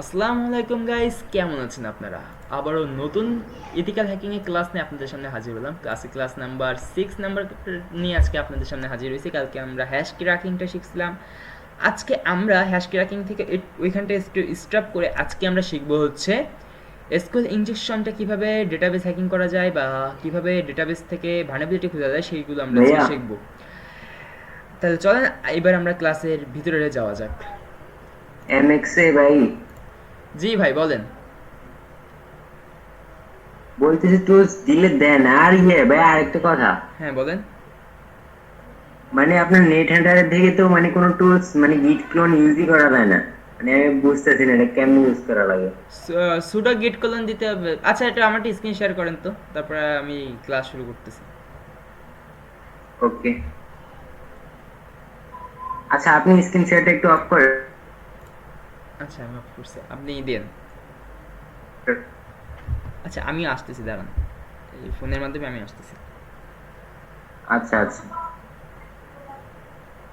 আসসালামু আলাইকুম গাইস, কেমন আছেন আপনারা? আবারও নতুন ইথিক্যাল হ্যাকিং এর ক্লাস নিয়ে আপনাদের সামনে হাজির হলাম। ক্লাস নাম্বার 6 নাম্বার নিয়ে আজকে আপনাদের সামনে হাজির হয়েছি। কালকে আমরা হ্যাশ ক্র্যাকিংটা শিখছিলাম। আজকে আমরা হ্যাশ ক্র্যাকিং থেকে ওইখানটা একটু স্টপ করে আজকে আমরা শিখব হচ্ছে এসকিউএল ইনজেকশনটা কিভাবে ডেটাবেস হ্যাকিং করা যায় বা কিভাবে ডেটাবেস থেকে ভালনারেবিলিটি খোঁজা যায় সেইগুলো আমরা আজকে ভাইয়া শিখব। তাহলে চলেন এবার আমরা ক্লাসের ভিতরে যাওয়া যাক। এমএক্স এ ভাই জি ভাই বলেন। বলতেছি টুলস দিলে দেন। আর ভাই আরেকটা কথা, হ্যাঁ বলেন। মানে আপনার নেট হ্যান্ডারের থেকে তো মানে কোনো টুলস মানে গিট ক্লোন ইউজই করা যায় না। মানে আমি বুঝতেছি না এটা কেমন ইউজ করা লাগে। সুডো গিট কলন দিতে হবে। আচ্ছা, এটা আমার স্ক্রিন শেয়ার করেন তো, তারপরে আমি ক্লাস শুরু করতেছি। ওকে, আচ্ছা আপনি স্ক্রিন শেয়ারটা একটু অফ করেন। আচ্ছা আমি অফ করছি, আপনি দেন। আচ্ছা আমি আসতেছি, দাঁড়ান। এই ফোনের মাধ্যমে আমি আসতেছি। আচ্ছা আচ্ছা।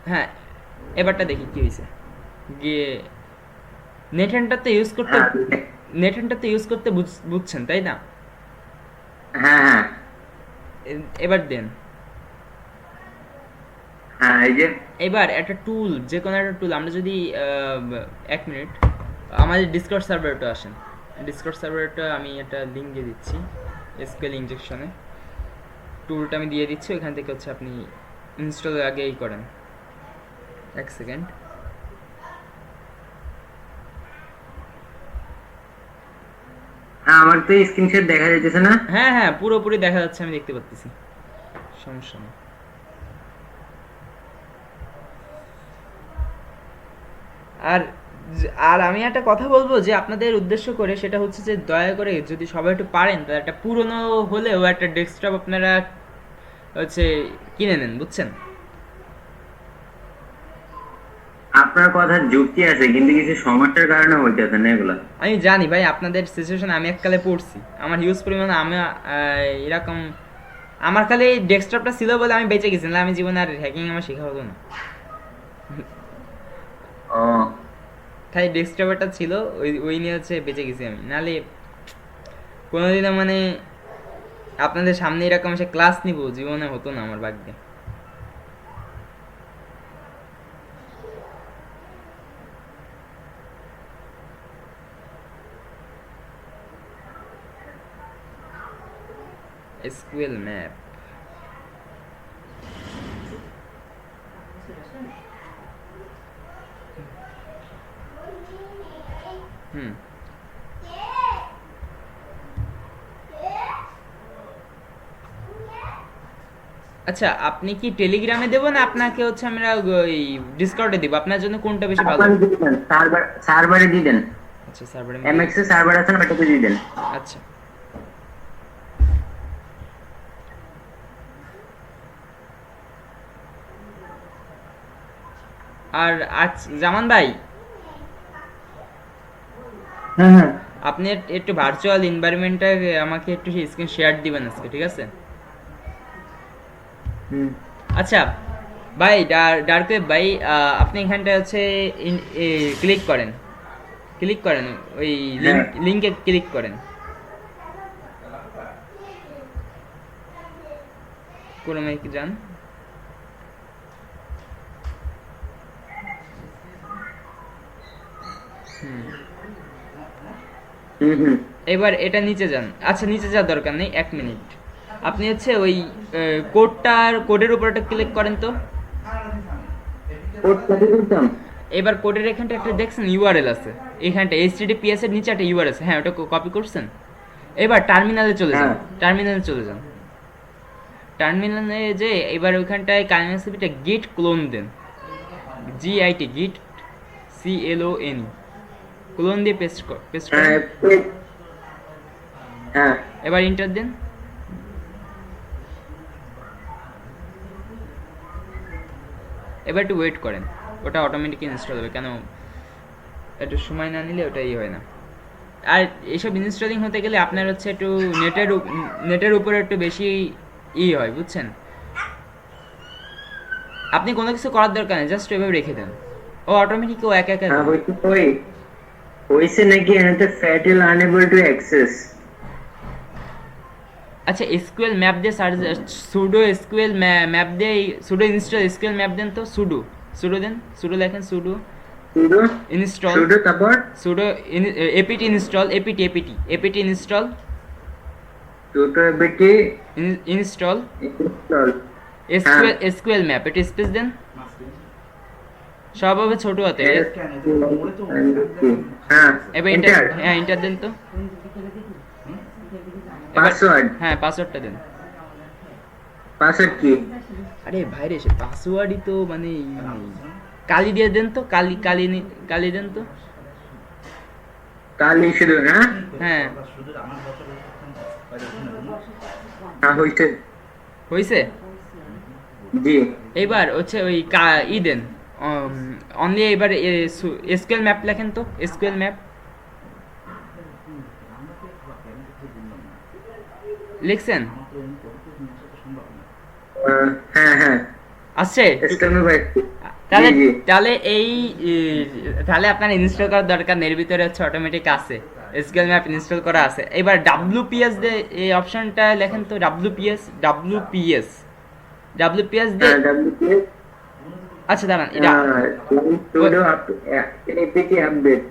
হ্যাঁ, এবারটা দেখি কি হয়েছে। গিয়ে নেট হ্যান্ডারটা ইউজ করতে, হ্যাঁ বুঝছেন তাই না? হ্যাঁ হ্যাঁ এবার দেন। হ্যাঁ, এই যে এবার একটা টুল, যে কোনো একটা টুল আমরা যদি 1 মিনিট আমাদের ডিসকর্ড সার্ভারটা আসেন। ডিসকর্ড সার্ভারটা আমি একটা লিঙ্ক দিয়ে দিচ্ছি। এসকিউএল ইনজেকশনে টুলটা আমি দিয়ে দিচ্ছি, ওইখান থেকে হচ্ছে আপনি ইনস্টল আগেই করেন। 1 সেকেন্ড। হ্যাঁ, আমার তো স্ক্রিন শেয়ার দেখা যাইতেছে না। হ্যাঁ হ্যাঁ, পুরোপুরি দেখা যাচ্ছে, আমি দেখতে পাচ্ছি, সমস্যা নেই। আর আর আমি একটা কথা বলবো যে আপনাদের উদ্দেশ্য করে, সেটা হচ্ছে যে দয়া করে যদি সবাই একটু পারেন তাহলে একটা পুরনো হলেও একটা ডেস্কটপ আপনারা হচ্ছে কিনে নেন, বুঝছেন? আপনার কথা যুক্তি আছে কিন্তু কিছু সমস্যার কারণে হইতেছে না এগুলা। আমি জানি ভাই আপনাদের সিচুয়েশন, আমি এককালে পড়ছি। আমার হিউজ পরিমাণে আমি এরকম, আমার খালি ডেস্কটপটা ছিল বলে আমি বেঁচে গেছি, না আমি জীবনে আর হ্যাকিং আমার শেখা হতো না। ও খালি ডেস্কটপটা ছিল, ওই ওই নিয়ে হচ্ছে বেঁচে গেছি আমি, নাহলে কোনোদিনও মানে আপনাদের সামনে এরকম এসে ক্লাস নিব জীবনে হতো না আমার ভাগ্যে। SQL map. হুম। আচ্ছা, আপনি কি টেলিগ্রামে দেবো না আপনাকে হচ্ছে আমরা ওই ডিসকর্ডে দেবো? আপনার জন্য কোনটা বেশি ভালো? আপনার দিয়ে দেন, সার্ভারে দিয়ে দেন। আচ্ছা, সার্ভারে আমি দিয়ে এমএক্স এর দিচ্ছি। সার্ভার আছে না, ওটাতে দিয়ে দেন। আচ্ছা। আর আজ জামান ভাই, হ্যাঁ হ্যাঁ। আপনি একটু ভার্চুয়াল এনভায়রনমেন্টটা আমাকে একটু স্ক্রিন শেয়ার দিবেন আজকে, ঠিক আছে? হুম আচ্ছা ভাই, ডার্ক ওয়েব ভাই, আপনি এখানটা হচ্ছে ক্লিক করেন, ক্লিক করেন, ওই হ্যাঁ লিঙ্কে ক্লিক করেন। ক্রোমে যান। হুম। হুম হুম। এবার এটা নিচে যান। আচ্ছা, নিচে যাওয়ার দরকার নেই, 1 মিনিট। আপনি হচ্ছে ওই কোডের উপর একটা ক্লিক করেন তো। কোড কপি করতাম। এবার কোডের এখানটা একটা দেখছেন ইউআরএল আছে, এখানটা এইচটিটিপিএস এর নিচে একটা ইউআরএল আছে, হ্যাঁ ওটা কপি করছেন। এবার টার্মিনালে চলে যান, হ্যাঁ টার্মিনালে চলে যান। টার্মিনালে যে এবার ওইখানটায় কাইনেসিপিটা গিট ক্লোন দেন। জিআইটি গিট, CLON, ক্লোন দিয়ে পেস্ট করেন। হ্যাঁ হ্যাঁ। এবার ইন্টার দেন। এবার একটু ওয়েট করেন, ওটা অটোমেটিক ইনস্টল হবে, কেন একটু সময় না নিলে ওটা হয় না। আর এইসব ইনস্টলিং হতে গেলে আপনার হচ্ছে একটু নেটের উপরে একটু বেশি হয়, বুঝছেন? আপনি কোনো কিছু করার দরকার নেই, জাস্ট এভাবে রেখে দেন, ও অটোমেটিক ও একা একা হ্যাঁ করবে। হইতেছে, ওই হইছে নাকি এটাতে ফ্যাটেল আনএবল টু অ্যাক্সেস। আচ্ছা এসকিউএল ম্যাপ দিয়ে সার্চ, সুডো এসকিউএল ম্যাপ দিয়ে সুডো ইনস্টল এসকিউএল ম্যাপ দেন তো, সুডো সুডো দেন, সুডো লেখেন, সুডো সুডো ইনস্টল, সুডো তারপর pseudo apt install, apt install, pseudo ABT install install. SQL map, এটা space দেন, সব হবে ছোট হাতে। হ্যাঁ এবার এন্টার। হ্যাঁ এন্টার দেন তো, পাসওয়ার্ড, হ্যাঁ পাসওয়ার্ডটা দেন। পাসওয়ার্ড কি? আরে ভাইরে সে পাসওয়ার্ডই তো মানে কালি দিয়ে দেন তো, কালি দেন তো। কালি শুধু না? হ্যাঁ হ্যাঁ হইছে। হইছে। জি এবার হচ্ছে ওই ই দেন, অনলি এবার এসকিউএল ম্যাপ লেখেন তো, এসকিউএল ম্যাপ লিখছেন? হ্যাঁ হ্যাঁ আসছে? এসকিউএল ভাই। তাহলে জি, জি। তাহলে এই তাহলে আপনার ইনস্টল করার দরকার নেই, এর ভিতরে হচ্ছে অটোমেটিক আছে, এসকিউএল ম্যাপ ইনস্টল করা আছে। এবার ডাব্লিউপিএস দিয়ে এই অপশনটা লেখেন তো, ডাব্লিউপিএস দিয়ে। হ্যাঁ ডব্লিউপিএস। আচ্ছা দাঁড়ান, এটা সুডো এপিটি আপডেট,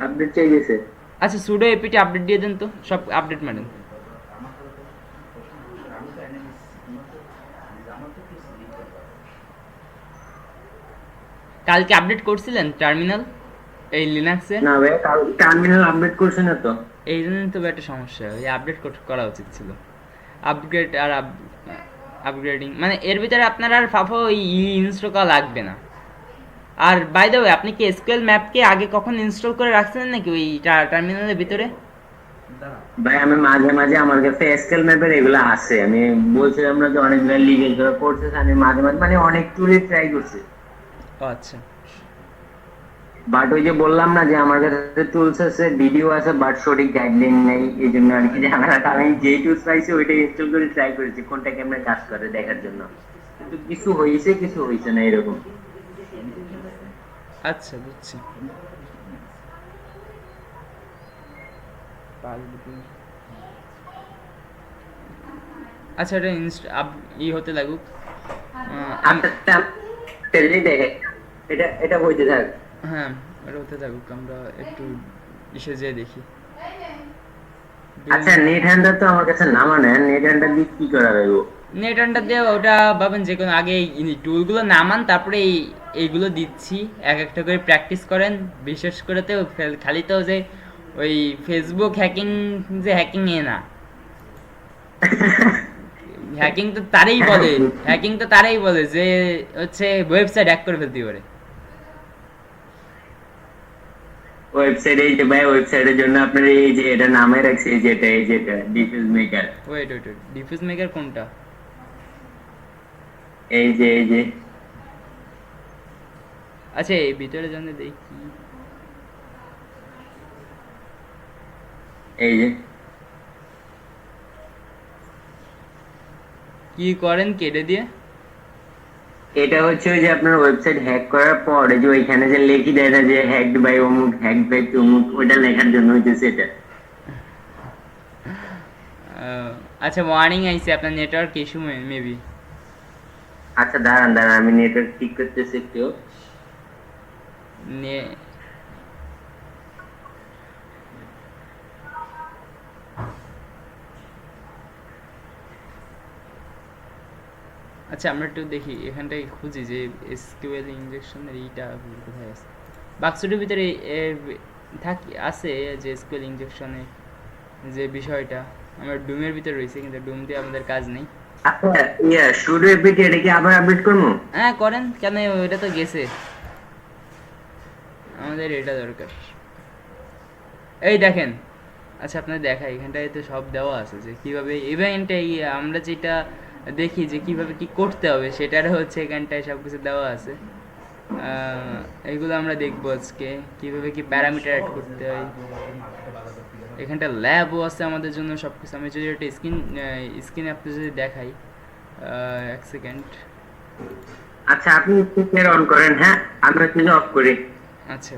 আপডেট চাই গেছে। আচ্ছা সুডো এপিটি আপডেট দিয়ে দেন তো, সব আপডেট মারেন। কালকে আপডেট করছিলেন টার্মিনাল এই লিনাক্সে? না ভাই টার্মিনাল আপডেট করছে না তো। এই জন্যই তো একটা সমস্যা, ওই আপডেট করা উচিত ছিল। আপগ্রেড আর আপগ্রেডিং মানে এর ভিতরে আপনার আর ফাফো ইনস্টল করা লাগবে না। আর বাই দ্য ওয়ে আপনি কি এসকিউএল ম্যাপকে আগে কখন ইনস্টল করে রাখছিলেন নাকি ওই টার্মিনালের ভিতরে? ভাই আমি মাঝে মাঝে আমার কাছে এসকিউএল ম্যাপের এগুলো আছে, আমি বলছিলাম না যে অনেকগুলো লিগেল করা কোর্সেস, আমি মাঝে মাঝে মানে অনেক টুলে ট্রাই করছি। ও আচ্ছা, বাট ওই যে বললাম না যে আমার কাছে টুলস আছে, ভিডিও আছে, বাট সঠিক গাইডলাইন নেই, এই জন্য আর কি ঝামেলাটা। আমি যে টুলস পাইছি ওইটা ইনস্টল করে ট্রাই করেছি কোনটা কেমনে কাজ করে দেখার জন্য, কিন্তু কিছু হয়েছে না এরকম। আচ্ছা বুঝছি। আচ্ছা এটা হতে লাগুক। আচ্ছা দেখে এটা এটা বইতে থাক। হ্যাঁ এটা হতে থাকুক, আমরা একটু ইসে যেয়ে দেখি। আচ্ছা নেট হ্যান্ডার তো আমার কাছে নামা নেই, নেট হ্যান্ডার দিয়ে কি করা যাবে? নেট আন্ডার দিয়ে ওটা ভাবেন যে কোনো আগে টুলগুলো নামান, তারপরে এইগুলো দিচ্ছি এক একটা করে প্র্যাকটিস করেন। বিশেষ করে তো খালি তো যে ওই ফেসবুক হ্যাকিং, যে হ্যাকিং না, হ্যাকিং তো তারাই বলে যে হচ্ছে ওয়েবসাইট হ্যাক করে ফেলতে পারে। ওয়েবসাইট, এই যে ভাই ওয়েবসাইটের জন্য আপনার এই যে এটা নামে রাখছে, এই যেটা diffuse maker. Wait diffuse maker কোনটা? এই যে আচ্ছা এই ভিতরে জন্য দেখি, এই যে কি করেন কেটে দিয়ে? এটা হচ্ছে ওই যে আপনার ওয়েবসাইট হ্যাক করার পর এই যে ওইখানে যে লিখি দেয় না যে হ্যাকড বাই অমুক, হ্যাকড বাই তমুক, ওইটা লেখার জন্য হইতেছে এটা। আচ্ছা ওয়ার্নিং আইছে আপনার নেটওয়ার্ক ইস্যু মেবি। আচ্ছা দাঁড়ান আমি নেটওয়ার্ক ঠিক করতেছি একটু। আচ্ছা আমরা একটু দেখি এখানটায় খুঁজি যে এসকিউএল ইনজেকশনের এইটা কোথায় আছে। বাক্সটির ভিতরে আছে যে এসকিউএল ইনজেকশনের যে বিষয়টা আমার ডুমের ভিতরে রয়েছে, কিন্তু ডুম দিয়ে আমাদের কাজ নেই। আচ্ছা সুডো এপিটি এটা কি আবার আপডেট করব? হ্যাঁ করেন, কেন ওটা তো গেছে, আমাদের এটা দরকার। এই দেখেন, আচ্ছা আপনার দেখা এখানটায় তো সব দেওয়া আছে যে কিভাবে ইভেন্টে আমরা যেটা দেখি যে কিভাবে কি করতে হবে, সেটার হচ্ছে এখানটায় সব কিছু দেওয়া আছে। এইগুলো আমরা দেখবো আজকে কিভাবে কি প্যারামিটার অ্যাড করতে হয়। এখানটা ল্যাবও আছে আমাদের জন্য সব কিছু। আমি যদি একটা স্ক্রিনে আপনি যদি দেখাই, এক সেকেন্ড। আচ্ছা আপনি স্পিকার অন করেন, হ্যাঁ আমি হচ্ছে অফ করি। আচ্ছা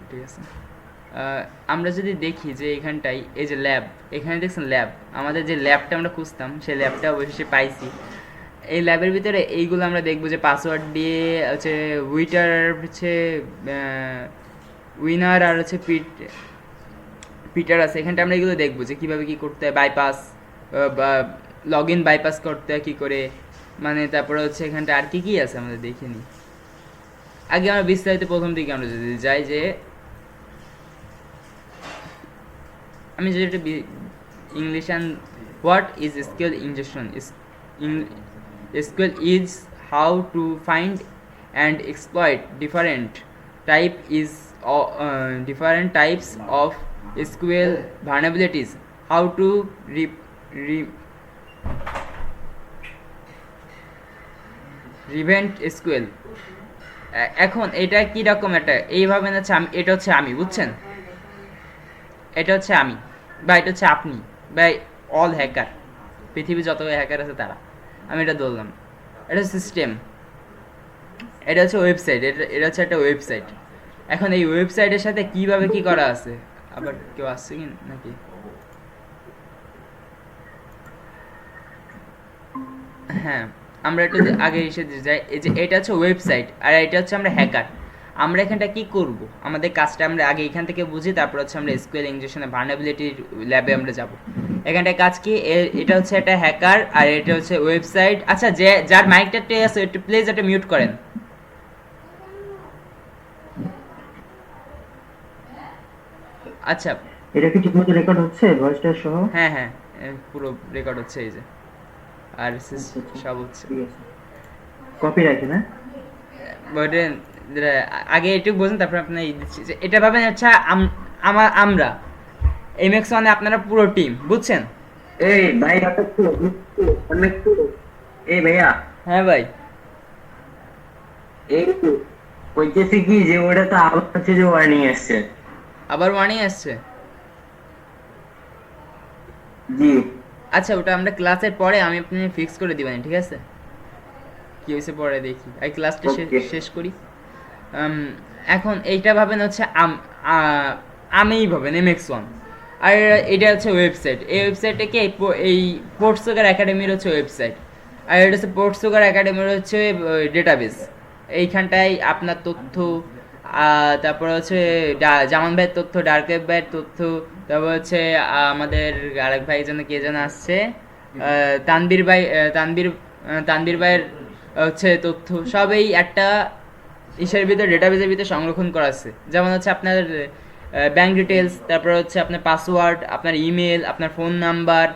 ঠিক আছে। আমরা যদি দেখি যে এখানটায় এই যে ল্যাব, এখানে দেখছেন ল্যাব, আমাদের যে ল্যাবটা আমরা খুঁজতাম সেই ল্যাবটা অবশেষে পাইছি। এই ল্যাবের ভিতরে এইগুলো আমরা দেখবো যে পাসওয়ার্ড দিয়ে হচ্ছে উইটার হচ্ছে উইনার আর হচ্ছে পিটার আছে, এখানটা আমরা এগুলো দেখবো যে কীভাবে কী করতে হয়, বাইপাস বা লগ ইন বাইপাস করতে হয় কী করে, মানে তারপরে হচ্ছে এখানটা আর কি কি আছে আমাদের দেখিনি। আগে আমরা বিস্তারিত প্রথম দিকে আমরা যদি যাই যে আমি যেটা English and what is SQL injection. SQL is how to find and exploit different types of SQL vulnerabilities, how to prevent SQL। এখন এটা কি রকম, এটা এইভাবে না, এটা হচ্ছে আমি, বুঝছেন, এটা হচ্ছে আমি বা এটা হচ্ছে আপনি বা অল হ্যাকার, পৃথিবীর যত হ্যাকার আছে তারা, আমি এটা ধরলাম। এটা সিস্টেম, এটা হচ্ছে ওয়েবসাইট, এটা হচ্ছে একটা ওয়েবসাইট। এখন এই ওয়েবসাইটের সাথে কিভাবে কি করা আছে, আবার কেউ আসছে কি নাকি? হ্যাঁ, আমরা একটু আগে এসে যাই, এই যে এটা হচ্ছে ওয়েবসাইট আর এটা হচ্ছে আমরা হ্যাকার। আমরা এখানটা কি করব, আমাদের কাজটা আমরা আগে এখান থেকে বুঝি, তারপর হচ্ছে আমরা এসকিউএল ইনজেকশনের ভালনারেবিলিটির ল্যাবে আমরা যাব। এখানটায় কাজ কি, এটা হচ্ছে একটা হ্যাকার আর এটা হচ্ছে ওয়েবসাইট। আচ্ছা, যে যার মাইকটা আছে একটু প্লিজ এটা মিউট করেন। আচ্ছা, এটা কি ঠিকমতো রেকর্ড হচ্ছে ভয়েসটা সহ? হ্যাঁ হ্যাঁ, পুরো রেকর্ড হচ্ছে, এই যে আর সব হচ্ছে। ঠিক আছে, কপিরাইট না? বটে, আগে একটু বোঝেন তারপর আপনার এটা ভাবেন হচ্ছে আমরা এমএক্স মানে আপনারা পুরো টিম, বুঝছেন? এই ভাই এই ভাইয়া, হ্যাঁ ভাই, এই কইতেছি কি যে ওটা তো আবার হচ্ছে যে ওয়ার্নিং আসছে। আবার ওয়ার্নিং আসছে? জি আচ্ছা, ওটা আমরা ক্লাসের পরে আমি আপনি ফিক্স করে দিবেন, ঠিক আছে? কি হয়েছে পরে দেখি, এই ক্লাসটা শেষ করি। এখন এইটা ভাবেন হচ্ছে আমিই ভাবেন MX1, আর এটা হচ্ছে ওয়েবসাইট। এই ওয়েবসাইটে কি এই পোর্ট সুগার একাডেমির হচ্ছে ওয়েবসাইট, আর এটা হচ্ছে পোর্ট সুগার একাডেমির হচ্ছে ডেটাবেস। এইখানটায় আপনার তথ্য, তারপর হচ্ছে জামান ভাইয়ের তথ্য, ডার্ক ওয়েব ভাইয়ের তথ্য, তারপর হচ্ছে আমাদের আরেক ভাই যেন কে যেন আসছে, তানবীর ভাইয়ের হচ্ছে তথ্য, সব এই একটা ইসের ভিতরে, ডেটাবেসের ভিতরে সংরক্ষণ করা আছে। যেমন হচ্ছে আপনার ব্যাঙ্ক ডিটেলস, তারপর হচ্ছে আপনার পাসওয়ার্ড, আপনার ইমেল, আপনার ফোন নাম্বার,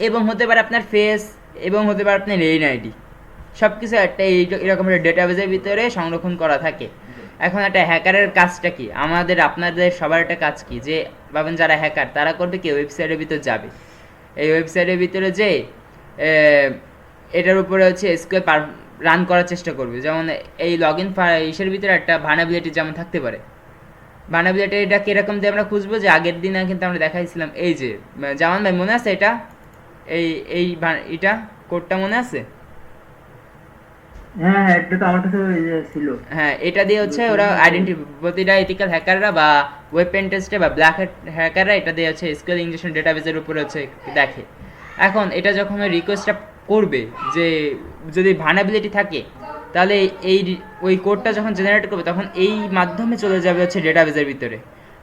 এবং হতে পারে আপনার ফেস, এবং হতে পারে আপনার রেইন আইডি, সব কিছু একটা এরকম একটা ডেটাবেসের ভিতরে সংরক্ষণ করা থাকে। এখন একটা হ্যাকারের কাজটা কি, আপনাদের সবার একটা কাজ কি, যে ভাবেন যারা হ্যাকার তারা করবে কি, ওয়েবসাইটের ভিতরে যাবে, এই ওয়েবসাইটের ভিতরে যে এটার উপরে হচ্ছে এসকিউএল রান করার চেষ্টা করবে। যেমন এই লগ ইন ইসের ভিতরে একটা ভালনারেবিলিটি যেমন থাকতে পারে, ভালনারেবিলিটি এটা কিরকম দিয়ে আমরা খুঁজবো, যে আগের দিনে কিন্তু আমরা দেখাইছিলাম, এই যে জামান ভাই মনে আছে এটা, এটা কোডটা মনে আছে? হ্যাঁ হ্যাঁ, এটা তো আমার কাছে ছিল। হ্যাঁ, এটা দিয়ে হচ্ছে ওরা প্রতিটা এথিক্যাল হ্যাকাররা বা ওয়েব পেন টেস্টে বা ব্ল্যাক হ্যাকাররা এটা দিয়ে হচ্ছে এসকিউএল ইনজেকশন ডেটাবেসের উপরে হচ্ছে দেখে। এখন এটা যখন রিকোয়েস্টটা করবে, যে যদি ভালনারেবিলিটি থাকে তাহলে ওই কোডটা যখন জেনারেট করবে তখন এই মাধ্যমে চলে যাবে হচ্ছে ডেটাবেসের ভিতরে।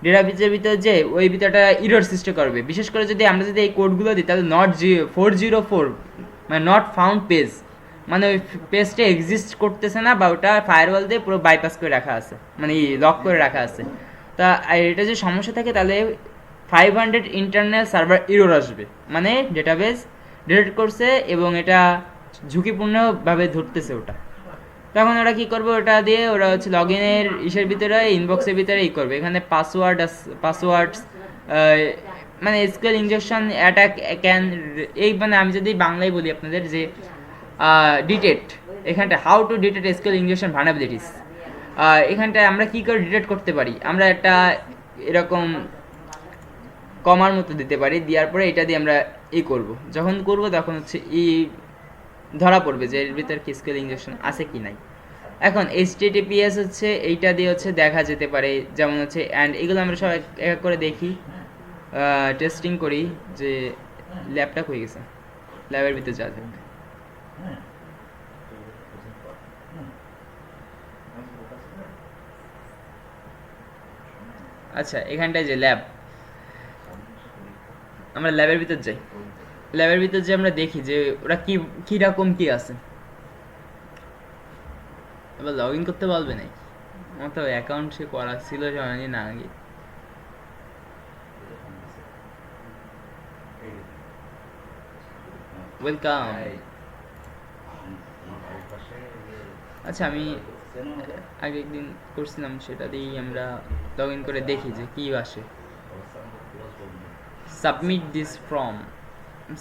ডেটাবেসের ভিতরে যে ওই ভিতরটা ইরর সৃষ্টি করবে। বিশেষ করে আমরা যদি এই কোডগুলো দিই তাহলে 404 মানে নট ফাউন্ড পেজ, মানে ওই পেজটা এক্সিস্ট করতেছে না, বা ওটা ফায়ারওয়াল দিয়ে পুরো বাইপাস করে রাখা আছে, মানে লক করে রাখা আছে। তা এটা যে সমস্যা থাকে তাহলে 500 ইন্টারনাল সার্ভার ইরর আসবে, মানে ডেটাবেস ডিলিট করছে এবং এটা ঝুঁকিপূর্ণভাবে ধরতেছে ওটা। তখন ওরা কি করবে, ওটা দিয়ে ওরা হচ্ছে লগ ইনের ইসের ভিতরে, ইনবক্সের ভিতরে করবে। এখানে পাসওয়ার্ডস মানে এসকিউএল ইনজেকশন অ্যাটাক ক্যান, এই মানে আমি যদি বাংলায় বলি আপনাদের, যে ডিটেক্ট, এখানটা how to detect SQL injection vulnerabilities. এখানটায় আমরা কি করে ডিটেক্ট করতে পারি, আমরা একটা এরকম কমার মতো দিতে পারি, দেওয়ার পরে এটা দিয়ে আমরা করব, যখন করব তখন হচ্ছে ধরা পড়বে যে এর ভিতরে এসকিউএল ইনজেকশন আছে কি নাই। এখন এইচটিটিপিএস হচ্ছে এইটা দিয়ে হচ্ছে দেখা যেতে পারে, যেমন হচ্ছে অ্যান্ড এগুলো আমরা সব এক এক করে দেখি, টেস্টিং করি যে ল্যাবটা হয়ে গেছে, ল্যাবের ভিতরে যা যাক। আচ্ছা এখানটায় যে ল্যাব, আমরা ল্যাবের ভিতর যাই, ল্যাবের ভিতর যে আমরা দেখি যে ওরা কি কীরকম কি আছে। এবার লগ ইন করতে পারবে না, আমার তো অ্যাকাউন্ট সে করা ছিল জানি না আগে। ওয়েলকাম। আচ্ছা আমি আগে একদিন করছিলাম, সেটা দিয়েই আমরা লগ ইন করে দেখি যে কী আসে। Submit this form,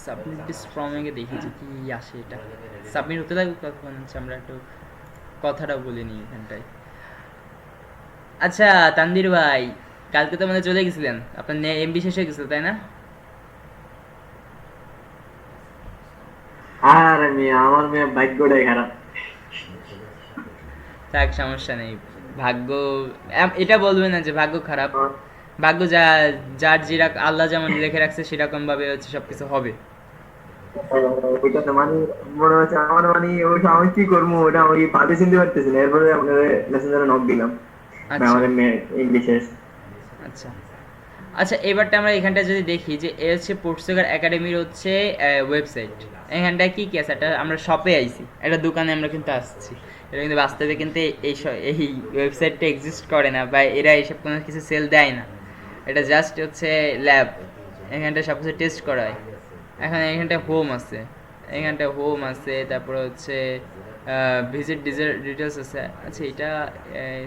submit this ফর্মে দেখি যে কী আসে। এটা সাবমিট হতে থাকুক, তখন হচ্ছে আমরা একটু কথাটা বলে নিই এখানটায়। আচ্ছা তানভীর ভাই, কালকে তো মানে চলে গেছিলেন, আপনার এমবি শেষ হয়ে গেছিল তাই না? আর আমার মেয়ে ভাগ্যটাই খারাপ। থাক সমস্যা নেই, ভাগ্য এটা বলবে না যে ভাগ্য খারাপ, ভাগ্য যা যার যেরকম আল্লাহ যেমন লিখে রাখছে সেরকম ভাবে হচ্ছে সবকিছু হবে। ওইটা তো মানে মনে হচ্ছে আমার মানে ওইটা আমি কি করবো, ওটা আমি ভাবে চিনতে পারতেছি না। এরপরে আপনার মেসেঞ্জারে নক দিলাম আচ্ছা আমাদের মেয়ে ইংলিশের। আচ্ছা আচ্ছা, এবারটা আমরা এখানটা যদি দেখি যে এ হচ্ছে পোর্টসুগার একাডেমির হচ্ছে ওয়েবসাইট। এখানটায় কি কি আছে, একটা আমরা শপে আইছি, একটা দোকানে আমরা কিন্তু আসছি, এটা কিন্তু বাস্তবে কিন্তু এই ওয়েবসাইটটা এক্সিস্ট করে না, বা এরা এইসব কোনো কিছু সেল দেয় না। এটা জাস্ট হচ্ছে ল্যাব, এখানটা সব কিছু টেস্ট করা হয়। এখন এখানটা হোম আছে, এখানটা হোম আছে, তারপরে হচ্ছে ভিজিট ডিটেলস আছে। আচ্ছা এটা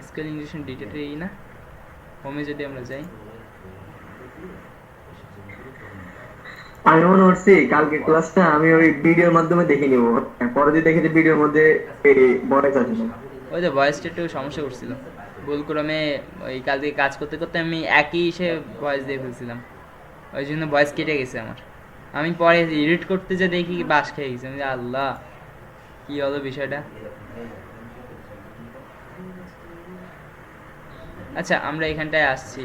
স্কুল ইংলিশ ডিটেলই না, হোমে যদি আমরা যাই। আমি মনে করছি কালকে ক্লাসটা আমি ওই ভিডিওর মাধ্যমে দেখে নিবো, পরে যদি দেখি যে ভিডিওর মধ্যে ভয়েস আছে না। ওই তো ভয়েসটা একটু সমস্যা করছিল, ভুলক্রমে ওই কালকে কাজ করতে করতে আমি একই সে ভয়েস দিয়ে ফেলছিলাম, ওই জন্য ভয়েস কেটে গেছে আমার। আমি পরে এডিট করতে যে দেখি বাস খেয়ে গেছি, আমি যে আল্লাহ কি হলো বিষয়টা। আচ্ছা আমরা এখানটায় আসছি,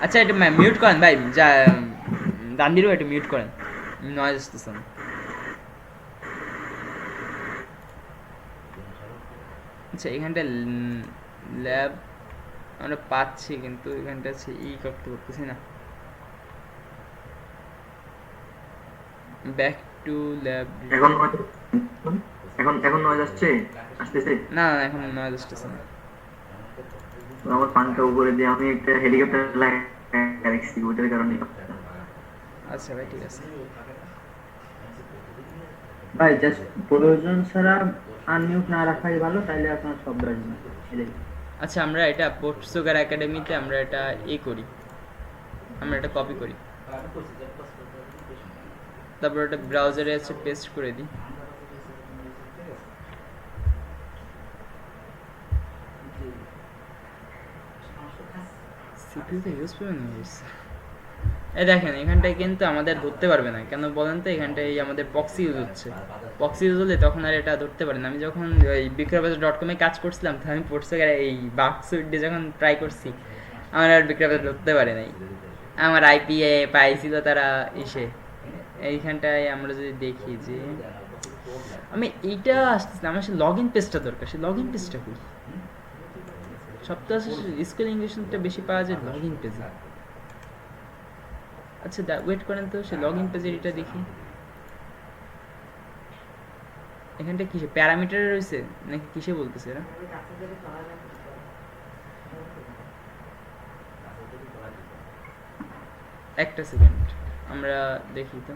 আচ্ছা এটা মিউট করেন ভাই, যা দান্দিরও একটু মিউট করেন, নয়েজ আসতেছে না। আচ্ছা এখানটা ল্যাব আমরা পাচ্ছি, কিন্তু এখানটা হচ্ছে করতে পারতেছি না। Back to lab. এখন এখন এখন নয়েজ আসছে, আসতেছে না না এখন নয়েজ আসতেছে না। আমার পানটা উপরে দিয়ে আমি একটা হেলিকপ্টার রাখছি ওটার কারণে। আচ্ছা ভাই ঠিক আছে ভাই জাস্ট প্রয়োজন ছাড়া আনমিউট না রাখাই ভালো, তাইলে আপনার শব্দ আসবে না। আচ্ছা আমরা এটা পোর্টসুগার একাডেমিতে আমরা এটা করি, আমরা এটা কপি করি, তারপর এটা ব্রাউজারে হচ্ছে পেস্ট করে দিই। সিপিইউতে ইউজ করবেন না এই দেখেন এখানটায় কিন্তু আমাদের ধরতে পারবে না, কেন বলেন তো? এখানটায় আমাদের পক্সি ইউজ হচ্ছে, পক্সি ইউজ হলে তখন আর এটা ধরতে পারে না। আমি যখন ওই বিক্রয়বাজার.com-এ কাজ করছিলাম, তখন আমি পোর্টসুগার এই বাক্সুইট দিয়ে যখন ট্রাই করছি, আমার আর বিক্রয়বাজার ধরতে পারে নাই, আমার আইপিএ পাইছিল তারা এসে। এইখানটায় আমরা যদি দেখি যে আমি এইটা আসতেছিলাম, আমার সে লগ ইন পেজটা দরকার, সে লগ ইন পেজটা কই? সপ্তাহ স্কুল ইংলিশটা বেশি পাওয়া যায় লগ ইন পেজে। আচ্ছা ওয়েট করেন তো, সে লগ ইন পেজের এটা দেখি। এখানটা কিসে প্যারামিটার রয়েছে নাকি কিসে বলতেছে এরা? একটা সেকেন্ড আমরা দেখি তো।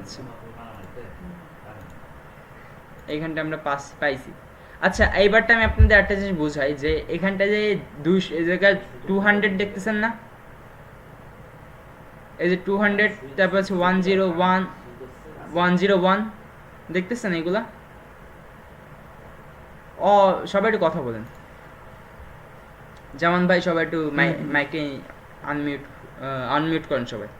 আচ্ছা এইখানটা আমরা পাইছি। আচ্ছা এইবারটা আমি আপনাদের একটা জিনিস বোঝাই যে এখানটা যে এই জায়গায় 200 দেখতেছেন না, এই যে 200, তারপর হচ্ছে 101, 101, দেখতেছেন এগুলা? ও সবাই একটু কথা বলেন। জামান ভাই সবাই একটু মাইকে আনমিউট আনমিউট করেন সবাই।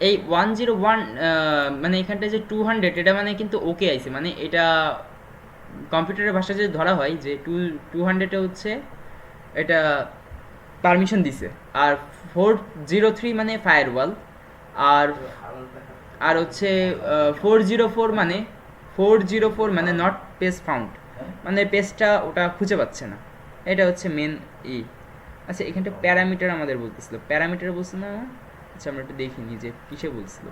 এই 101 মানে এখানটায় যে 200 এটা মানে কিন্তু ওকে আইছে, মানে এটা কম্পিউটারের ভাষায় যদি ধরা হয় যে 200 হচ্ছে এটা পারমিশন দিছে, আর 403 মানে ফায়ারওয়াল, আর আর হচ্ছে 404 মানে নট পেজ ফাউন্ড, মানে পেজটা ওটা খুঁজে পাচ্ছে না। এটা হচ্ছে মেন ই। আচ্ছা এখানটা প্যারামিটার আমাদের বলতেছিল, প্যারামিটার বলছে না? আচ্ছা আমরা একটু দেখিনি যে কিসে বলছিল।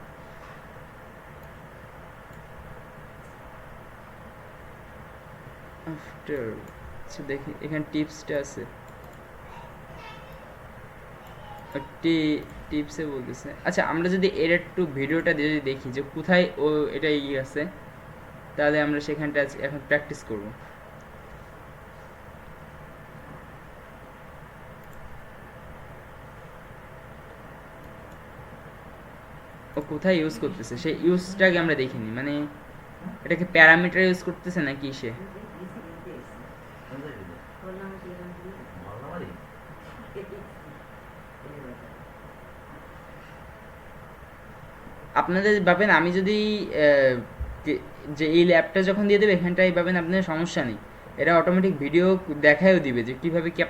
আফটার, আচ্ছা দেখি এখানে টিপসটা আছে, টিপসে বলতেছে। আচ্ছা আমরা যদি এর একটু ভিডিওটা যদি দেখি যে কোথায় ও এটা ই আছে, তাহলে আমরা সেখানটা এখন প্র্যাকটিস করব। ও কোথায় ইউজ করতেছে সেই ইউজটাকে আমরা দেখিনি, মানে এটাকে প্যারামিটার ইউজ করতেছে নাকি সে। আপনাদের ভাবেন আমি যদি যে এই ল্যাবটা যখন দিয়ে দেবে এখানটাই ভাবেন আপনার সমস্যা নেই, এরা অটোমেটিক ভিডিও দেখায়ও দিবে যে কীভাবে কি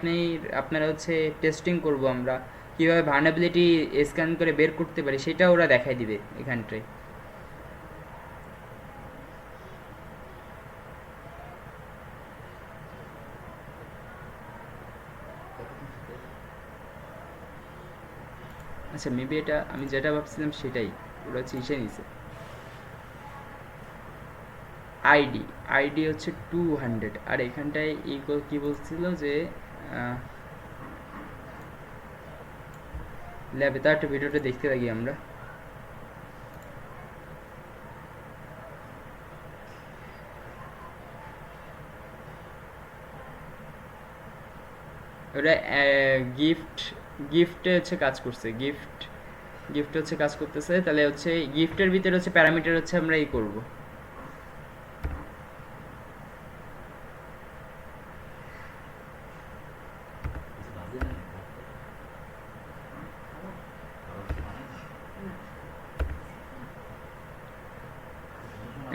আপনারা হচ্ছে টেস্টিং করব আমরা, কীভাবে ভার্নাবিলিটি স্ক্যান করে বের করতে পারি সেটা ওরা দেখাই দিবে এখানটায়। আচ্ছা মেবি এটা আমি যেটা ভাবছিলাম সেটাই, ওরা হচ্ছে ইসে নিছে আইডি, আইডি হচ্ছে 200, আর এখানটায় কি বলছিল যে ল্যাবে, তার একটা ভিডিওটা দেখতে থাকি আমরা। ওরা গিফটে হচ্ছে কাজ করছে, গিফট হচ্ছে কাজ করতেছে, তাহলে হচ্ছে গিফটের ভিতরে হচ্ছে প্যারামিটার হচ্ছে আমরা এই করব।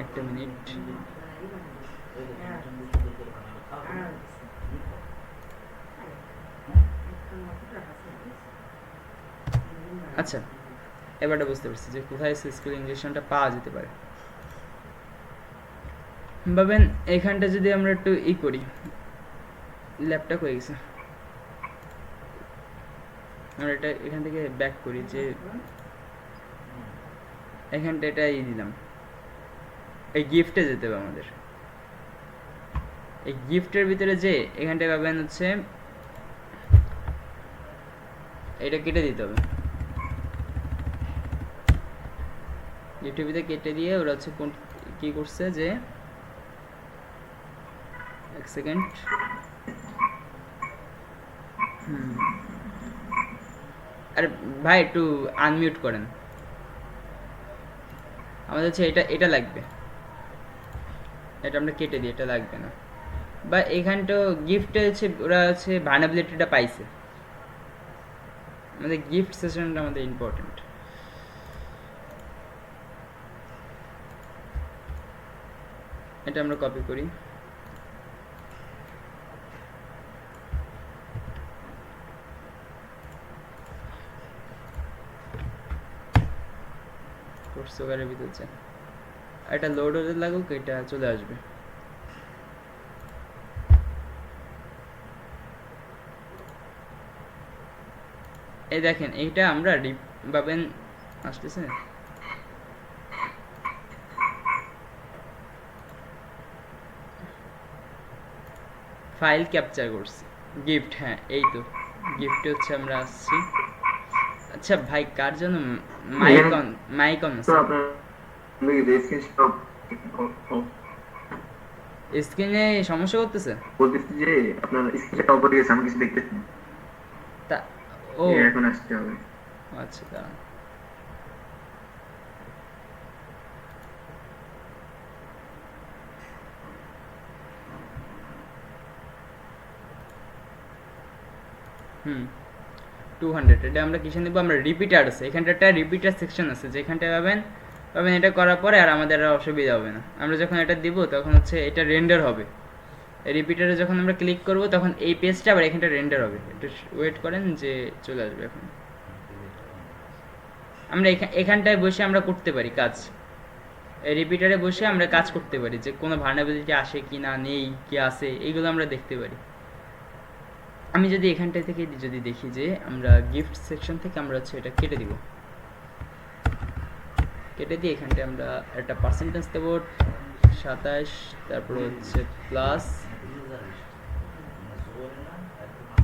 একটা মিনিট। আচ্ছা এবারটা বুঝতে পারছি যে কোথায় স্কুল ইঞ্জেকশনটা পাওয়া যেতে পারে। ভাবেন এইখানটা যদি আমরা একটু ই করি, ল্যাপটপ হয়ে গেছে, আমরা এটা এখান থেকে ব্যাক করি যে এখানটা এটা ই দিলাম, এই গিফটে যেতে হবে আমাদের। এই গিফটের ভিতরে যে এখানটায় পাবেন হচ্ছে এটা কেটে দিতে হবে, গিফটের ভিতরে কেটে দিয়ে ওরা হচ্ছে কি করছে যে এক সেকেন্ড, আরে ভাই একটু আনমিউট করেন। আমাদের হচ্ছে এটা লাগবে, এটা আমরা কেটে দিই, এটা লাগবে না। বা এখানটা গিফটে হচ্ছে ওরা হচ্ছে ভার্নাবিলিটিটা পাইছে, আমাদের গিফট সেশনটা আমাদের ইম্পর্টেন্ট। এটা আমরা কপি করি, কোর্সওয়ারের ভিতর যায়, এটা লোড হতে লাগুক, এটা চলে আসবে। এই দেখেন এইটা আমরা পাবেন, আসতেছে ফাইল ক্যাপচার করছি গিফট, হ্যাঁ এই তো গিফটে হচ্ছে আমরা আসছি। আচ্ছা ভাই কার জন্য মাইক অন আছে? স্ক্রিনে সমস্যা করতেছে, বলতেছি যে আপনার স্ক্রিনটা উপরে গেছে, আমি কিছু দেখতেছি না। তা ও এখন আসতে হবে। আচ্ছা দাঁড়ান, হুম 200 এটা আমরা কিসে নেব, আমরা রিপিটার আছে এখানটা একটা রিপিটার সেকশন আছে, যেখানটায় পাবেন এটা করার পরে আর আমাদের আর অসুবিধা হবে না। আমরা যখন এটা দিব তখন হচ্ছে এটা রেন্ডার হবে, এই রিপিটারে যখন আমরা ক্লিক করব তখন এই পেজটা আবার এখানটা রেন্ডার হবে। একটু ওয়েট করেন যে চলে আসবে এখন। আমরা এখানটায় বসে আমরা করতে পারি কাজ, এই রিপিটারে বসে আমরা কাজ করতে পারি যে কোনো ভার্নাবিলিটি আসে কি না, নেই কি আছে, এইগুলো আমরা দেখতে পারি। আমি যদি এখানটা থেকে যদি দেখি যে আমরা গিফট সেকশন থেকে আমরা হচ্ছে এটা কেটে দিব, কেটে দিয়ে এখানটায় আমরা একটা পার্সেন্টেজ দেব 27, তারপরে হচ্ছে প্লাস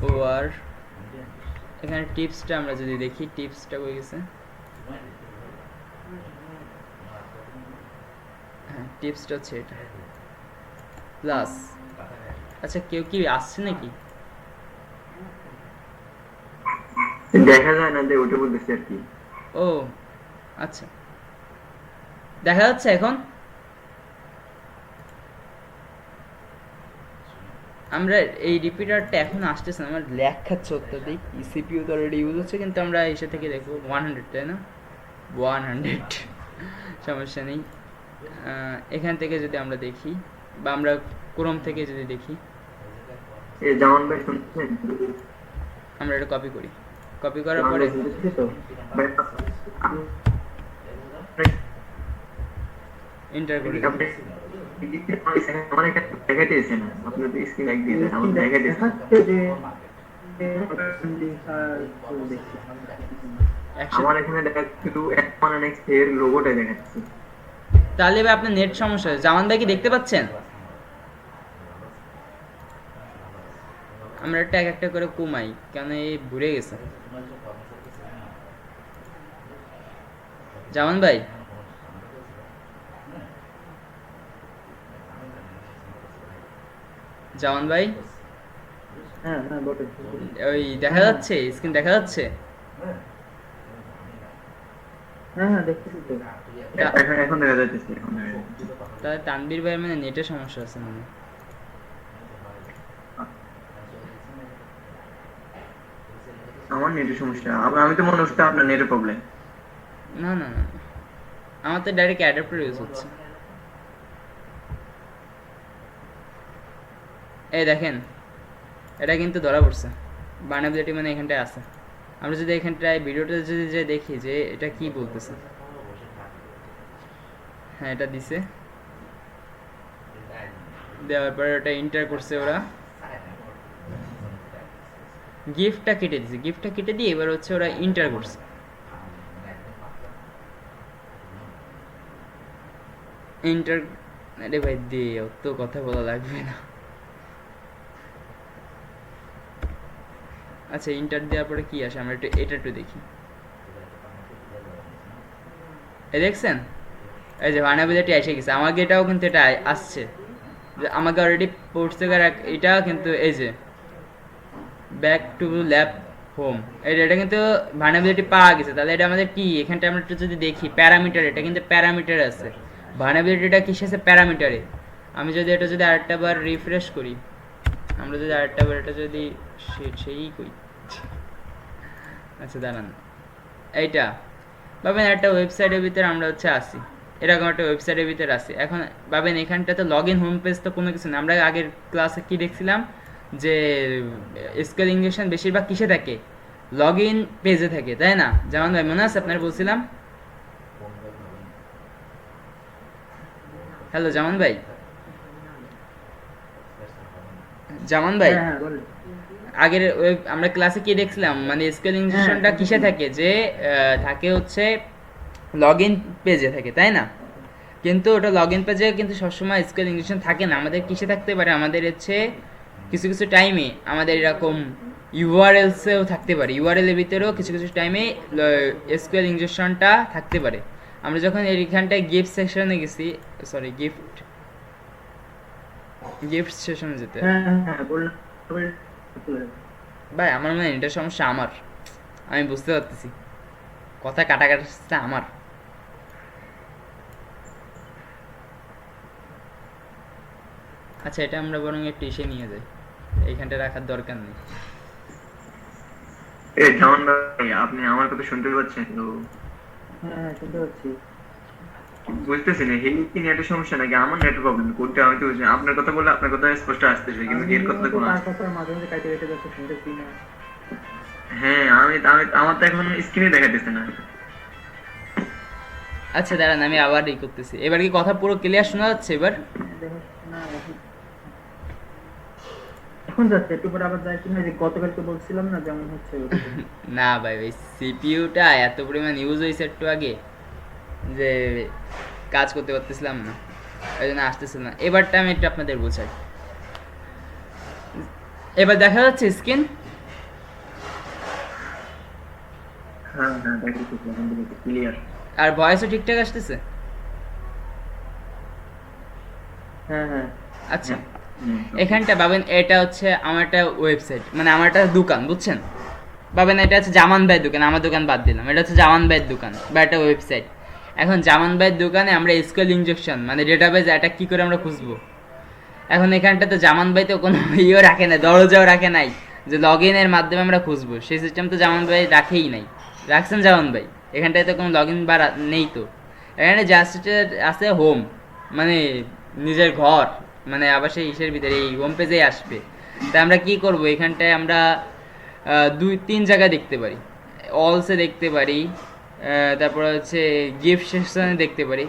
ওয়ার, এখানে টিপসটা আমরা যদি দেখি টিপসটা হয়ে গেছে, হ্যাঁ টিপসটা হচ্ছে এটা প্লাস। আচ্ছা কেউ কি আসছে নাকি? দেখা যায় না যে ওটা বলতেছি আর কি। ও আচ্ছা দেখা যাচ্ছে এখন। আমরা এই রিপিটারটা এখন আসতেছে না, আমার ল্যাগ খাচ্ছে অত্যাধিক, সিপিইউ তো অলরেডি ইউজ হচ্ছে, কিন্তু আমরা এসে থেকে দেখবো 100 তাই না, 100 সমস্যা নেই। এখান থেকে যদি আমরা দেখি বা আমরা ক্রোম থেকে যদি দেখি, এই জামান ভাই শুনছেন? আমরা এটা কপি করি, কপি করার পরে এন্টার করি। আমার এখানে দেখাইতেছে না, আপনার স্ক্রিন লাইক দিয়ে দেন, আমার দেখাইতেছে আমার এখানে দেখাচ্ছে শুধু F1 এর লোগোটা দেখাচ্ছে। তাহলে ভাই আপনার নেট সমস্যা, জামান ভাই কি দেখতে পাচ্ছেন? আমরা একটা এক একটা করে কমাই, কেন এই ভুলে গেছে জামান ভাই। জামান ভাই হ্যাঁ হ্যাঁ বটে, ওই দেখা যাচ্ছে স্ক্রিন দেখা যাচ্ছে? হ্যাঁ হ্যাঁ দেখতেছি তো, এখন দেখা যাচ্ছে। তাহলে তানবীর ভাই মানে নেটের সমস্যা আছে মানে। আমার নেটের সমস্যা, আমি তো মনে হচ্ছে আপনার নেটের প্রবলেম। না না না, আমার তো ডাইরেক্ট অ্যাডাপ্টার ইউজ হচ্ছে। এই দেখেন এটা কিন্তু ধরা পড়ছে, বানাবিলিটি মানে এখানটায় আছে। আমরা যদি এখানটায় ভিডিওটা যদি যে দেখি যে এটা কি বলতেছে, হ্যাঁ এটা দিছে, দেওয়ার পরে ওটা এন্টার করছে, ওরা গিফটটা কেটে দিছে, গিফটটা কেটে দিয়ে এবার হচ্ছে ওরা এন্টার করছে। এন্টার, আরে ভাই দে অত কথা বলা লাগবে না। আচ্ছা এন্টার দেওয়ার পরে কি আসে আমরা একটু এটা একটু দেখি। এই দেখছেন এই যে ভার্নাবিলিটি এসে গেছে, আমাকে এটাও কিন্তু এটা আসছে, যে আমাকে অলরেডি পড়ছে এটা কিন্তু এই যে ব্যাক টু ল্যাব হোম, এটা কিন্তু ভার্নাবিলিটি পাওয়া গেছে। তাহলে এটা আমাদের কি, এখানটা আমরা একটু যদি দেখি প্যারামিটার, এটা কিন্তু প্যারামিটার আছে, ভার্নাবিলিটিটা কিসে আছে প্যারামিটারে। আমি যদি এটা যদি আরেকটা বার রিফ্রেশ করি, আমরা যদি আরেকটা বার এটা যদি সেই কই, আচ্ছা দাঁড়ান এইটা ভাবেন একটা ওয়েবসাইটের ভিতরে আমরা হচ্ছে আসি, এরকম একটা ওয়েবসাইটের ভিতরে আসি। এখন ভাবেন এখানটা তো লগ ইন হোম পেজ তো কোনো কিছু না, আমরা আগের ক্লাসে কি দেখছিলাম যে স্কুল ইংলিশন বেশিরভাগ কিসে থাকে, লগ ইন পেজে থাকে তাই না জামান ভাই, মনে আছে আপনার বলছিলাম? হ্যালো জামান ভাই, জামান ভাই আগের আমরা ক্লাসে কি দেখছিলাম মানে স্কুল ইংলিশনটা কিসে থাকে, যে থাকে হচ্ছে লগ ইন পেজে থাকে তাই না। কিন্তু ওটা লগ ইন পেজে কিন্তু সবসময় স্কুল ইংলিশন থাকে না, আমাদের কিসে থাকতে পারে, আমাদের হচ্ছে কিছু কিছু টাইমে আমাদের এরকম ইউআরএলসেও থাকতে পারে, ইউআরএল এর ভিতরেও কিছু কিছু টাইমে এসকিউএল ইনজেকশনটা থাকতে পারে। আমরা যখন এইখানটায় গিফট সেকশনে গেছি, সরি গিফট সেকশনে যেতে, ভাই আমার মনে হয় এটার সমস্যা আমার, আমি বুঝতে পারতেছি কথা কাটাকাটি আমার। আচ্ছা এটা আমরা বরং একটু এসে নিয়ে যাই, এইখানটা রাখার দরকার নেই। জামান ভাই, আপনি আমার কথা শুনতে পাচ্ছেন তো? হ্যাঁ শুনতে পাচ্ছি। বুঝতেছি না, হেই কি নেটের সমস্যা নাকি আমার নেটের প্রবলেম? কোনটা আমি তো বুঝি না। আপনার কথা বললে আপনার কথা স্পষ্ট আসতেছে, কিন্তু এর কথা কোনো তার আসছে না। কথা মাঝে মাঝে কাটে কেটে যাচ্ছে, শুনতেছি না। হ্যাঁ, আমি আমি আমার তো এখন স্ক্রিনে দেখাতেছে না। আচ্ছা দাঁড়ান, আমি আবার ই করতেছি। এবার কি কথা পুরো ক্লিয়ার শোনা যাচ্ছে এবার? দেখো না এখন, এখন যাচ্ছে, একটু পরে আবার যায় কিনা, যে গতকালকে বলছিলাম না যেমন হচ্ছে ওরকম। না ভাই, ওই সিপিইউটা এত পরিমাণ ইউজ হয়েছে একটু আগে যে কাজ করতে পারতেছিলাম না, ওই জন্য আসতেছিল না। এবারটা আমি একটু আপনাদের বোঝাই। এবার দেখা যাচ্ছে স্ক্রিন? হ্যাঁ হ্যাঁ, দেখাতেছে, আলহামদুলিল্লাহ ক্লিয়ার। আর ভয়েসও ঠিকঠাক আসতেছে? হ্যাঁ হ্যাঁ আচ্ছা, এখানটা পাবেন, এটা হচ্ছে আমার একটা ওয়েবসাইট, মানে আমার একটা দোকান, বুঝছেন? পাবেন এটা হচ্ছে জামান ভাইয়ের দোকান, আমার দোকান বাদ দিলাম, এটা হচ্ছে জামান ভাইয়ের দোকান বা একটা ওয়েবসাইট। এখন জামান ভাইয়ের দোকানে আমরা এসকিউএল ইনজেকশন মানে ডেটাবেজ অ্যাটাক কী করে আমরা খুঁজবো? এখন এখানটা তো জামান ভাই তো কোনো ইয়েও রাখে নাই, দরজাও রাখে নাই যে লগ ইনের মাধ্যমে আমরা খুঁজবো, সেই সিস্টেম তো জামান ভাই রাখেই নাই। রাখছেন জামান ভাই? এখানটায় তো কোনো লগ ইন বা নেই তো। এখানে জাস্ট আছে হোম, মানে নিজের ঘর, মানে আবার সেই ইসের ভিতরে এই হোম পেজেই আসবে। তা আমরা কি করব? এখানটায় আমরা দুই তিন জায়গায় দেখতে পারি, অলসে দেখতে পারি, তারপর হচ্ছে গিফট সেকশনে দেখতে পারি,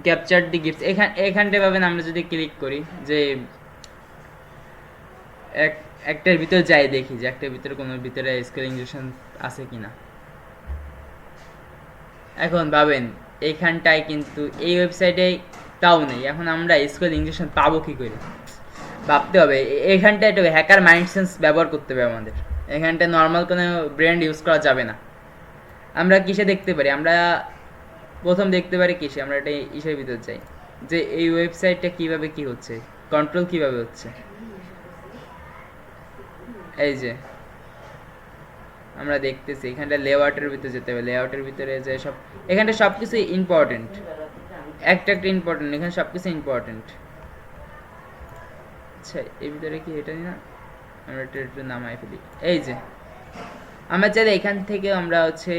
ক্যাপচার দি গিফটস এখানটায় পাবেন। আমরা যদি ক্লিক করি যে একটার ভিতরে যাই, দেখি যে একটার ভিতরে কোনো ভিতরে স্কেল ইনজেকশন আছে কিনা। এখন ভাবেন এইখানটায় কিন্তু এই ওয়েবসাইটে তাও নেই। এখন আমরা স্কেল ইনজেকশন পাবো কি করে? ভাবতে হবে। এখানটায় একটা হ্যাকার মাইন্ড সেন্স ব্যবহার করতে হবে আমাদের। এখানটায় নর্মাল কোনো ব্র্যান্ড ইউজ করা যাবে না। আমরা কিসে দেখতে পারি? আমরা প্রথম দেখতে পারি কিসে? আমরা এটা ইসের ভিতর যাই যে এই ওয়েবসাইটটা কিভাবে কি হচ্ছে, কন্ট্রোল কিভাবে হচ্ছে। এই যে আমরা দেখতেছি এখানটা লেআউটের ভিতরে যেতে হবে, লেআউটের ভিতরে যে সব এখানটা সব কিছু ইম্পর্টেন্ট, একটা একটা ইম্পর্টেন্ট, এখানে সব কিছু ইম্পর্টেন্ট। আচ্ছা এর ভিতরে কি এটা না, আমরা এটা একটু নামাই ফেলি। এই যে আমরা চাইলে এখান থেকে আমরা হচ্ছে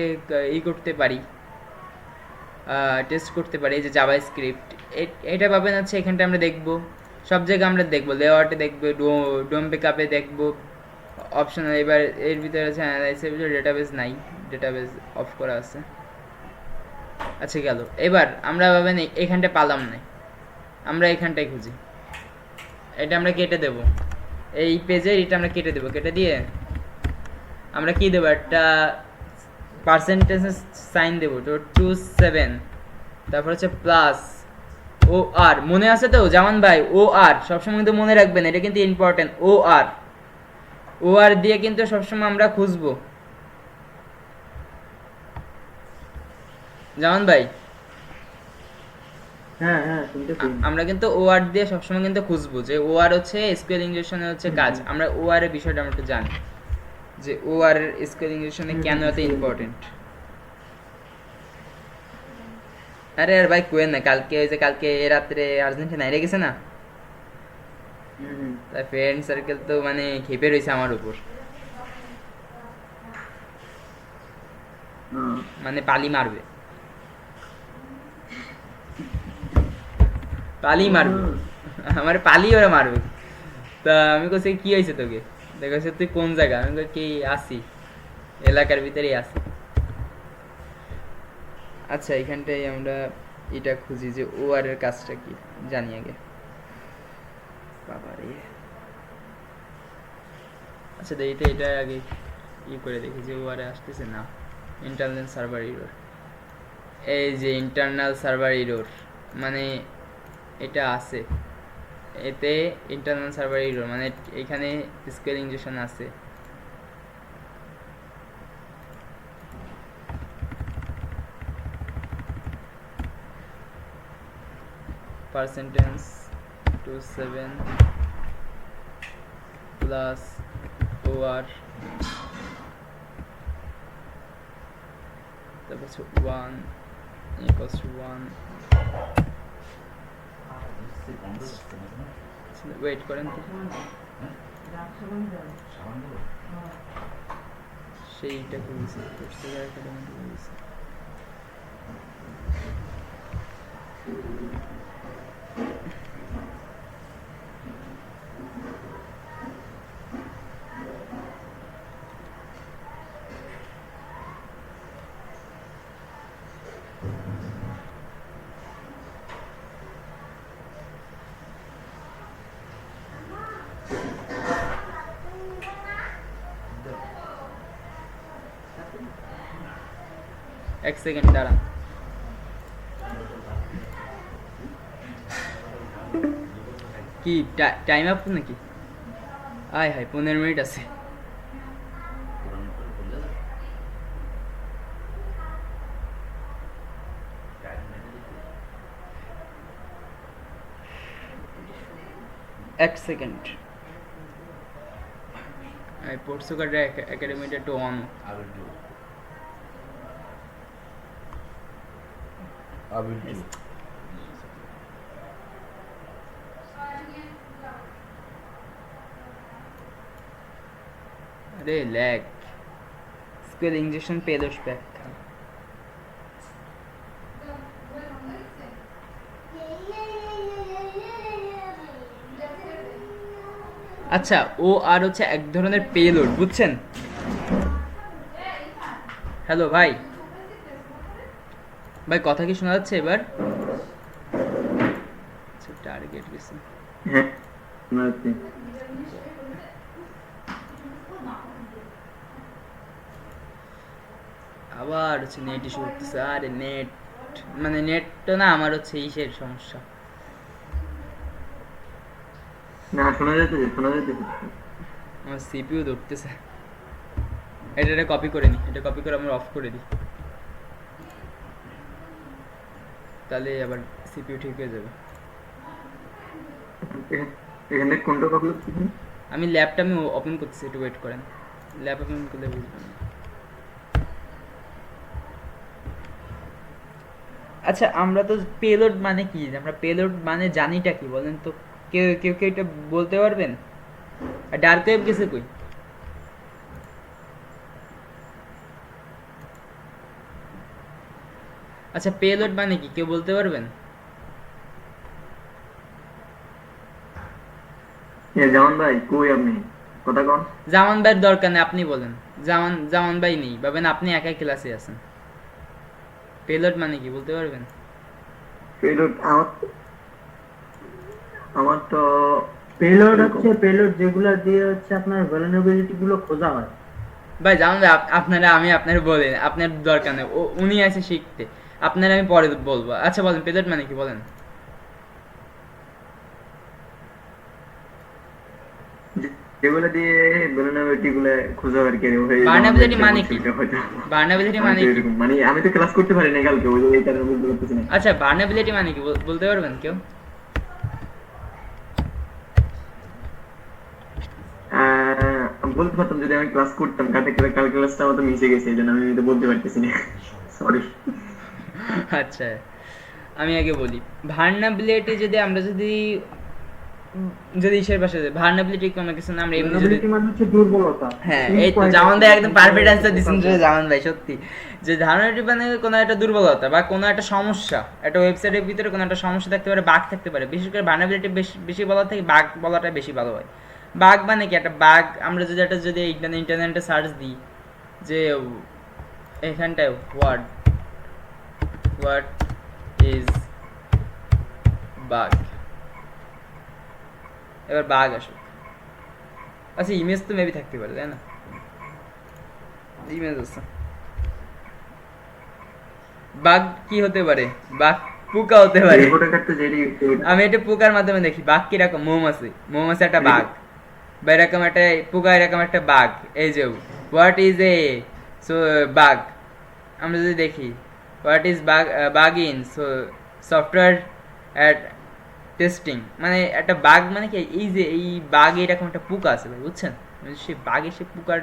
ই করতে পারি, টেস্ট করতে পারি। এই যে জাভা স্ক্রিপ্ট, এটা পাবেন হচ্ছে এখানটা আমরা দেখবো, সব জায়গায় আমরা দেখবো, লেআউটে দেখবো, ডোম ব্যাকআপে দেখবো, অপশনাল। এবার এর ভিতরে আছে অ্যানালাইসিসের ভিতরে ডেটাবেস নাই, ডেটাবেস অফ করা আছে। আচ্ছা গেল। এবার আমরা পাবেন এখানটা পালাম না, আমরা এখানটায় খুঁজি। এটা আমরা কেটে দেব, এই পেজের এটা আমরা কেটে দেবো। কেটে দিয়ে আমরা কি দেবো? একটা পার্সেন্টেজ সাইন দেবো, তো 27, তারপর হচ্ছে প্লাস ও আর। মনে আছে তো জামান ভাই? ও আর সবসময় কিন্তু মনে রাখবেন, এটা কিন্তু ইম্পর্টেন্ট। ও আর, ও আর দিয়ে কিন্তু সবসময় আমরা খুঁজবো। জামান ভাই হ্যাঁ হ্যাঁ শুনতেছি। আমরা কিন্তু ও আর দিয়ে সবসময় কিন্তু খুঁজবো যে ও আর হচ্ছে এসকিউএল ইনজেকশনের হচ্ছে কাজ। আমরা ও আর এর বিষয়টা আমরা একটু জানি যে ও আর এসকিউএল ইনজেকশনে কেন এত ইম্পর্টেন্ট। আরে আর ভাই কোয়েন না, কালকে ওই যে কালকে রাত্রে আর্জেন্টিনা হেরে গেছে না, তাই ফ্রেন্ড সার্কেল তো মানে খেপে রয়েছে আমার উপর, মানে পালি মারবে, পালি মারবে আমার, পালি ওরা মারবে। তা আমি বলছি কি হয়েছে তোকে? দেখেছে তুই কোন জায়গা? আমি বলি কি আসি, এলাকার ভিতরেই আসি। আচ্ছা এখানটাই আমরা এটা খুঁজি যে ও আর এর কাজটা কি জানি আগে। বাবারে, আচ্ছা এইটা এটা আগে ই করে দেখি যে ও আর আসতেছে না। ইন্টারনাল সার্ভার এরর, এই যে ইন্টারনাল সার্ভার এরর, মানে এটা আছে, এতে ইন্টারনাল সার্ভার এরর মানে এখানে স্কেল ইনজেকশন আছে। পার্সেন্টেজ 27 প্লাস ও আর, তারপর 1 equals to 1। ওয়েট করেন তো, সেইটা করেছি কোর্সেরা একাডেমি করেছি। এক সেকেন্ড দাঁড়ান। কি টাইম আপ নাকি? আয় হায় 15 মিনিট আছে। এক সেকেন্ড। পর্তুগাল একাডেমিটা একটু অন। अरे लैग स्क्वेल इंजेक्शन पेलोश पैक আচ্ছা ও আর হচ্ছে এক ধরনের পেলোড বুঝছেন। হ্যালো ভাই, ভাই কথা কি শোনা যাচ্ছে এবার? আচ্ছা টার্গেট গেছে। হ্যাঁ শোনা যাচ্ছে। আবার হচ্ছে নেট ইস্যু করতেছে। আরে নেট মানে নেটটা না আমার হচ্ছে ইসের সমস্যা। না শোনা যাচ্ছে, শোনা যাচ্ছে। আমার সিপিইউ ধরতেছে। এটা কপি করে নি, এটা কপি করে আমরা অফ করে দিই, তাহলে আবার সিপিইউ ঠিক হয়ে যাবে। এখানে কোনটা কপি করতে? আমি ল্যাবটা আমি ওপেন করতেছি, একটু ওয়েট করেন। ল্যাব ওপেন করলে বুঝবেন। আচ্ছা আমরা তো পেলোড মানে কি, আমরা পেলোড মানে জানিটা কি বলেন তো? কেউ কেউ কেউ এটা বলতে পারবেন? আর ডার্ক ওয়েব গেছে কই? আচ্ছা পেলোড মানে কি কেউ বলতে পারবেন? জামান ভাই কই আপনি? কথা কোন? জামান ভাইয়ের দরকার নেই, আপনি বলেন। জামান ভাই নেই ভাবেন, আপনি একাই ক্লাসে আছেন। পেলোড মানে কি বলতে পারবেন? পেলোড আমার তো পেলোড হচ্ছে পেলোড যেগুলো দিয়ে হচ্ছে আপনার ভালনারেবিলিটি গুলো খোঁজা হয়। ভাই জামান ভাই আপনারা আমি আপনার বলেন, আপনার দরকার নেই, উনি আছে শিখতে, আপনারা আমি পরে বলবো। আচ্ছা বলেন পেলোড মানে কি বলেন। যেগুলো দিয়ে ভালনারেবিলিটি গুলো খোঁজা আর কি। ভালনারেবিলিটি মানে কি? ভালনারেবিলিটি মানে কি? মানে আমি তো ক্লাস করতে পারি না কালকে, ওই কারণে বলতে পারতেছি না। আচ্ছা ভালনারেবিলিটি মানে কি বলতে পারবেন কেউ? আমি বলতে পারতাম যদি আমি ক্লাস করতাম, কালকে ক্লাসটা আমার তো মিশে গেছে, এই জন্য আমি তো বলতে পারতেছি না, সরি। আচ্ছা আমি আগে বলি, ভালনারেবিলিটি যদি আমরা যদি ইসের পাশে ভালনারেবিলিটি কোনো কিছু না, আমরা এমনি যদি ভালনারেবিলিটি মানে হচ্ছে দুর্বলতা। হ্যাঁ এই তো জামান ভাই একদম পারফেক্ট অ্যানসার দিছেন যে জামান ভাই সত্যি, যে ভালনারেবিলিটি মানে কোনো একটা দুর্বলতা বা কোনো একটা সমস্যা, একটা ওয়েবসাইটের ভিতরে কোনো একটা সমস্যা থাকতে পারে, বাগ থাকতে পারে। বিশেষ করে ভালনারেবিলিটি বেশি বলা থেকে বাগ বলাটা বেশি ভালো হয়। বাগ মানে কি? একটা বাগ আমরা যদি একটা যদি ইন্টারনেটে সার্চ দিই যে এখানটায় হোয়াট ইজ বাগ, এবার বাগ আসুক। আচ্ছা ইমেজ তো মেবি থাকতে পারে তাই না? ইমেজ আছে। বাগ কি হতে পারে? বাগ পোকা হতে পারে। আমি এটা পোকার মাধ্যমে দেখি বাঘ কিরকম। মৌমাছি একটা বাঘ, বা এরকম একটা পোকা, এরকম একটা বাঘ। এই যে হোয়াট ইজ এ বাঘ, আমরা যদি দেখি what is bug in software at testing, মানে একটা বাঘ মানে কি এই যে এই বাঘ এরকম একটা পোকা আছে ভাই, বুঝছেন? সেই বাঘে সে পোকার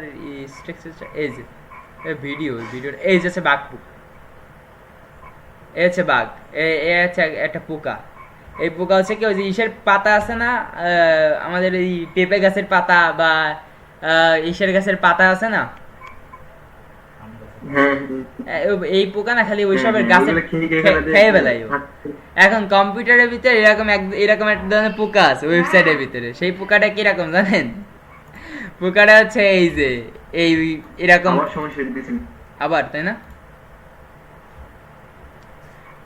স্ট্রাকচারটা এই যে ভিডিওর এই যে বাঘ পোকা, এ হচ্ছে বাঘ, এ হচ্ছে একটা পোকা। এই পোকা হচ্ছে কি ওই যে ইসের পাতা আছে না, আমাদের এই পেঁপে গাছের পাতা বা ইসের গাছের পাতা আছে না, হ্যাঁ এই পোকা না খালি ওইসবের হ্যাঁ, গাছে ওগুলো খেয়ে ফেলাতে খেয়ে ফেলাই ও। এখন কম্পিউটারের ভিতরে এরকম একটা ধরনের পোকা আছে ওয়েবসাইটের ভিতরে, সেই পোকাটা কিরকম জানেন? পোকাটা হচ্ছে এই যে এই এরকম আমার সমস্যা দিয়েছেন। আবার, তাই না?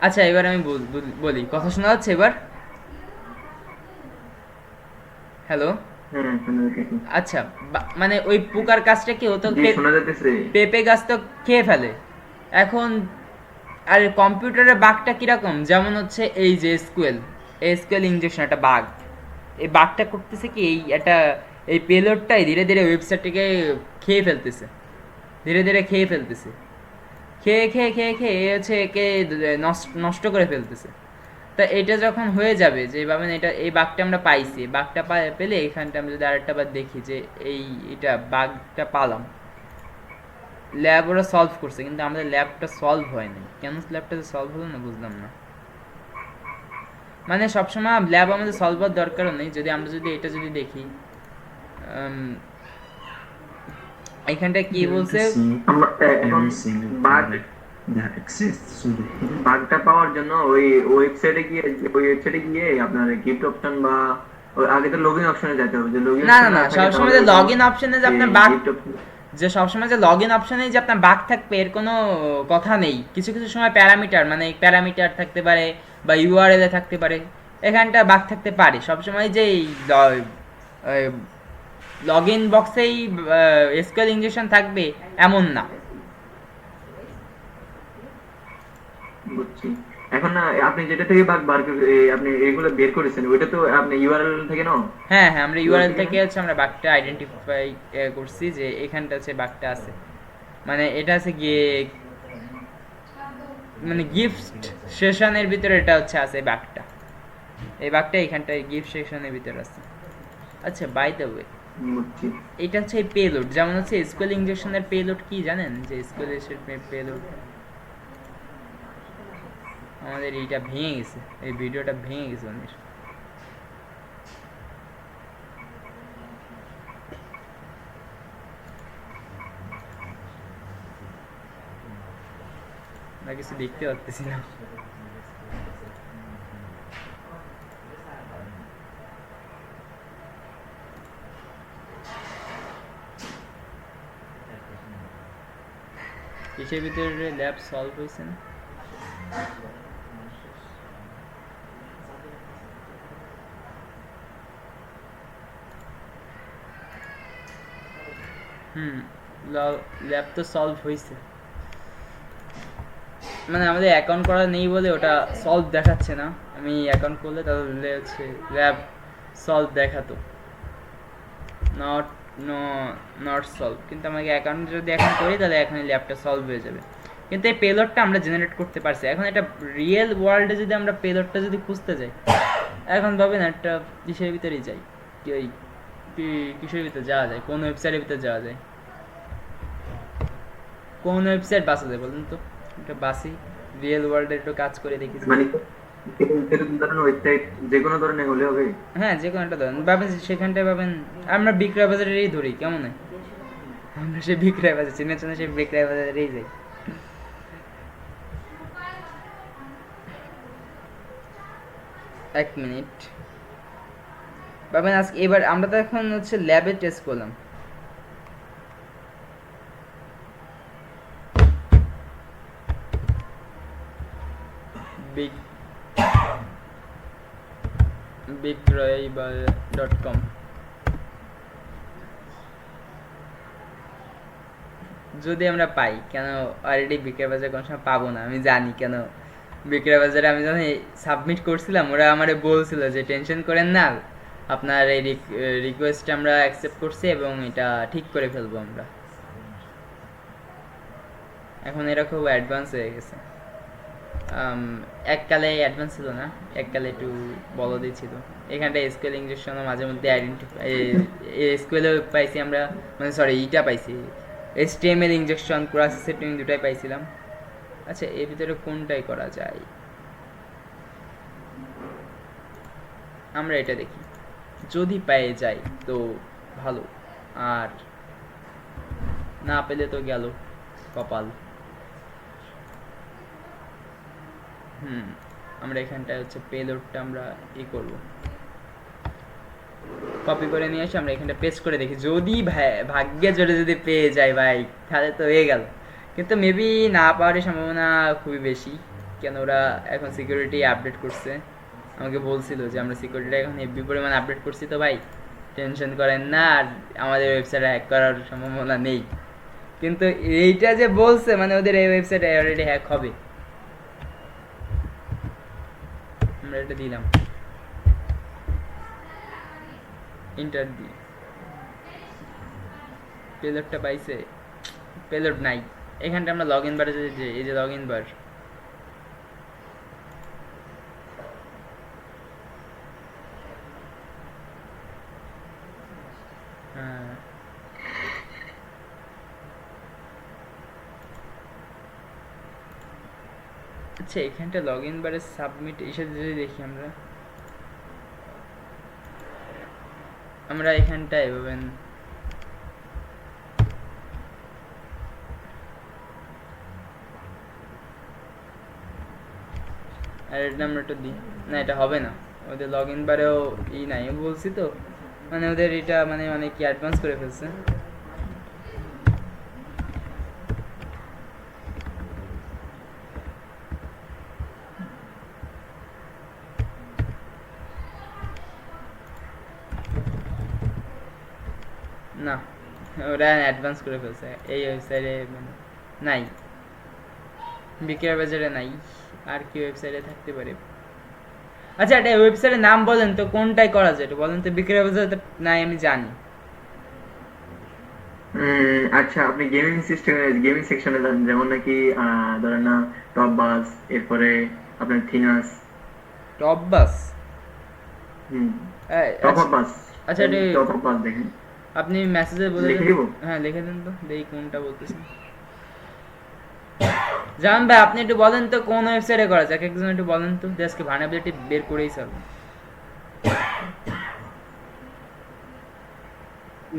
আচ্ছা এবার আমি বলি, কথা শোনা যাচ্ছে এবার? হ্যালো, হ্যাঁ শোনা যাচ্ছে। আচ্ছা মানে ওই পোকার কাজটা কি হতো, জি, শোনা যাচ্ছে। পেঁপে গাছ তো খেয়ে ফেলে। এখন আর কম্পিউটারের বাগটা কিরকম, যেমন হচ্ছে এই যে এসকিউএল ইনজেকশন একটা বাগ, এই বাগটা করতেছে কি এই পেলোডটাই ধীরে ধীরে ওয়েবসাইটটাকে খেয়ে ফেলতেছে, ধীরে ধীরে খেয়ে ফেলতেছে, খেয়ে খেয়ে খেয়ে খেয়ে হচ্ছে একে নষ্ট করে ফেলতেছে। তা এটা যখন হয়ে যাবে যে ভাবেন এই বাগটা আমরা পাইছি, বাগটা পেলে এখানটা আমরা যদি আরেকটা বার দেখি যে এটা বাগটা পালাম, ল্যাব ওরা সলভ করছে, কিন্তু আমাদের ল্যাবটা সলভ হয়নি। কেন ল্যাবটা সলভ হলো না বুঝলাম না। মানে সবসময় ল্যাব আমাদের সলভ হওয়ার দরকারও নেই, যদি এটা যদি দেখি এখানটা কি বলছে, আমরা এখন বাগটা পাওয়ার জন্য ওই ওয়েবসাইটে গিয়ে আপনার গিফট অপশন বা আগে তো লগইন অপশনে যেতে হবে, যে লগইন না সবসময় যে লগইন অপশনে যে আপনার বাগ, যে সবসময় যে লগইন অপশনে যে আপনার বাগ থাকবে এর কোনো কথা নেই। কিছু কিছু সময় প্যারামিটার থাকতে পারে বা ইউআরএল এ থাকতে পারে, এখানটা বাগ থাকতে পারে। সবসময় যে লগইন বক্সেই এসকিউএল ইনজেকশন থাকবে এমন না। বুঝছি। এখন না আপনি যেটা থেকে বাগ আপনি এগুলো বের করেছেন ওইটা তো আপনি ইউআরএল থেকে নাও? হ্যাঁ আমরা ইউআরএল থেকে হচ্ছে আমরা বাগটা আইডেন্টিফাই করছি যে এখানটা আছে বাগটা আছে, মানে এটা আছে গিয়ে মানে গিফট সেশনের ভিতরে এটা হচ্ছে আছে বাগটা, এই বাগটা এখানটায় গিফট সেশনের ভিতরে আছে। আচ্ছা বাই দ্য ওয়ে, বুঝছি। এটা হচ্ছে পেলোড, যেমন হচ্ছে এসকিউএল ইনজেকশনের পেলোড কি জানেন? যে এসকিউএল এর পেলোড আমাদের এইটা ভেঙে গেছে, এই ভিডিওটা ভেঙে গেছে অনেক। না কিছু দেখতে পাচ্ছি না। কিসের ভিতরে ল্যাব সলভ হয়েছে না? ল্যাব তো সলভ হয়েছে, মানে আমাদের অ্যাকাউন্ট করা নেই বলে ওটা সলভ দেখাচ্ছে না। আমি অ্যাকাউন্ট করলে তাহলে হচ্ছে ল্যাব সলভ দেখাতো, নট সলভ। কিন্তু আমাকে অ্যাকাউন্ট যদি এখন করি তাহলে এখন ল্যাবটা সলভ হয়ে যাবে। কিন্তু এই পেলোডটা আমরা জেনারেট করতে পারছি। এখন এটা রিয়েল ওয়ার্ল্ডে যদি আমরা পেলোডটা যদি খুঁজতে যাই, এখন ভাবেন একটা কিসের ভিতরেই যাই, কিসের ভিতরে যাওয়া যায়, কোন ওয়েবসাইটের ভিতরে যাওয়া যায়, কোন ওয়েবসাইট বাসা যায় বলুন তো? এটা বাসি রিয়েল ওয়ার্ল্ডে একটু কাজ করে দেখি। মানে ওয়েবসাইট যে কোনো ধরনের হলে হবে? হ্যাঁ যে কোনো একটা ধরেন, ভাবেন সেখানটায় ভাবেন আমরা বিক্রয় বাজারেরই ধরি, কেমন হয়? আমরা সেই বিক্রয় বাজার চিনে সেই বিক্রয় বাজারেরই যাই। এক মিনিট ভাবেন, আজকে এবার আমরা তো এখন হচ্ছে ল্যাবে টেস্ট করলাম। বিক্রয়বাজার.com যদি আমরা পাই, কেন অলরেডি বিক্রয় বাজার কোনো সময় পাবো না আমি জানি। কেন বিক্রয় বাজারে আমি যখন সাবমিট করছিলাম ওরা আমারে বলছিল যে টেনশন করেন না, আপনার এই রিকোয়েস্ট আমরা অ্যাকসেপ্ট করছি এবং এটা ঠিক করে ফেলবো আমরা। এখন এরা খুব অ্যাডভান্স হয়ে গেছে। এককালে অ্যাডভান্স ছিল না, এককালে একটু বলদই ছিল। এখানটা এসকিউএল ইনজেকশনও মাঝে মধ্যে এসকিউএলও পাইছি আমরা, মানে সরি ইটা পাইছি, এইচটিএমএল ইনজেকশন ক্রস সেটিং দুটাই পাইছিলাম। আচ্ছা এর ভিতরে কোনটাই করা যায়, আমরা এটা দেখি, যদি পেয়ে যাই তো ভালো, আর না পেলে তো গেল কপাল। আমরা এখানটায় হচ্ছে পেলোডটা আমরা করব, কপি করে নিয়ে এসে আমরা এখানটা পেস্ট করে দেখি, যদি ভাগ্যে জোরে যদি পেয়ে যাই ভাই তাহলে তো হয়ে গেল, কিন্তু মেবি না পাওয়ার সম্ভাবনা খুবই বেশি, কেন ওরা এখন সিকিউরিটি আপডেট করছে, আমাকে বলছিল যে আমরা সিকিউরিটি এখন হেভি পরিমাণ আপডেট করছি, তো ভাই টেনশন করেন না, আর আমাদের ওয়েবসাইটে হ্যাক করার সম্ভাবনা নেই, কিন্তু এইটা যে বলছে মানে ওদের এই ওয়েবসাইটে অলরেডি হ্যাক হবে। আমরা এটা দিলাম, ইন্টার দিই, পেলোডটা পাইছে, পেলোড নাই, এখানটা আমরা লগ ইন বারে যদি এই যে লগ ইন বার, আচ্ছা এখানটা লগ ইন বারে সাবমিট এসে যদি দেখি আমরা এখানটায় পাবেন আর এটা আমরা একটু দিই না, এটা হবে না, ওদের লগ ইন বারেও নাই বলছি তো, মানে ওদের এটা মানে অনেক কি অ্যাডভান্স করে ফেলছে। না ওরা অ্যাডভান্স করে ফেলছে, এই ওয়েবসাইটে মানে নাই, বিক্রয় বাজারে নাই, আর কি ওয়েবসাইটে থাকতে পারে? আচ্ছা এটা ওয়েবসাইটের নাম বলেন তো, কোনটাই করা যায় বলেন তো, বিক্রয় বাজারে নাই আমি জানি। আচ্ছা আপনি গেমিং সিস্টেমে গেমিং সেকশনে যান, যেমন নাকি ধরেন না টপ বাস, এরপরে আপনার থিনাস, টপ বাস, টপ আপ বাস, আচ্ছা এটা টপ আপ বাস দেখেন, আপনি মেসেজে বলে লিখে দেন, দিব? হ্যাঁ লিখে দেন তো দেখি কোনটা বলতেছেন। জান ভাই আপনি একটু বলেন তো কোন ওয়েবসাইটে করা যায়, একজন একটু বলেন তো, আজকে ভার্নাবিলিটি বের করেই চলবে।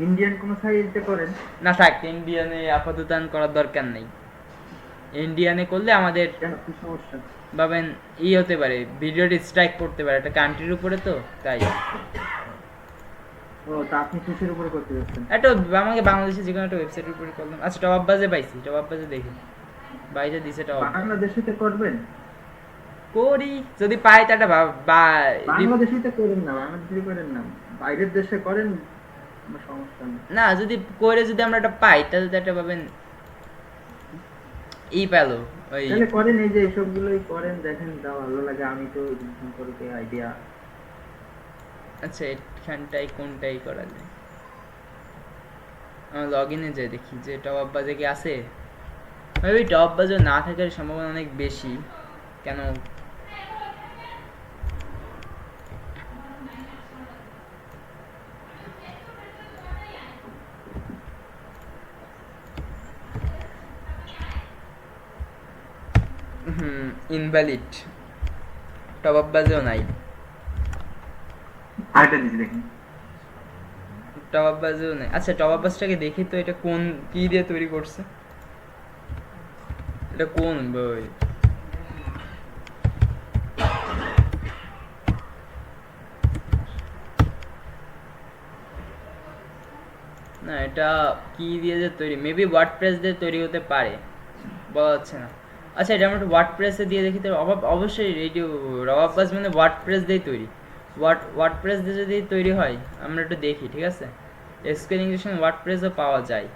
ইন্ডিয়ান কোন সাইটে করেন? না থাক, ইন্ডিয়ানে আপাতত করার দরকার নেই, ইন্ডিয়ানে করলে আমাদের কেন কি সমস্যা? ভাবেন হতে পারে, ভিডিওটি স্ট্রাইক করতে পারে, একটা কান্ট্রির উপরে তো তাই। ও তা আপনি কিসের উপরে করতে যাচ্ছেন? একটা আমাকে বাংলাদেশে যে কোনো একটা ওয়েবসাইটের উপরে করলাম। আচ্ছা টপ আপ বাজে পাইছি, টপ আপ বাজে দেখি বাইরে দিছে টপ আপ, বাংলাদেশিতে করবেন? করি যদি পাই তাটা বাংলাদেশিতে করেন না, বাংলাদেশি করেন না, বাইরের দেশে করেন, কোনো সমস্যা নেই। না যদি করে যদি আমরা একটা পাই তাহলে তো একটা পাবেন পেলো ওই তাহলে করেন, এই যে এসবগুলোই করেন, দেখেন যা ভালো লাগে। আমি তো সম্পর্কে আইডিয়া। আচ্ছা এখানটাই কোনটাই করা যায়, আমার লগ ইনে যাই দেখি যে টপ আপ বাজে কি আছে, ওই টপ বাজে না থাকার সম্ভাবনা অনেক বেশি, কেন ইনভ্যালিড, টপ আপ বাজেও নাই, আরেকটা দিচ্ছি দেখেন, টপ আপ বাজেও নাই। আচ্ছা টপ আপ বাজটাকে দেখি তো, এটা কোন কি দিয়ে তৈরি করছে, এটা কোন বই, না এটা কি দিয়ে যে তৈরি, মেবি ওয়ার্ডপ্রেস দিয়ে তৈরি হতে পারে, বলা যাচ্ছে না। আচ্ছা এটা আমরা ওয়ার্ডপ্রেসে দিয়ে দেখি তো, অবশ্যই রেডিও রবাব বাস মানে ওয়ার্ডপ্রেস দিয়ে তৈরি, ওয়ার্ডপ্রেস দিয়ে যদি তৈরি হয় আমরা একটু দেখি, ঠিক আছে, এসকিউএল ইঞ্জেকশন ওয়ার্ডপ্রেসও পাওয়া যায়।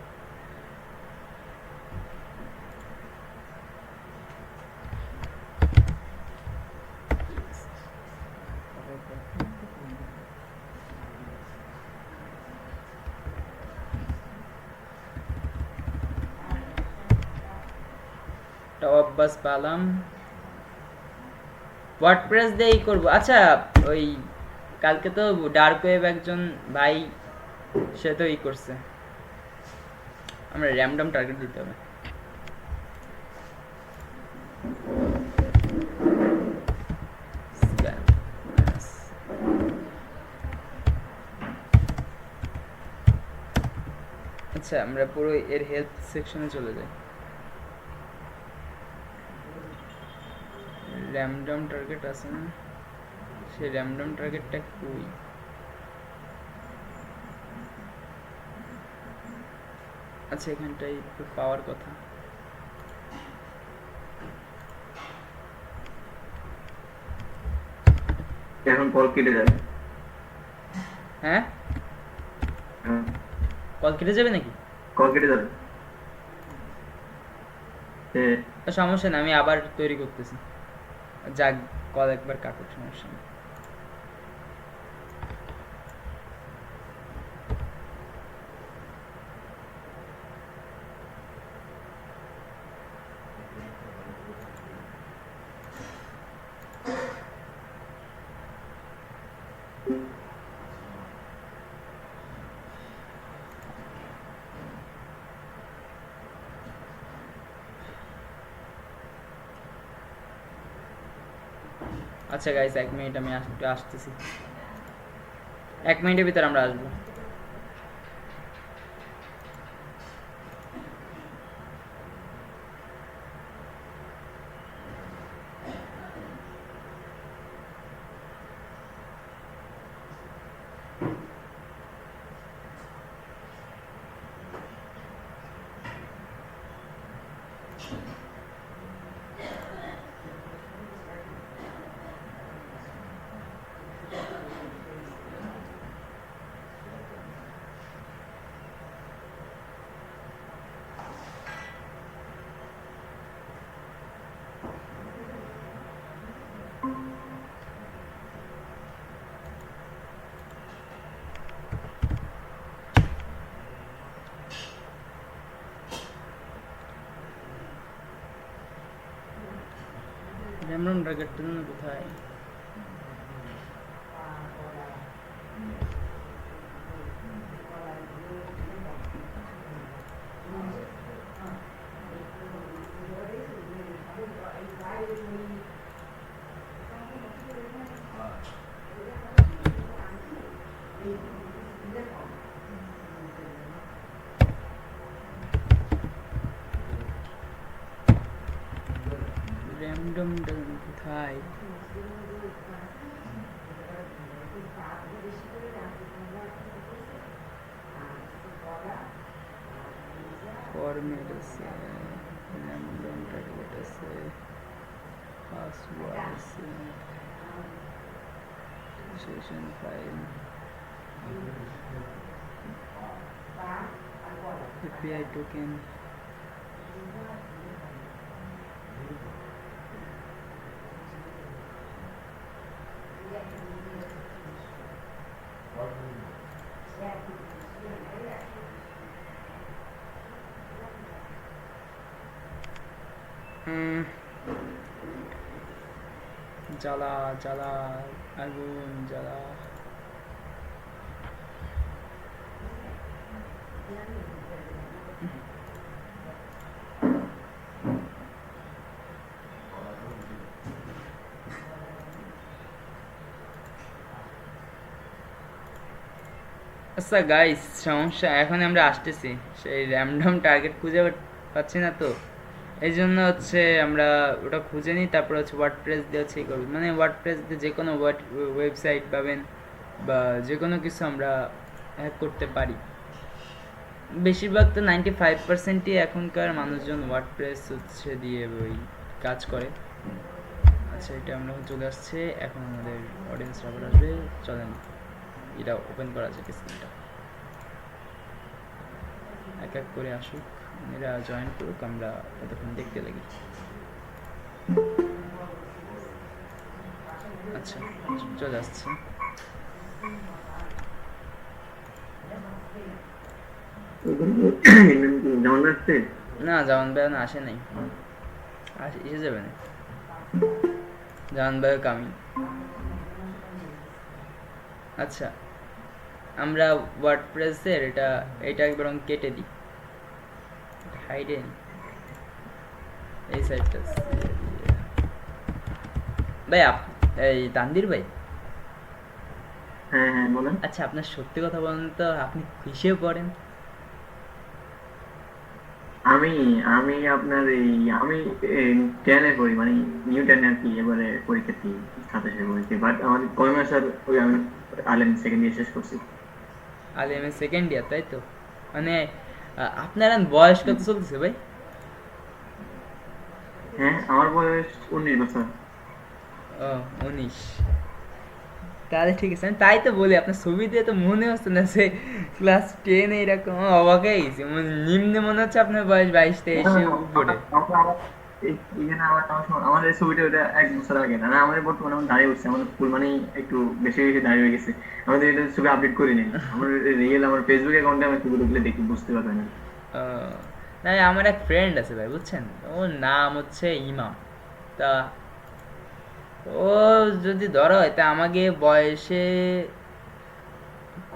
টপ বাস পেলাম, ওয়ার্ডপ্রেস দিয়েই করবো। আচ্ছা ওই কালকে তো ডার্ক ওয়েব একজন ভাই সে তো করছে, আমরা র্যান্ডম টার্গেট দিতে হবে। আচ্ছা আমরা পুরো এর হেল্প সেকশনে চলে যাই, র্যান্ডম টার্গেট আছে না, সেই র্যান্ডম টার্গেটটা কই? আচ্ছা এখানটাই একটু পাওয়ার কথা। এখন কল কেটে যাবে। হ্যাঁ কল কেটে যাবে নাকি? কল কেটে যাবে। তো সমস্যা না, আমি আবার তৈরি করতেছি। যাক, কল একবার কাটুক, সমস্যা নেই। আচ্ছা গাইস, 1 মিনিট, আমি আসতেছি। 1 মিনিটের ভিতর আমরা আসবো। র্যান্ডম টার্গেটটা কোথায়? র্যান্ডম কোথায়? ফরম্যাট আছে, র্যান্ডম টার্গেট আছে, পাসওয়ার্ড আছে, সেশন ফাইল, এপিআই টোকেন। জ্বালা জ্বালা, আগুন জ্বালা। আচ্ছা গাইস, সমস্যা এখন আমরা আসতেছি, সেই র্যান্ডম টার্গেট খুঁজে পাচ্ছি না, তো এই জন্য হচ্ছে আমরা ওটা খুঁজে নিই, তারপর হচ্ছে ওয়ার্ডপ্রেস দিয়ে হচ্ছে করবো, মানে ওয়ার্ডপ্রেস দিয়ে যে কোনো ওয়েবসাইট পাবেন বা যে কোনো কিছু আমরা হ্যাক করতে পারি। বেশিরভাগ তো 95%ই এখনকার মানুষজন ওয়ার্ডপ্রেস হচ্ছে দিয়ে ওই কাজ করে। আচ্ছা এটা আমরা চলে আসছে, এখন আমাদের অডিয়েন্স আবার আসবে, চলেন এটা ওপেন করা যাক স্ক্রিনটা, এক এক করে আসুক, এরা জয়েন করুক, আমরা ততক্ষণ দেখতে লাগি। আচ্ছা চলে আসছে। যেমন আসছে না, জামান ভাই না আসে নাই, এসে যাবে না, জামান ভাই কামি। আচ্ছা আমরা ওয়ার্ডপ্রেসের এটা বরং কেটে দিই, হাইডেন এই সাইডটা। ভাই এই তানভীর ভাই, হ্যাঁ হ্যাঁ বলেন। আচ্ছা আপনার সত্যি কথা বলেন তো, আপনি কিসে পড়েন? আমি আমি আপনার এই আমি 10-এ পড়ি, মানে নিউ 10 আর কি, এবারে পরীক্ষা দিই 27-এ পরীক্ষা, বাট আমার কয় মাস আর ওই আমি আলেম সেকেন্ড ইয়ার শেষ করছি। আলিমের সেকেন্ড ইয়ার, তাই তো? মানে আপনার এখন বয়স কত চলতেছে ভাই? হ্যাঁ, আমার বয়স 19 বছর। ও, 19। তাহলে ঠিক আছে, আমি তাই তো বলি আপনার ছবি দিয়ে তো মনে হচ্ছে না যে ক্লাস 10 এরকম। অবাক হয়ে গেছি, নিম্নে মনে হচ্ছে আপনার বয়স 22-23 উপরে। এখানে আমার এই ছবিটা ওটা 1 বছর আগে না, আমার বর্তমানে আমার দাঁড়িয়ে উঠছে, আমার ফুল মানে একটু বেশি বেশি দাঁড়িয়ে হয়ে গেছে। আমাদের এটা ছবি আপডেট করি নাই, আমার রিয়েল আমার ফেসবুক অ্যাকাউন্টে আমি ছবি ঢুকলে দেখি, বুঝতে পারবেন না। না, আমার এক ফ্রেন্ড আছে ভাই, বুঝছেন, ওর নাম হচ্ছে ইমাম। তা ও যদি ধরো এটা আমাকে বয়সে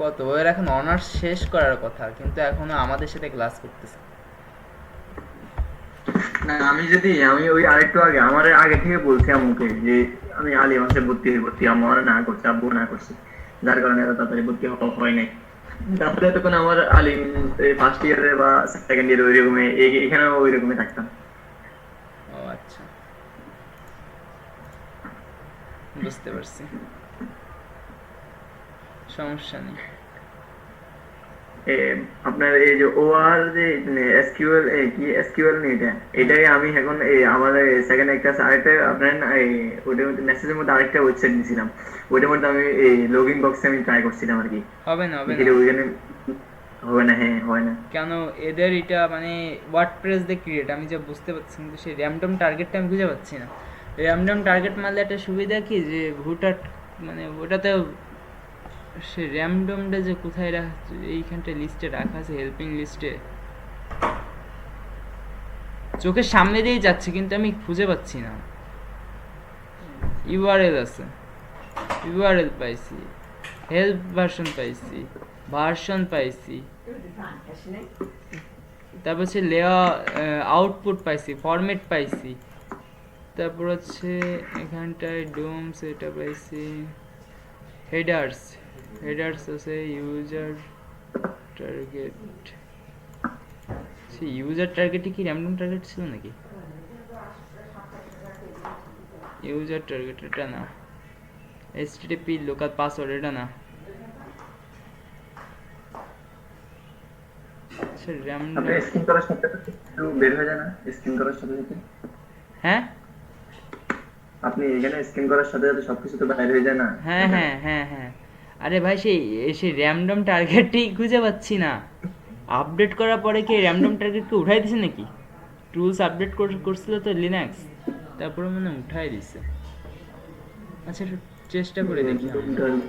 কত, ওর এখন অনার্স শেষ করার কথা, কিন্তু এখনো আমাদের সাথে ক্লাস করতেছে। না, আমি ওই আরেকটু আগে আমার আগে থেকে বলছি আম্মুকে যে আমি আলী মাসে ভর্তি, আম্মু আমার না করছে, আব্বু না করছে, যার কারণে এত তাড়াতাড়ি ভর্তি হওয়া হয় নাই। তারপরে তখন আমার আলিম ফার্স্ট ইয়ারে বা সেকেন্ড ইয়ারে ওই রকমই, এখানেও ওই রকমই থাকতাম। ও আচ্ছা, বুঝতে পারছি, সমস্যা নেই। আপনার এই যে ওআর যে এসকিউএল, কি এসকিউএল নেই, এটাই আমি এখন আমাদের সেকেন্ড একটা আছে, আরেকটা আপনার ওটার মধ্যে মেসেজের মধ্যে আরেকটা ওয়েবসাইট দিয়েছিলাম, ওইটার মধ্যে আমি এই লগইন বক্সে আমি ট্রাই করছিলাম আর কি। হবে না, হবে না। ওইখানে হবে না, হ্যাঁ হয় না। কেন, এদের এটা মানে ওয়ার্ডপ্রেস দিয়ে ক্রিয়েট, আমি যা বুঝতে পারছি, কিন্তু সেই র্যান্ডম টার্গেটটা আমি খুঁজে পাচ্ছি না। র্যান্ডম টার্গেট মারলে একটা সুবিধা কি, যে ভুটার মানে ওটাতে সে র্যান্ডমটা যে কোথায় রাখা, এইখানটা লিস্টে রাখা আছে, হেল্পিং লিস্টে চোখের সামনে দিয়েই যাচ্ছে, কিন্তু আমি খুঁজে পাচ্ছি না। ইউআরএল আছে, ইউআরএল পাইছি, হেল্প ভার্সন পাইছি, ভার্সন পাইছি, তারপর হচ্ছে লেয়া আউটপুট পাইছি, ফরম্যাট পাইছি, তারপর হচ্ছে এখানটায় ডোমস এটা পাইছি, হেডার্স আছে, ইউজার টার্গেট। সেই ইউজার টার্গেটে কি র্যান্ডম টার্গেট ছিল নাকি? ইউজার টার্গেট এটা না, এইচটিটিপি লোকাল পাসওয়ার্ড এটা না, আচ্ছা র্যান্ডম। আপনি স্ক্রিন করার সাথে সাথে একটু বের হয়ে যায় না, স্ক্রিন করার সাথে সাথে হ্যাঁ আপনি এখানে স্ক্রিন করার সাথে সাথে সবকিছু তো বাইরে হয়ে যায় না? হ্যাঁ হ্যাঁ হ্যাঁ হ্যাঁ আরে ভাই, সেই র্যান্ডম টার্গেটই খুঁজে পাচ্ছি না। আপডেট করার পরে কি র্যান্ডম টার্গেটকে উঠাই দিছে নাকি? টুলস আপডেট করছিল তো লিনাক্স, তারপরে মানে উঠাই দিছে। আচ্ছা একটু চেষ্টা করে দেখি আমি।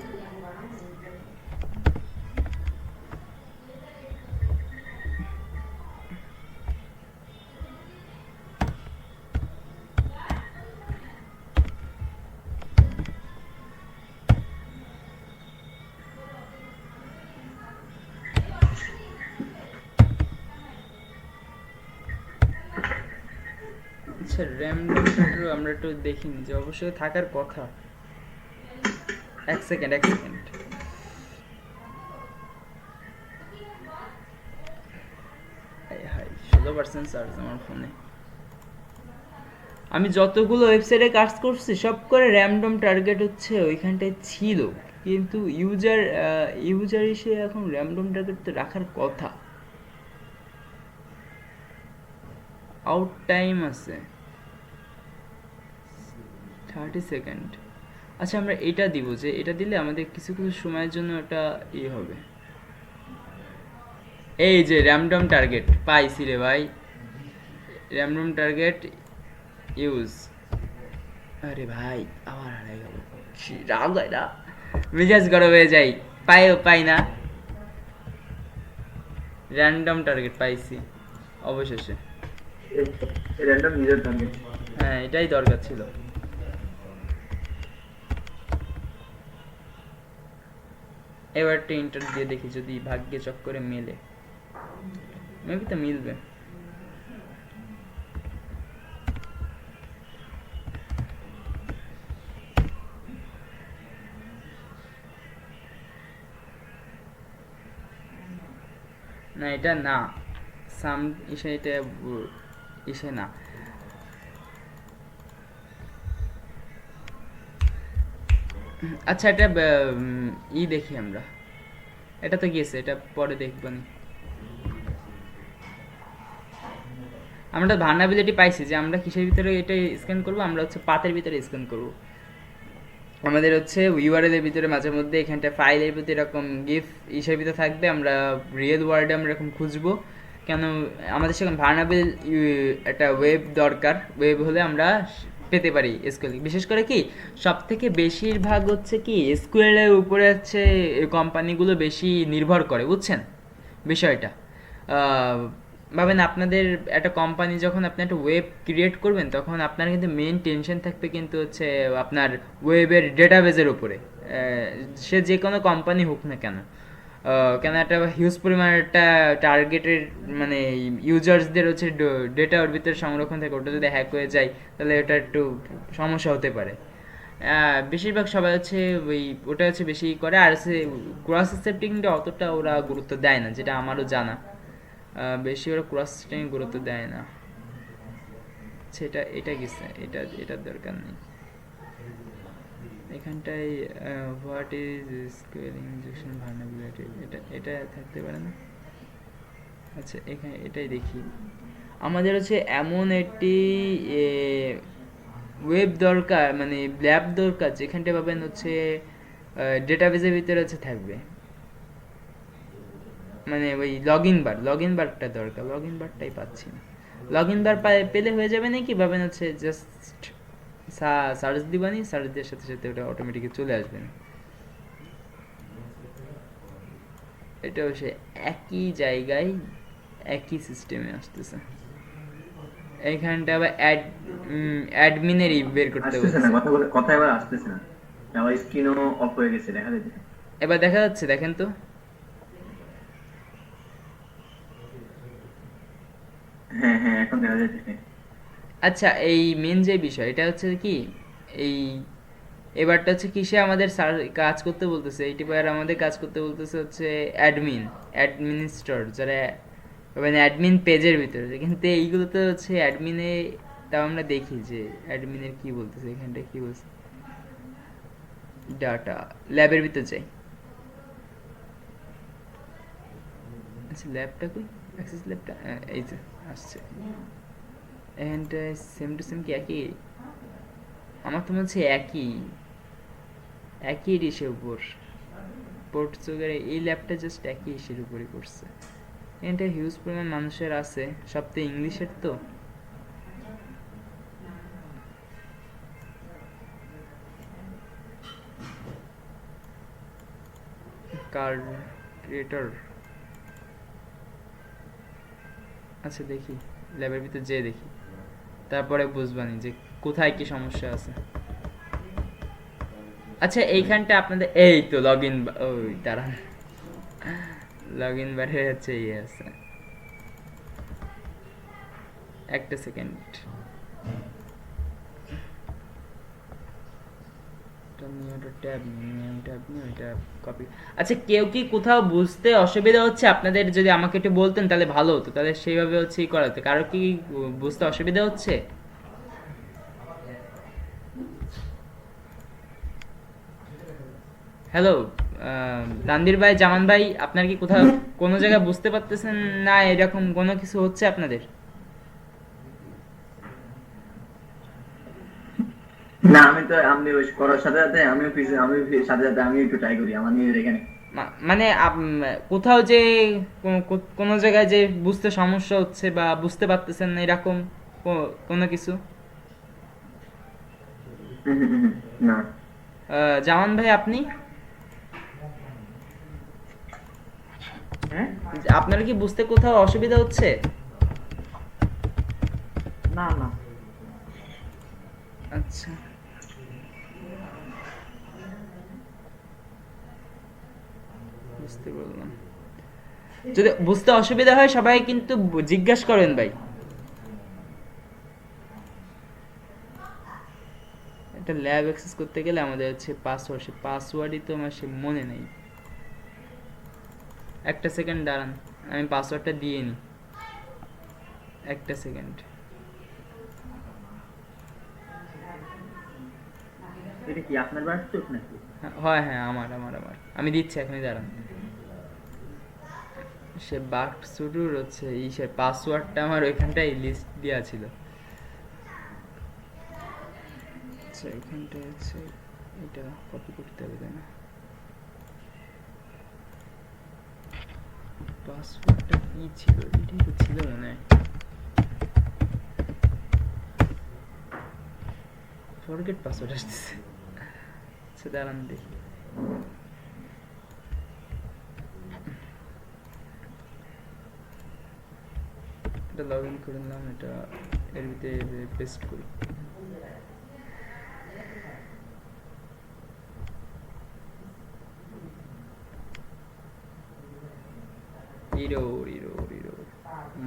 আচ্ছা র্যান্ডমটা আমরা একটু দেখিনি, যে অবশ্যই থাকার কথা। এক সেকেন্ড 16% চার্জ আমার ফোনে। আমি যতগুলো ওয়েবসাইটে কাজ করছি সব করে র্যান্ডম টার্গেট হচ্ছে ওইখানটায় ছিল, কিন্তু ইউজার এসে এখন র্যান্ডম টার্গেট তো রাখার কথা। আউট টাইম আছে 30 সেকেন্ড। আচ্ছা আমরা এটা দিব, যে এটা দিলে আমাদের কিছু কিছু সময়ের জন্য এটা হবে। এই যে র্যান্ডম টার্গেট পাইছি রে ভাই, র্যান্ডম টার্গেট ইউজ। আরে ভাই আবার হারাই গেল, রাগ হয় না, মেজাজ গরম হয়ে যাই, পাই না। র্যান্ডম টার্গেট পাইছি অবশেষে। র্যান্ডম ইউজার টার্গেট, হ্যাঁ এটাই দরকার ছিল। এবারটা ইন্টার দিয়ে দেখি যদি ভাগ্যে চক্করে মেলে, মেবি তো মিলবে। না এটা না, সাম ইসে এটা ইসে না। আচ্ছা এটা দেখি আমরা, এটা তো গিয়েছে, এটা পরে দেখব নি। আমরা ভার্নাবিলিটি পাইছি যে আমরা কিসের ভিতরে এটা স্ক্যান করব, আমরা হচ্ছে পাতের ভিতরে স্ক্যান করব। আমাদের হচ্ছে ইউআরএল এর ভিতরে মাঝে মধ্যে এখানটা ফাইলের ভিতরে এরকম গিফ ইসের ভিতরে থাকবে, আমরা রিয়েল ওয়ার্ল্ডে আমরা এরকম খুঁজবো। কেন আমাদের সেখানে ভার্নাবেল একটা ওয়েব দরকার, ওয়েব হলে আমরা পেতে পারি এসকিউএল। বিশেষ করে কি সব থেকে বেশিরভাগ হচ্ছে কি এসকিউএল এর উপরে হচ্ছে কোম্পানিগুলো বেশি নির্ভর করে, বুঝছেন বিষয়টা। ভাবেন আপনাদের একটা কোম্পানি যখন আপনি একটা ওয়েব ক্রিয়েট করবেন তখন আপনার কিন্তু মেইন টেনশন থাকবে কিন্তু হচ্ছে আপনার ওয়েবের ডেটাবেজের উপরে, সে যে কোনো কোম্পানি হোক না কেন। কেন একটা হিউজ পরিমাণের একটা টার্গেটের মানে ইউজার্সদের হচ্ছে ডেটা ওর ভিতরে সংরক্ষণ থাকে, ওটা যদি হ্যাক হয়ে যায় তাহলে ওটা একটু সমস্যা হতে পারে। বেশিরভাগ সবাই হচ্ছে ওটা হচ্ছে বেশি করে, আর হচ্ছে ক্রস অ্যাকসেপ্টিংটা অতটা ওরা গুরুত্ব দেয় না, যেটা আমারও জানা। বেশি ওরা ক্রস চেকিং গুরুত্ব দেয় না। সেটা এটা গেছে, এটার দরকার নেই এখানটায়। What is SQL injection vulnerability, এটা থাকতে পারে না। আচ্ছা এখানে এটাই দেখি। আমাদের হচ্ছে এমন একটি ওয়েব দরকার, মানে ল্যাব দরকার যেখানটা পাবেন হচ্ছে ডেটাবেজের ভিতরে হচ্ছে থাকবে, মানে ওই লগ ইন বারটা দরকার। লগ ইন বারটাই পাচ্ছি না। লগ ইন বার পেলে হয়ে যাবে নাকি ভাবেন হচ্ছে জাস্ট সার্চ দিবানি, সার্চ দেওয়ার সাথে সাথে ওটা অটোমেটিক চলে আসবে। এটা হচ্ছে একই জায়গায় একই সিস্টেমে আসতেছে। এইখানটা আবার অ্যাডমিনের বের করতে আসতেছে বলছে। না, কথা এবার আসতেছে না, আমার স্ক্রিনও অফ হয়ে গেছে, দেখা যাচ্ছে। এবার দেখা যাচ্ছে, দেখেন তো। হ্যাঁ হ্যাঁ এখন দেখা যাচ্ছে। আচ্ছা এই মেন যে বিষয় এটা হচ্ছে কি, এই এবারটা হচ্ছে কিসে আমাদের কাজ করতে বলতেছে, এইটি বার আমাদের কাজ করতে বলতেছে হচ্ছে অ্যাডমিনিস্ট্রেটর, যারা মানে অ্যাডমিন পেজের ভিতরে। কিন্তু এইগুলো তো হচ্ছে অ্যাডমিনে, তাও আমরা দেখি যে অ্যাডমিনের কি বলতেছে এখানটা, কি বলছে ডাটা ল্যাবের ভিতর যাই। আচ্ছা ল্যাবটা কই, অ্যাক্সেস ল্যাবটা এই যে আসছে। এখানটায় সেম টু সেম কি একই, আমার তো মনে হচ্ছে একই ডিশের উপর পোর্ট চোখের এই ল্যাবটা জাস্ট একই ইসের উপরে করছে। এটা হিউজ পরিমাণ মানুষের আছে, সব তো ইংলিশের তো। কার্ড ক্রিয়েটর, আচ্ছা দেখি ল্যাবের ভিতর যেয়ে দেখি, তারপরে বুঝবানি যে কোথায় কি সমস্যা আছে। আচ্ছা এইখানটা আপনাদের এই তো লগ ইন, ওই দাঁড়ান, লগ ইন বারে হচ্ছে ইয়ে আছে, একটা সেকেন্ড। আচ্ছা কেউ কি কোথাও বুঝতে অসুবিধা হচ্ছে আপনাদের, যদি আমাকে একটু বলতেন তাহলে ভালো হতো, তাহলে সেইভাবে হচ্ছে করা হতো। কারো কি বুঝতে অসুবিধা হচ্ছে? হ্যালো তানভীর ভাই, জামান ভাই, আপনার কি কোথাও কোনো জায়গায় বুঝতে পারতেছেন না এরকম কোনো কিছু হচ্ছে আপনাদের? না আমি তো আপনি ওই করার সাথে সাথে আমিও সাথে সাথে আমি একটু ট্রাই করি আমার নিজের এখানে। মানে কোথাও যে কোনো জায়গায় যে বুঝতে সমস্যা হচ্ছে বা বুঝতে পারতেছেন না এরকম কোনো কিছু? না জামান ভাই আপনি, হ্যাঁ আপনার কি বুঝতে কোথাও অসুবিধা হচ্ছে? না না আচ্ছা বুঝতে পারলাম। যদি বুঝতে অসুবিধা হয় সবাই কিন্তু জিজ্ঞাসা করেন ভাই। একটা ল্যাব অ্যাক্সেস করতে গেলে আমাদের হচ্ছে পাসওয়ার্ড, সে পাসওয়ার্ডই তো আমার সে মনে নেই। একটা সেকেন্ড দাঁড়ান, আমি পাসওয়ার্ডটা দিয়ে নিই। একটা সেকেন্ড। এটা কি আপনার বার্ষিক নাকি? হয় হ্যাঁ, আমার আমার আমার আমি দিচ্ছি এখনই, দাঁড়ান। সে বাঘ শুরুর হচ্ছে সে পাসওয়ার্ডটা আমার ওইখানটায় লিস্ট দেওয়া ছিল। আচ্ছা এখানটায় আছে, এটা কপি করতে হবে তাই না? পাসওয়ার্ডটা কি ছিল? এটাই তো ছিল মনে হয়। ফরগেট পাসওয়ার্ড আসতেছে। আচ্ছা দাঁড়ান দেখি। এটা লগ ইন করে নিলাম, এটা এর ভিতরে পেস্ট করি।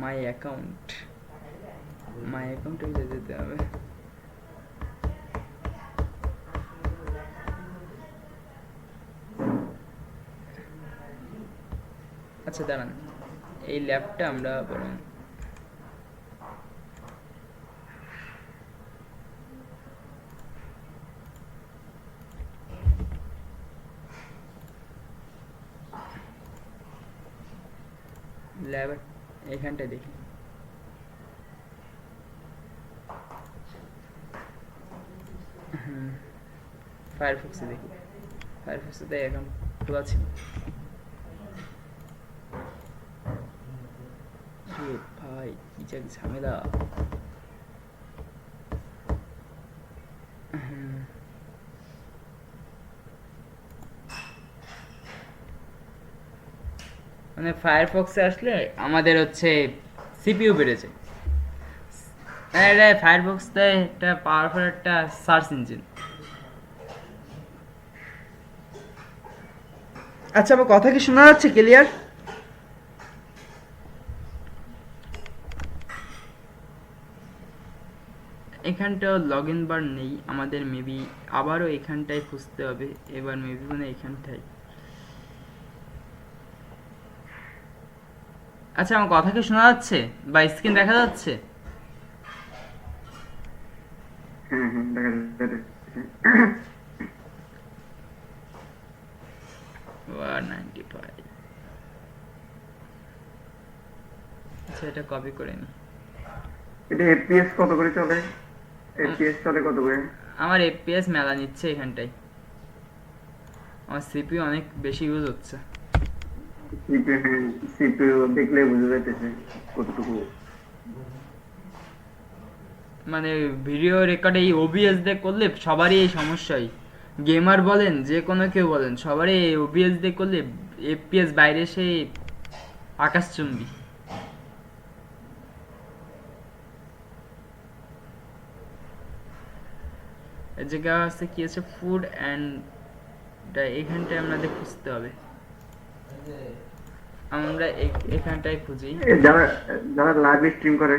মাই অ্যাকাউন্টে যেতে হবে। আচ্ছা দাঁড়ান, এই ল্যাবটা আমরা বরং ল্যাব এখানটায় দেখি। ফায়ারফক্সে দেখি, ফায়ারফক্সে তাই অ্যাকাউন্ট খোলা ছিল। ভাই কি ঝামেলা। মানে ফায়ারফক্সে আসলে আমাদের হচ্ছে সিপিইউ বেড়েছে। এটা ফায়ারফক্সটা একটা পাওয়ারফুল একটা সার্চ ইঞ্জিন। আচ্ছা আমার কথা কি শোনা যাচ্ছে ক্লিয়ার? এখানটাও লগ ইন বার নেই আমাদের, মেবি আবারও এখানটায় খুঁজতে হবে। এবার মেবি মানে এখানটায়। আচ্ছা আমার কথা কি শোনা যাচ্ছে বা স্ক্রিন দেখা যাচ্ছে? হ্যাঁ হ্যাঁ দেখা যাচ্ছে। 195। আচ্ছা এটা কপি করে নি। এটা এফপিএস কত করে চলে? এফপিএস চলে কত করে? আমার এফপিএস মেলা নিচ্ছে এখানটায়। আমার সিপিইউ অনেক বেশি ইউজ হচ্ছে। সিপিইউ দেখলে বুঝা যাইতেছে কতটুকু। মানে ভিডিও রেকর্ডে এই ওবিএস দিয়ে করলে সবারই এই সমস্যাই। গেমার বলেন যে কোনো কেউ বলেন, সবারই এই ওবিএস দিয়ে করলে এফপিএস বাইরে এসে আকাশচুম্বী। এর জায়গা আছে কি আছে, ফুড অ্যান্ড এখানটায় আমাদের খুঁজতে হবে। আমরা এখানটায় খুঁজি। যারা যারা লাইভ স্ট্রিম করে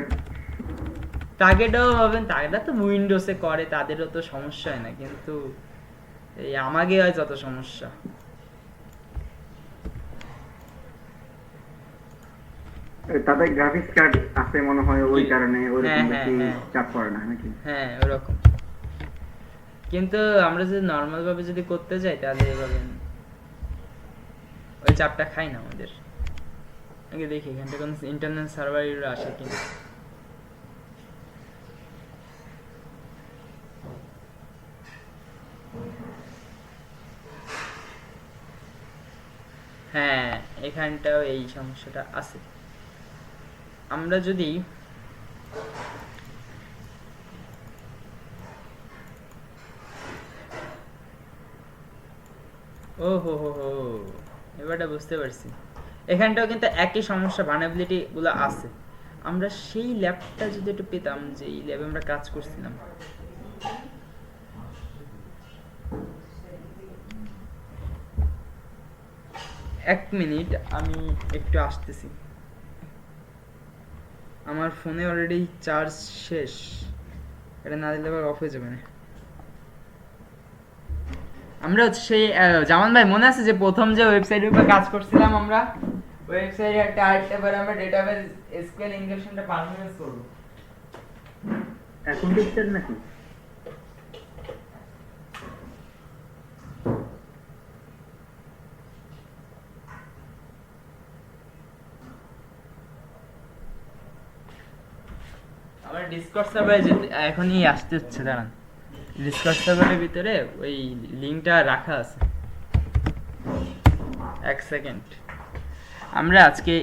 টার্গেটও হবেন, টার্গেটটা তো উইন্ডোজে করে, তাদেরও তো সমস্যা হয় না, কিন্তু এই আমাকে হয় যত সমস্যা। তাদের গ্রাফিক্স কার্ড আছে মনে হয়, ওই কারণে হ্যাঁ, ওরকম হ্যাঁ, বেশি হ্যাঁ। চাপ পড়ে না নাকি? হ্যাঁ ওরকম। কিন্তু আমরা যদি নর্মাল ভাবে যদি করতে যাই তাহলে এভাবে ওই চাপটা খাই না আমাদের। আগে দেখি এখানটা কোন ইন্টারনেট সার্ভার আসে কিনা। হ্যাঁ এখানটাও এই সমস্যাটা আছে। আমরা যদি ও হো হো হো, এবারটা বুঝতে পারছি। এখানটাও কিন্তু একই সমস্যা, ভালনারেবিলিটি গুলো আছে। আমরা সেই ল্যাবটা যদি একটু পেতাম, যে এই ল্যাবে আমরা কাজ করছিলাম। এক মিনিট আমি একটু আসতেছি, আমার ফোনে অলরেডি চার্জ শেষ, এটা না দিলে আবার অফ হয়ে যাবে না। আমরা সেই জামান ভাই মনে আছে যে প্রথম যে ওয়েবসাইটের উপর কাজ করছিলাম আমরা, ওয়েবসাইটে একটা আরেকটা বার আমরা ডেটাবেস এসকিউএল ইনজেকশনটা পারফরম্যান্স করব। এখন দিচ্ছেন নাকি? আমার ডিসকর্ড সার্ভারে যেতে এখনই আসতে হচ্ছে, দাঁড়ান। ডিসকর্ড সার্ভারের ভিতরে ওই লিংকটা রাখা আছে, এক সেকেন্ড। আমরা আজকে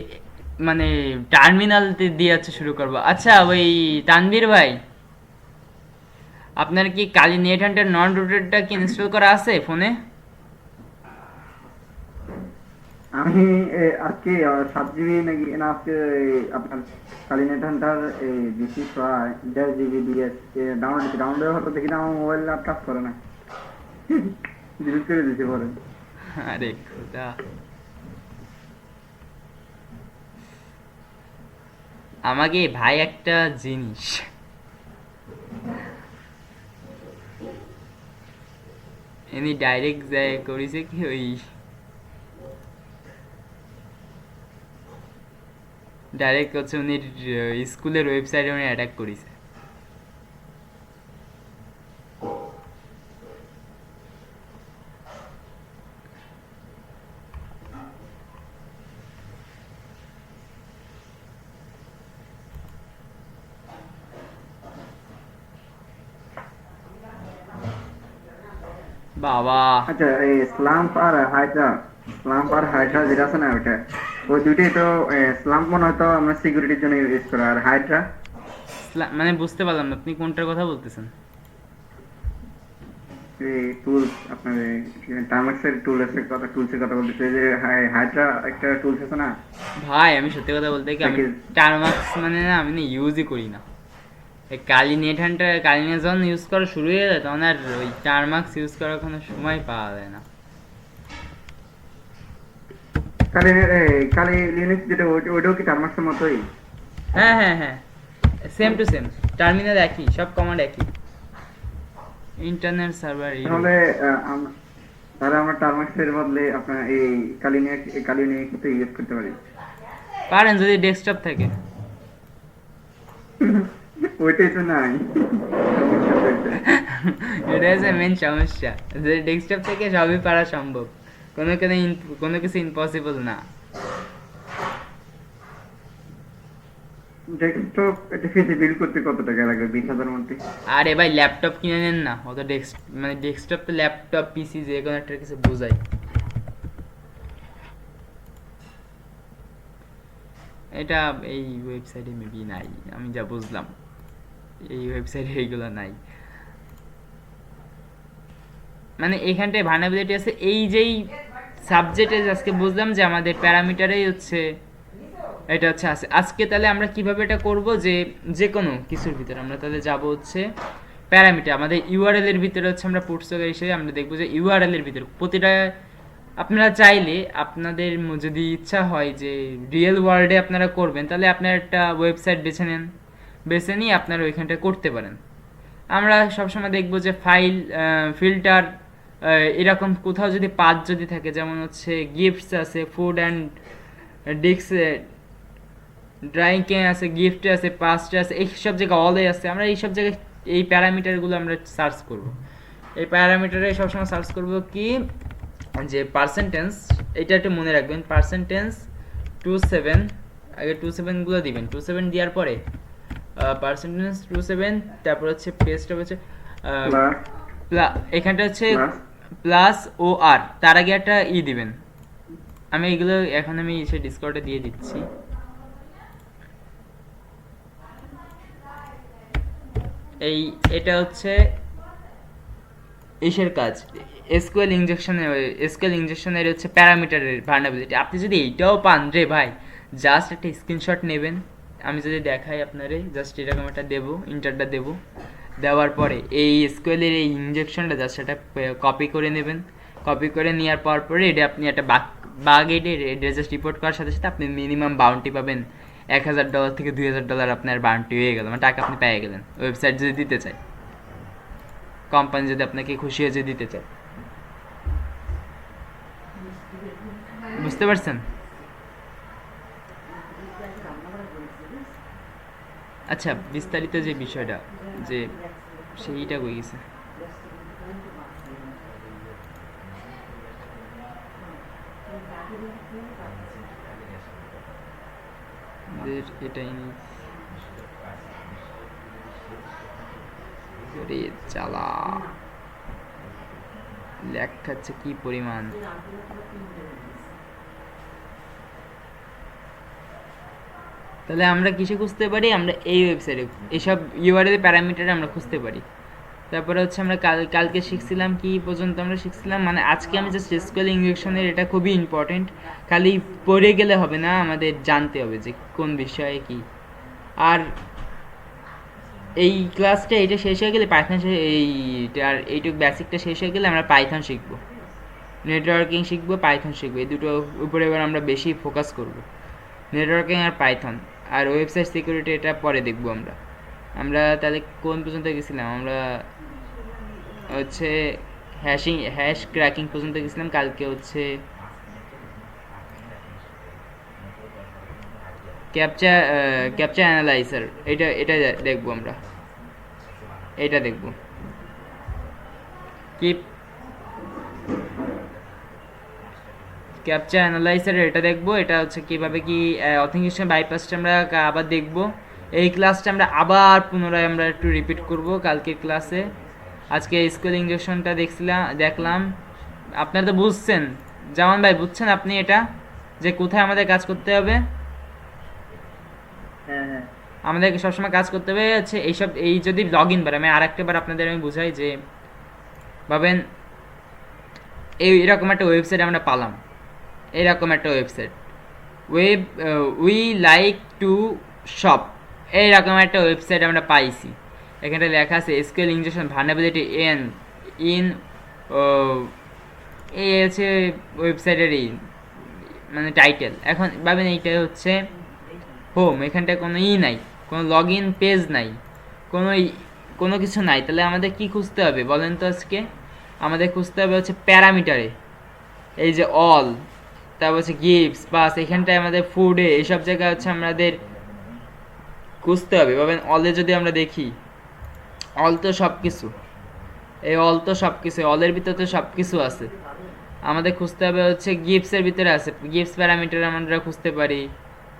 মানে টার্মিনাল দিয়ে হচ্ছে শুরু করব। আচ্ছা ওই তানভীর ভাই, আপনার কি কালি নেট হান্টার নন রুটেডটা কি ইনস্টল করা আছে ফোনে? আমি আজকে 7 GB নাকি না, আজকে আপনার কালিনেট হান্টার বেশি প্রায় 1.5 GB দিয়ে ডাউনলোড হতো, দেখি না আমার মোবাইল কাজ করে না, ডিলিট করে দিতে পারে। আরে খোদা, আমাকে ভাই একটা জিনিস, এমনি ডাইরেক্ট যায় করেছে কি ওই ডাইরেক্ট হচ্ছে উনি স্কুলের ওয়েবসাইটে উনি অ্যাটাক করেছে। বাবা, আচ্ছা এই স্লাম্প আর হাইড্রা যেটা আছে না ওটা, ওই দুইটাই তো স্লাম্প মনে হয় তো আমরা সিকিউরিটির জন্য ইউজ করা, আর হাইড্রা মানে বুঝতে পারলাম না আপনি কোনটার কথা বলতেছেন। এই টুলস আপনার টার্মাক্সের টুলসের কথা বলতেছে, যে হাইড্রা একটা টুলস আছে না ভাই আমি সত্যি কথা বলতে কি, আমি টার্মাক্স মানে না আমি না ইউজই করি না। এই কালি নেট হান্টার কালি নেট যখন ইউজ করা শুরু হয়ে যায় তখন আর ওই টার্মাক্স ইউজ করার কোনো সময় পাওয়া যায় না। কালি লিনাক্স যেটা ওইটাও কি টার্মাক্সের মতোই? হ্যাঁ হ্যাঁ হ্যাঁ, সেম টু সেম, টার্মিনাল একই, সব কমান্ড একই, ইন্টারনেট সার্ভার। তাহলে আমরা টার্মাক্সের বদলে আপনার এই কালি নিয়ে কিন্তু ইউজ করতে পারি। পারেন যদি ডেস্কটপ থাকে। ওইটাই তো নাই, এটা হচ্ছে মেন সমস্যা, যদি ডেস্কটপ থেকে সবই পারা সম্ভব, কোনো কিছু ইম্পসিবল না। ডেস্কটপ এটা বিল করতে কত টাকা লাগবে? 20,000 মধ্যে? আরে ভাই ল্যাপটপ কিনে নেন না, অত মানে ডেস্কটপ তো ল্যাপটপ পিসি যে কোনো একটা কিছু বোঝাই। এটা এই ওয়েবসাইটে মেবি নাই, আমি যা বুঝলাম এই ওয়েবসাইটে এইগুলো নাই। মানে এইখানটায় ভার্নাবিলিটি আছে এই যেই সাবজেক্টে, আজকে বুঝলাম যে আমাদের প্যারামিটারেই হচ্ছে এটা হচ্ছে আছে। আজকে তাহলে আমরা কিভাবে এটা করব, যে যে কোনো কিছুর ভিতরে আমরা তাহলে যাব হচ্ছে প্যারামিটার, আমাদের ইউআরএল এর ভিতরে হচ্ছে আমরা পুটসকার হিসেবে আমরা দেখবো যে ইউআরএল এর ভিতরে প্রতিটা, আপনারা চাইলে আপনাদের যদি ইচ্ছা হয় যে রিয়েল ওয়ার্ল্ডে আপনারা করবেন, তাহলে আপনারা একটা ওয়েবসাইট বেছে নেন, বেছে নিয়ে আপনারা ওইখানটা করতে পারেন। আমরা সবসময় দেখবো যে ফাইল ফিল্টার এরকম কোথাও যদি পাথ যদি থাকে, যেমন হচ্ছে গিফটস আছে, ফুড অ্যান্ড ডিক্স, ড্রাইংকে আছে, গিফটে আছে, পাস্টে আছে, এইসব জায়গায় অলে আছে, আমরা এইসব জায়গায় এই প্যারামিটারগুলো আমরা সার্চ করব। এই প্যারামিটারে সবসময় সার্চ করব কি, যে পার্সেন্টেজ, এটা একটু মনে রাখবেন, পার্সেন্টেজ 27, আগে 27গুলো দিবেন, 27 দেওয়ার পরে পার্সেন্টেজ 27, তারপর হচ্ছে পেজটা হচ্ছে এখানটা হচ্ছে প্লাস ও আর, তার আগে একটা দিবেন। আমি এগুলো এখন আমি সে ডিসকর্ডে দিয়ে দিচ্ছি। এটা হচ্ছে এসের কাজ, এসকিউএল ইনজেকশনের হচ্ছে প্যারামিটারের ভার্নাবিলিটি। আপনি যদি এইটাও পান রে ভাই, জাস্ট একটা স্ক্রিনশট নেবেন, আমি যদি দেখাই আপনারে, জাস্ট এরকম একটা দেবো, ইন্টারটা দেবো, দেওয়ার পরে এই এসকিউএলের এই ইনজেকশনটা জাস্ট এটা কপি করে নেবেন। কপি করে নেওয়ার পরে এটা আপনি একটা বাগ এটা জাস্ট রিপোর্ট করার সাথে সাথে আপনি মিনিমাম বাউন্টি পাবেন $1,000 থেকে $2,000 আপনার বাউন্টি হয়ে গেল, মানে টাকা আপনি পেয়ে গেলেন। ওয়েবসাইট যদি দিতে চায়, কোম্পানি যদি আপনাকে খুশি হয়ে দিতে চায়, বুঝতে পারছেন? আচ্ছা, বিস্তারিত যে বিষয়টা, যে সেইটা কই গেছে? এটাই নেই রে, চালা ল্যাগ খাচ্ছে কি পরিমাণ। তাহলে আমরা কিসে খুঁজতে পারি? আমরা এই ওয়েবসাইটে এসব ইউআরএল প্যারামিটার আমরা খুঁজতে পারি। তারপরে হচ্ছে আমরা কালকে শিখছিলাম কি পর্যন্ত আমরা শিখছিলাম, মানে আজকে আমি জাস্ট এসকিউএল ইনজেকশনের, এটা খুবই ইম্পর্টেন্ট, খালি পড়ে গেলে হবে না, আমাদের জানতে হবে যে কোন বিষয়ে কি। আর এই ক্লাসটা এটা শেষ হয়ে গেলে পাইথন, এইটার এইটুকু বেসিকটা শেষ হয়ে গেলে আমরা পাইথন শিখবো, নেটওয়ার্কিং শিখবো, পাইথন শিখবো। এই দুটো উপরে এবার আমরা বেশি ফোকাস করব, নেটওয়ার্কিং আর পাইথন। আর ওয়েবসাইট সিকিউরিটি এটা পরে দেখবো আমরা। আমরা তাহলে কোন পর্যন্ত গেছিলাম? আমরা হচ্ছে হ্যাশ ক্র্যাকিং পর্যন্ত গেছিলাম। কালকে হচ্ছে ক্যাপচা অ্যানালাইজার, এটা দেখবো আমরা, এটা দেখবো কি ক্যাপচা অ্যানালাইজার, এটা দেখবো। এটা হচ্ছে কিভাবে কি অথেন্টিকেশন বাইপাসটা আমরা আবার দেখবো। এই ক্লাসটা আমরা আবার পুনরায় আমরা একটু রিপিট করব কালকের ক্লাসে। আজকে এসকিউএল ইনজেকশনটা দেখলাম, আপনারা তো বুঝছেন। জামান ভাই, বুঝছেন আপনি এটা যে কোথায় আমাদের কাজ করতে হবে? আমাদেরকে সবসময় কাজ করতে হবে হচ্ছে এইসব, এই যদি লগ ইন বার, আমি আর একটা বার আপনাদের আমি বুঝাই যে ভাবেন এরকম একটা ওয়েবসাইট আমরা পেলাম, এরকম একটা website, we like to shop, এইরকম একটা ওয়েবসাইট আমরা পাইছি। এখানে লেখা আছে এসকিউএল ইনজেকশন ভালনারেবিলিটি ইন এই আছে ওয়েবসাইটেরই মানে টাইটেল। এখন ভাবেন এইটা হচ্ছে হোম, এখানটায় কোনো নাই, কোনো লগ ইন পেজ নাই, কোনো কিছু নাই। তাহলে আমাদের কি খুঁজতে হবে বলেন তো? আজকে আমাদের খুঁজতে হবে হচ্ছে প্যারামিটারে, এই যে অল, তারপর হচ্ছে গিফটস, বাস এখানটায় আমাদের ফুডে, এইসব জায়গায় হচ্ছে আমাদের খুঁজতে হবে। ভাবেন অলে যদি আমরা দেখি, অল তো সব কিছু, এই অল তো সব কিছু, অলের ভিতরে তো সব কিছু আছে। আমাদের খুঁজতে হবে হচ্ছে গিফটসের ভিতরে আছে, গিফটস প্যারামিটার আমরা খুঁজতে পারি।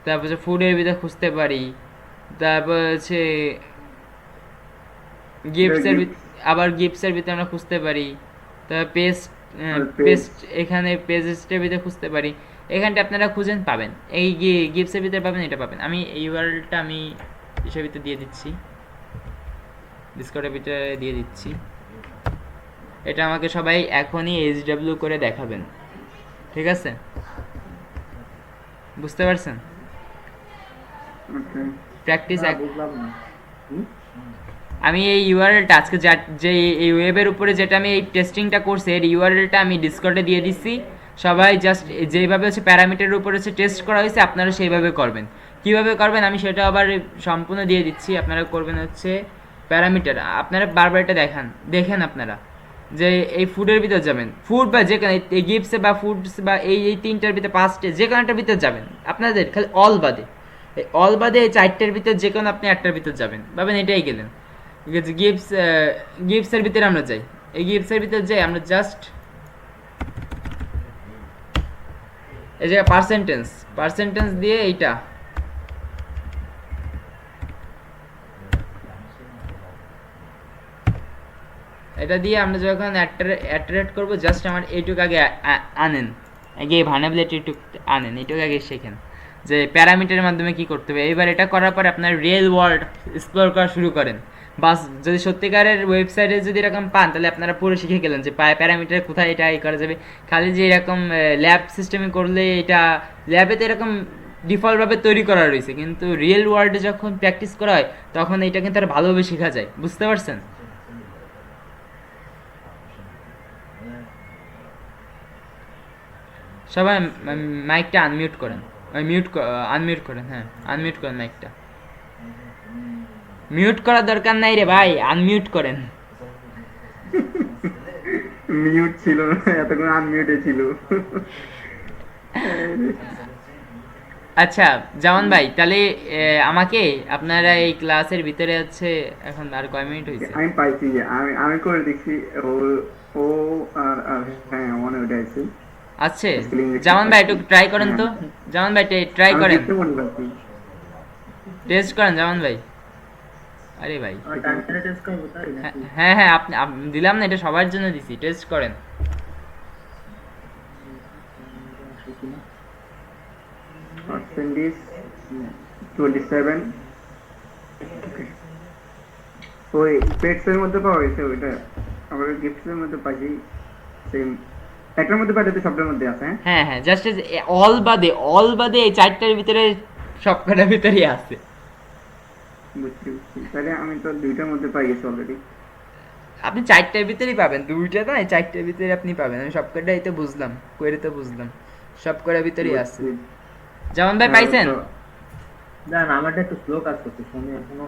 তারপর হচ্ছে ফুডের ভিতরে খুঁজতে পারি। তারপর হচ্ছে আবার গিফটসের ভিতরে আমরা খুঁজতে পারি। তারপর পেস্ট এখানে পেজেসটার ভিতরে খুঁজতে পারি। এখানটা আপনারা খুঁজেন, পাবেন। এই গিফটসের ভিতরে পাবেন, এটা পাবেন। আমি এই ইউআরএলটা আমি এসের ভিতরে দিয়ে দিচ্ছি, ডিসকর্ডের ভিতরে দিয়ে দিচ্ছি। এটা আমাকে সবাই এখনই এইচডব্লিউ করে দেখাবেন, ঠিক আছে? বুঝতে পারছেন? প্র্যাকটিস। আমি এই ইউআরএলটা আজকে যে এই ওয়েবের উপরে যেটা আমি এই টেস্টিংটা করছি, এর ইউআরএলটা আমি ডিসকর্ডে দিয়ে দিচ্ছি। সবাই জাস্ট যেভাবে হচ্ছে প্যারামিটারের উপর হচ্ছে টেস্ট করা হয়েছে, আপনারা সেইভাবে করবেন। কিভাবে করবেন আমি সেটা আবার সম্পূর্ণ দিয়ে দিচ্ছি। আপনারা করবেন হচ্ছে প্যারামিটার, আপনারা বারবার এটা দেখেন আপনারা যে এই ফুডের ভিতর যাবেন, ফুড বা যে কোনো এই গিফটস বা ফুডস বা এই তিনটার ভিতরে, পাঁচটা যে কোনো একটার ভিতর যাবেন আপনাদের, খালি অল বাদে, এই অল বাদে এই চারটের ভিতর যে কোনো আপনি একটার ভিতর যাবেন। ভাবেন এটাই গেলেন। ঠিক আছে, গিফটসের ভিতরে আমরা যাই, এই গিফটসের ভিতরে যাই আমরা জাস্ট এই জায়গায় পার্সেন্টেজ দিয়ে এইটা এটা দিয়ে আমরা যখন অ্যাট্রাক্ট করবো, জাস্ট আমার এইটুকু আগে আনেন, আগে ভালনারেবিলিটি আনেন, এইটুকু আগে শেখেন যে প্যারামিটারের মাধ্যমে কি করতে হবে। এবার এটা করার পর আপনার রিয়েল ওয়ার্ল্ড এক্সপ্লোর করা শুরু করেন। বাস যদি সত্যিকারের ওয়েবসাইটে যদি এরকম পান, তাহলে আপনারা পুরো শিখে গেলেন যে প্যারামিটার কোথায় এটা করা যাবে। খালি যে এরকম ল্যাব সিস্টেমে করলে, এটা ল্যাবে তো এরকম ডিফল্টভাবে তৈরি করা রয়েছে, কিন্তু রিয়েল ওয়ার্ল্ডে যখন প্র্যাকটিস করা হয় তখন এটা কিন্তু আর ভালোভাবে শেখা যায়। বুঝতে পারছেন? সবাই মাইকটা আনমিউট করেন, আনমিউট করেন, হ্যাঁ আনমিউট করেন মাইকটা। মিউট করার দরকার নাই রে ভাই, আনমিউট করেন। মিউট ছিল না, এতক্ষণ আনমিউটে ছিল। আচ্ছা জামান ভাই, তাহলে আমাকে আপনারা এই ক্লাসের ভিতরে হচ্ছে, এখন আর কয় মিনিট হয়েছে? আমি পাইছি যে আমি করে দেখছি ও ও আর হ্যাঁ মনে ওটা আছে আছে Spelling mistake জামান ভাই, একটু ট্রাই করেন তো। হ্যাঁ। জামান ভাই ট্রাই আমি করেন, দেখতে মনে পাচ্ছি টেস্ট করেন জামান ভাই। আরে ভাই, আর টাইমটা টেস্ট করব তাই না? হ্যাঁ হ্যাঁ, দিলাম না, এটা সবার জন্য দিছি, টেস্ট করেন। পার্সেন্টেজ 27 ওই পেটস এর মধ্যে পাওয়া গেছে ওইটা, আবার গিফটস এর মধ্যে পাইছি সেম একটার মধ্যে পাইতে সবটার মধ্যে আছে হ্যাঁ হ্যাঁ হ্যাঁ, জাস্ট অল বাদে এই চারটার ভিতরে সবকটার ভিতরেই আছে। বুঝছি তাহলে আমি তো দুইটার মধ্যে পাই গেছি অলরেডি। আপনি চারটার ভিতরেই পাবেন, দুইটা না, এই চারটার ভিতরে আপনি পাবেন। আমি সবকটাই তো বুঝলাম, কইরে তো বুঝলাম, সবকটার ভিতরেই আছে। জামান ভাই পাইছেন? না না, আমারটা একটু স্লো কাজ করছে, আমি এখনো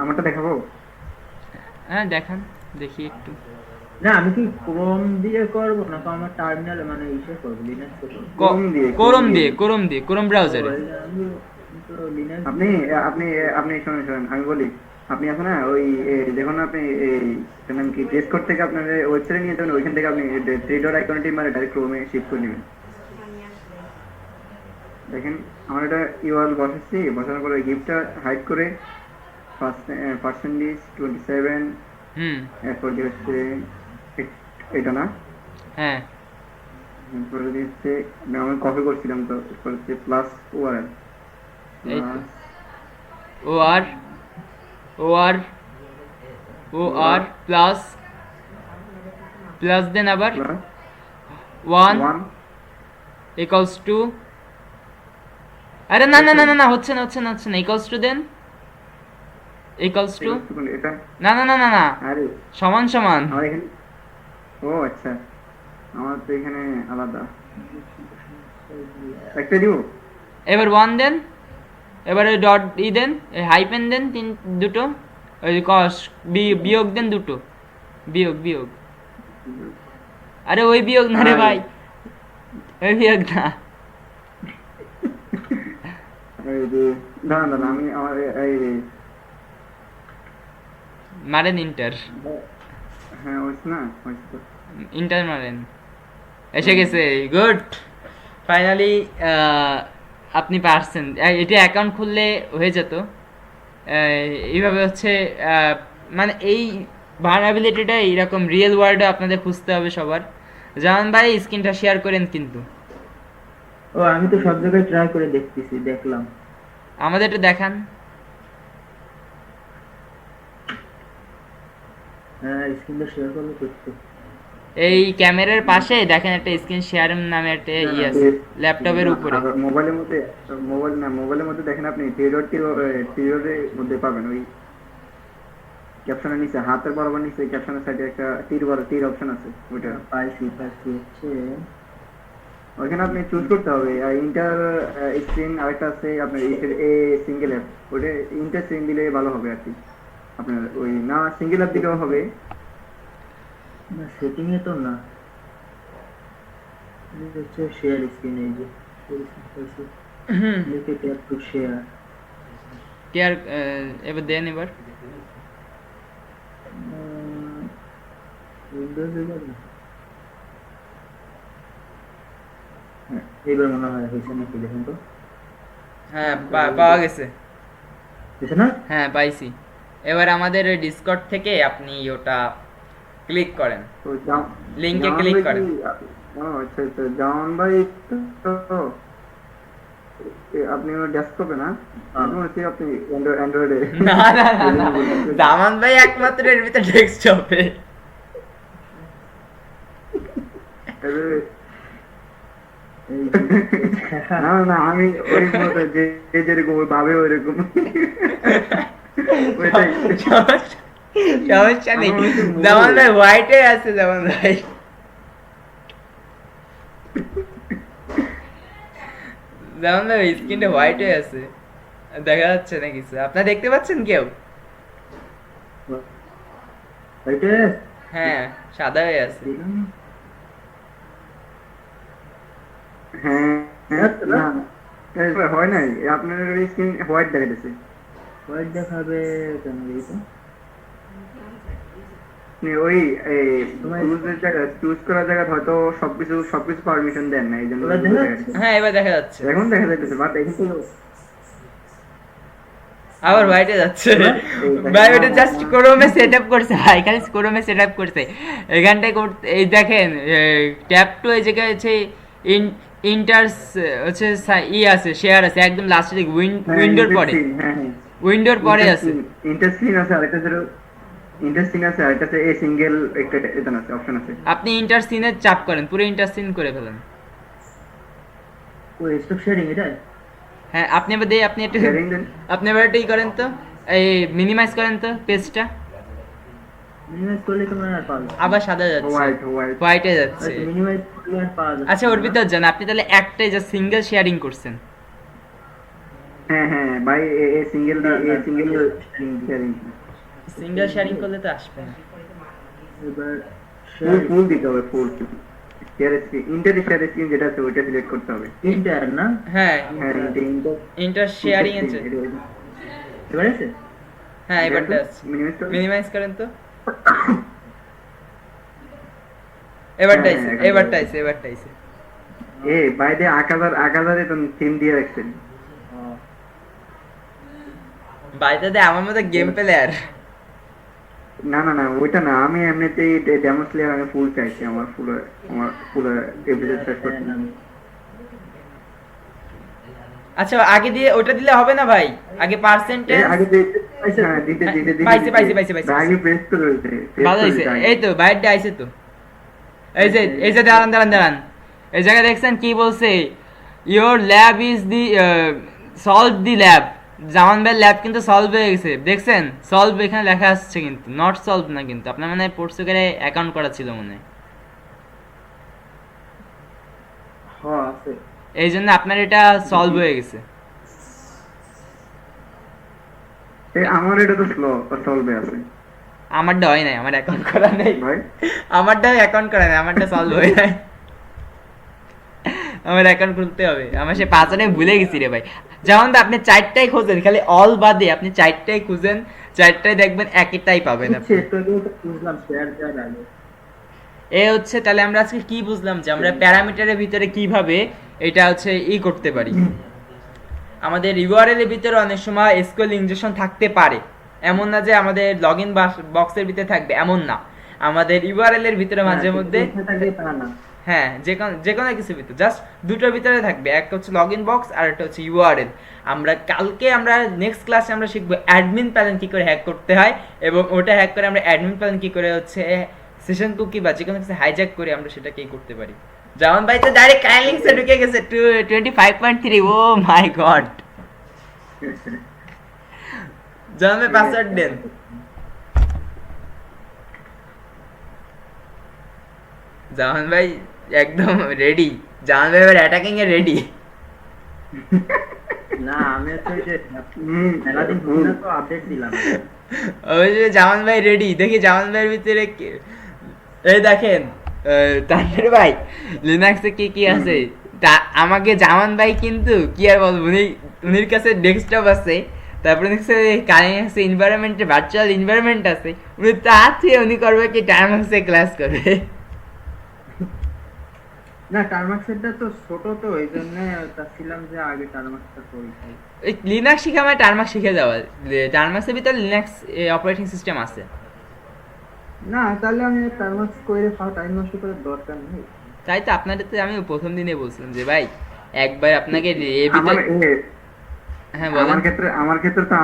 আমারটা দেখাবো? হ্যাঁ দেখান, দেখি একটু। না, আমি কি ক্রোম দিয়ে করব না আমার টার্মিনালে মানে ইসে করব, লিনাক্সে করব? ক্রোম ব্রাউজারে। আমি তো লিনাক্স আপনি আপনি আপনি শুনুন আমি বলি, আপনি এখন না ওই দেখুন আপনি এই নাম কি ডেস্কটপ থেকে আপনার ওয়েবসাইটে নিয়ে যাবেন, ওইখান থেকে আপনি থ্রি ডট আইকনটি মারে ডাইরেক্ট ক্রোমে শিফট করে নেবেন। দেখেন আমার এটা ইউআরএল বসাচ্ছি, বসানোর পরে গিফটটা হাইড করে পার্সেন্টেজ 27 হুম, এরপর দিয়ে হচ্ছে এটা না, হ্যাঁ এরপরে দিয়ে হচ্ছে আমি কপি করছিলাম তো, এরপর হচ্ছে প্লাস ওআরএল এই তো। ও আর প্লাস দেন আবার প্লাস 1 1 ইকুয়ালস টু, আরে না না না না না, হচ্ছে না equals to then, equals to, এটা না না না না না, আরে সমান আমার এখানে ও আচ্ছা আমার তো এখানে আলাদা একটা দিব। এবার 1 দেন, এবারে ডট দেন, হাইপেন দেন দুটো, ওই বিয়োগ দেন দুটো, বিয়োগ। আরে ওই বিয়োগ না রে ভাই, ওই বিয়োগ না। এই যে দাঁড়ান আমি আমার এই মারেন ইন্টার, হ্যাঁ হচ্ছে না হচ্ছে তো। ইন্টার মারেন, এসে গেছে, গুড। ফাইনালি আপনি পারছেন। এটা অ্যাকাউন্ট খুললে হয়ে যেত। এইভাবে হচ্ছে মানে এই ভালনারেবিলিটিটা এরকম রিয়েল ওয়ার্ল্ডে আপনাদের খুঁজতে হবে সবার। জামান ভাই স্ক্রিনটা শেয়ার করেন কিন্তু। ও আমি তো সব জায়গায় ট্রাই করে দেখতেছি, দেখলাম। আমাদের একটু দেখান। হ্যাঁ, স্ক্রিনটা শেয়ার করলে করতে। এই ক্যামেরার পাশে দেখেন একটা স্ক্রিন শেয়ার নামে একটা ইয়ে আছে ল্যাপটপের উপরে। মোবাইলের মধ্যে দেখেন আপনি পিরিয়ডের মধ্যে পাবেন ওই ক্যাপশনের নিচে হাতের বরাবর নিচে ক্যাপশনের সাইডে একটা তীর অপশন আছে, ওইটা পাইছি হচ্ছে ওইখানে আপনি চুজ করতে হবে। আর ইন্টার স্ক্রিন আরেকটা আছে আপনার এ সিঙ্গেল অ্যাপ, ওইটা ইন্টার স্ক্রিন দিলে ভালো হবে আর কি। আপনার ওই না সিঙ্গেল অ্যাপ দিলেও হবে। না, সেটিং এ তো না, এটা হচ্ছে শেয়ার স্ক্রিন। এই যে লিখে ট্যাপ টু শেয়ার। টিয়ার এবার দেন এবার। উইন্ডোজ এবার না, এবার মনে হয় হয়েছে নাকি, দেখুন তো। হ্যাঁ পাওয়া গেছে। হয়েছে না? হ্যাঁ পাইছি। এবার আমাদের ওই ডিসকর্ড থেকে আপনি ওটা ক্লিক করেন, তো লিংকে জামান ক্লিক ভাই করেন। আচ্ছা আচ্ছা জামান ভাই তো আপনি ডেস্কটপে না আপনি অ্যান্ড্রয়েডে না না না না, জামান ভাই একমাত্র এর ভিতরে ডেস্কটপে। না না আমি ওই মতো যে যেরকম ভাবে ওইরকম ওইটাই সমস্যা নেই, জামান ভাই হোয়াইটে আছে, জামান ভাই স্ক্রিনটা হোয়াইট হয়ে আছে, দেখা যাচ্ছে না কিছু। আপনারা দেখতে পাচ্ছেন কেউ? হ্যাঁ সাদা হয়ে আছে। হ্যাঁ না হয় নাই, আপনার স্ক্রিন হোয়াইট দেখা যাচ্ছে। হোয়াইট দেখাবে কেন এইটা? ওই চুজ করার জায়গা হয়তো সবকিছু পারমিশন দেন না, এই জন্য এবার দেখা যাচ্ছে? হ্যাঁ এবার দেখা যাচ্ছে, এখন দেখা যাচ্ছে, বাট এখন তো আবার হোয়াইটে যাচ্ছে ভাই। ওটা জাস্ট ক্রোমে সেটআপ করছে ভাই, খালি ক্রোমে সেটআপ করছে এখানটায় করতে। এই দেখেন ট্যাব টু এই জায়গায় হচ্ছে ইন্টারস হচ্ছে আছে, শেয়ার আছে একদম লাস্টে দিকে, উইন্ডোর পরে, উইন্ডোর পরে আছে। ইন্টারস্ক্রিন আছে, আরেকটা যেটা ইন্টারস্ক্রিন আছে, আরেকটা এ সিঙ্গেল একটা এটা আছে, অপশন আছে। আপনি ইন্টার সিনে চাপ করেন, পুরো ইন্টার সিন করে ফেলেন। ওই স্টক শেয়ারিং এটা? হ্যাঁ আপনি এবার আপনি একটু শেয়ারিং দেন। আপনি এবার একটু করেন তো, এই মিনিমাইজ করেন তো পেজটা, মিনিমাইজ করলে তো আর পাওয়া যায়। আবার সাদা যাচ্ছে, হোয়াইট হোয়াইটে যাচ্ছে। মিনিমাইজ করলে আর পাওয়া যায়। আচ্ছা ওর ভিতর যান, আপনি তাহলে একটাই যা সিঙ্গেল শেয়ারিং করছেন। হ্যাঁ ভাই, এ সিঙ্গেল শেয়ারিং সিঙ্গেল শেয়ারিং করলে তো আসবে না। এবার ফুল দিতে হবে, full share screen, enter share screen যেটা আছে ওইটা সিলেক্ট করতে হবে। ইন্টার না? হ্যাঁ হ্যাঁ ইন্টার ইন্টার শেয়ারিং আছে, এবার আছে? হ্যাঁ এবারটা আছে। মিনিমাইজ করেন তো, এবারটা আইছে, এবারটা আইছে, এবারটা আইছে। এ বাইরে আকাজারে তো থিম দিয়ে রাখছেন। বাইরে আমার মতো গেম প্লেয়ার। না ওইটা না, আমি এমনিতেই ডেমো প্লেয়ার, আমি ফুল চাইছি, আমার ফুল এপিসোড শেষ করতে। আচ্ছা আগে দিয়ে ওটা দিলে হবে না ভাই, আগে পার্সেন্টেজ আগে দিতে আগে প্রেস তো রয়েছে। ভালো হইছে। এই তো বাইরটা আইছে তো, এই যে দাঁড়ান এই জায়গায় দেখছেন কি বলছে, your lab is the solve the lab. Zaman ভাই ল্যাব কিন্তু সলভ হয়ে গেছে, দেখছেন সলভ এখানে লেখা আসছে, কিন্তু নট সলভ না, কিন্তু আপনার মানে পোর্টুগালে অ্যাকাউন্ট করা ছিল মনে হয়, হ্যাঁ আছে। এই জন্য আপনার এটা সলভ হয়ে গেছে। আমার এটা তো স্লো সলভে আছে আমারটা হয় নাই, আমার অ্যাকাউন্ট করা নেই ভাই। আমারটা অ্যাকাউন্ট করা নেই, আমারটা সলভ হয়ে নাই। আমার অ্যাকাউন্ট খুলতে হবে, আমার সে পাঁচজনে ভুলে গেছি রে ভাই। যেমন তো আপনি চারটাই খোঁজেন, খালি অল বাদে আপনি চারটাই খুঁজেন, চারটাই দেখবেন একটাই পাবেন আপনি। বুঝলাম শেয়ার দেওয়ার আগে। এ হচ্ছে তাহলে আমরা আজকে কি বুঝলাম, যে আমরা প্যারামিটারের ভিতরে কিভাবে এটা হচ্ছে করতে পারি। আমাদের ইউআরএল এর ভিতরে অনেক সময় এসকিউএল ইনজেকশন থাকতে পারে, এমন না যে আমাদের লগইন বক্সের ভিতরে থাকবে, এমন না। আমাদের ইউআরএল এর ভিতরে মাঝে মধ্যে হ্যাঁ যে কোনো কিছুর ভিতরে জাস্ট দুটোর ভিতরে থাকবে, একটা হচ্ছে লগইন বক্স আর একটা হচ্ছে ইউআরএল। আমরা নেক্সট ক্লাসে আমরা শিখবো অ্যাডমিন প্যানেল কি করে হ্যাক করতে হয়, এবং ওটা হ্যাক করে আমরা অ্যাডমিন প্যানেল কি করে হচ্ছে সেশন কুকি বা যে কোনো কিছু হাইজ্যাক করে আমরা সেটাকেই করতে পারি। জামান ভাই তো ডাইরেক্ট কাইলিংসে ঢুকে গেছে 25.3। ও মাই গড, জামান ভাই পাসওয়ার্ড দেন। জামান ভাই একদম রেডি, জামান ভাই এবার অ্যাটাকিং এ রেডি। না আমি তো এই যে মেলাদিন হলো তো আপডেট দিলাম। ওই যে জামান ভাই রেডি, দেখি জামান ভাইয়ের ভিতরে এই দেখেন তানভীর ভাই লিনাক্সে কি কি আছে। আমাকে জামান ভাই কিন্তু কি আর বলবো, উনির কাছে ডেস্কটপ আছে, তারপরে দেখছে কালিনাক্সে এনভায়রনমেন্টে ভার্চুয়াল এনভায়রনমেন্ট আছে, উনি তার থেকে উনি করবে কি টার্মাক্সে ক্লাস করবে। না টার্মাক্সেরটা তো ছোট, তো এই জন্য চাচ্ছিলাম যে আগে টার্মাক্সটা করি। ওই লিনাক্স শিখে আমার টার্মাক্স শিখে যাওয়া, টার্মাক্সের ভিতরে লিনাক্স অপারেটিং সিস্টেম আছে। না তাহলে আমি টার্মাক্স করে টাইম নষ্ট করার দরকার নেই। তাই তো আপনাদের আমি প্রথম দিনে বলছিলাম যে ভাই একবার আপনাকে হ্যাঁ বলেন। আমার ক্ষেত্রে তো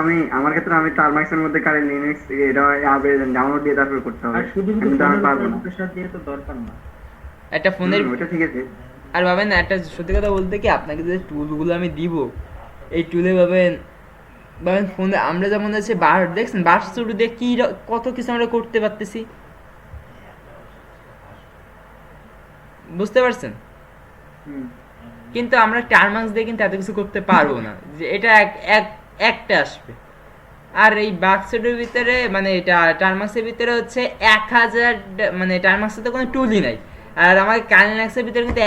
আমি টার্মাক্সের মধ্যে কারে লিনাক্স এটা ডাউনলোড দিয়ে তারপর করতে হবে, আর শুধু কিন্তু আমি পারবো না। প্রেসার দিয়ে তো দরকার না একটা ফোনের ওটা ঠিক আছে। আর ভাবেন না, একটা সত্যি কথা বলতে কি, আপনাকে যে টুলগুলো আমি দিব, এই টুলে ভাবেন ফোনে আমরা যেমন আছে দেখছেন বাস শুরু দিয়ে কি কত কিছু আমরা করতে পারতেছি, বুঝতে পারছেন? কিন্তু আমরা টার্মাক্স দিয়ে কিন্তু এত কিছু করতে পারবো না, যে এটা একটা আসবে। আর এই বাক্সের ভিতরে মানে এটা টার্মাক্সের ভিতরে হচ্ছে 1000, মানে টার্মাক্সে তো কোনো টুলই নাই, আর আমার কালিনাক্সের ভিতরে কিন্তু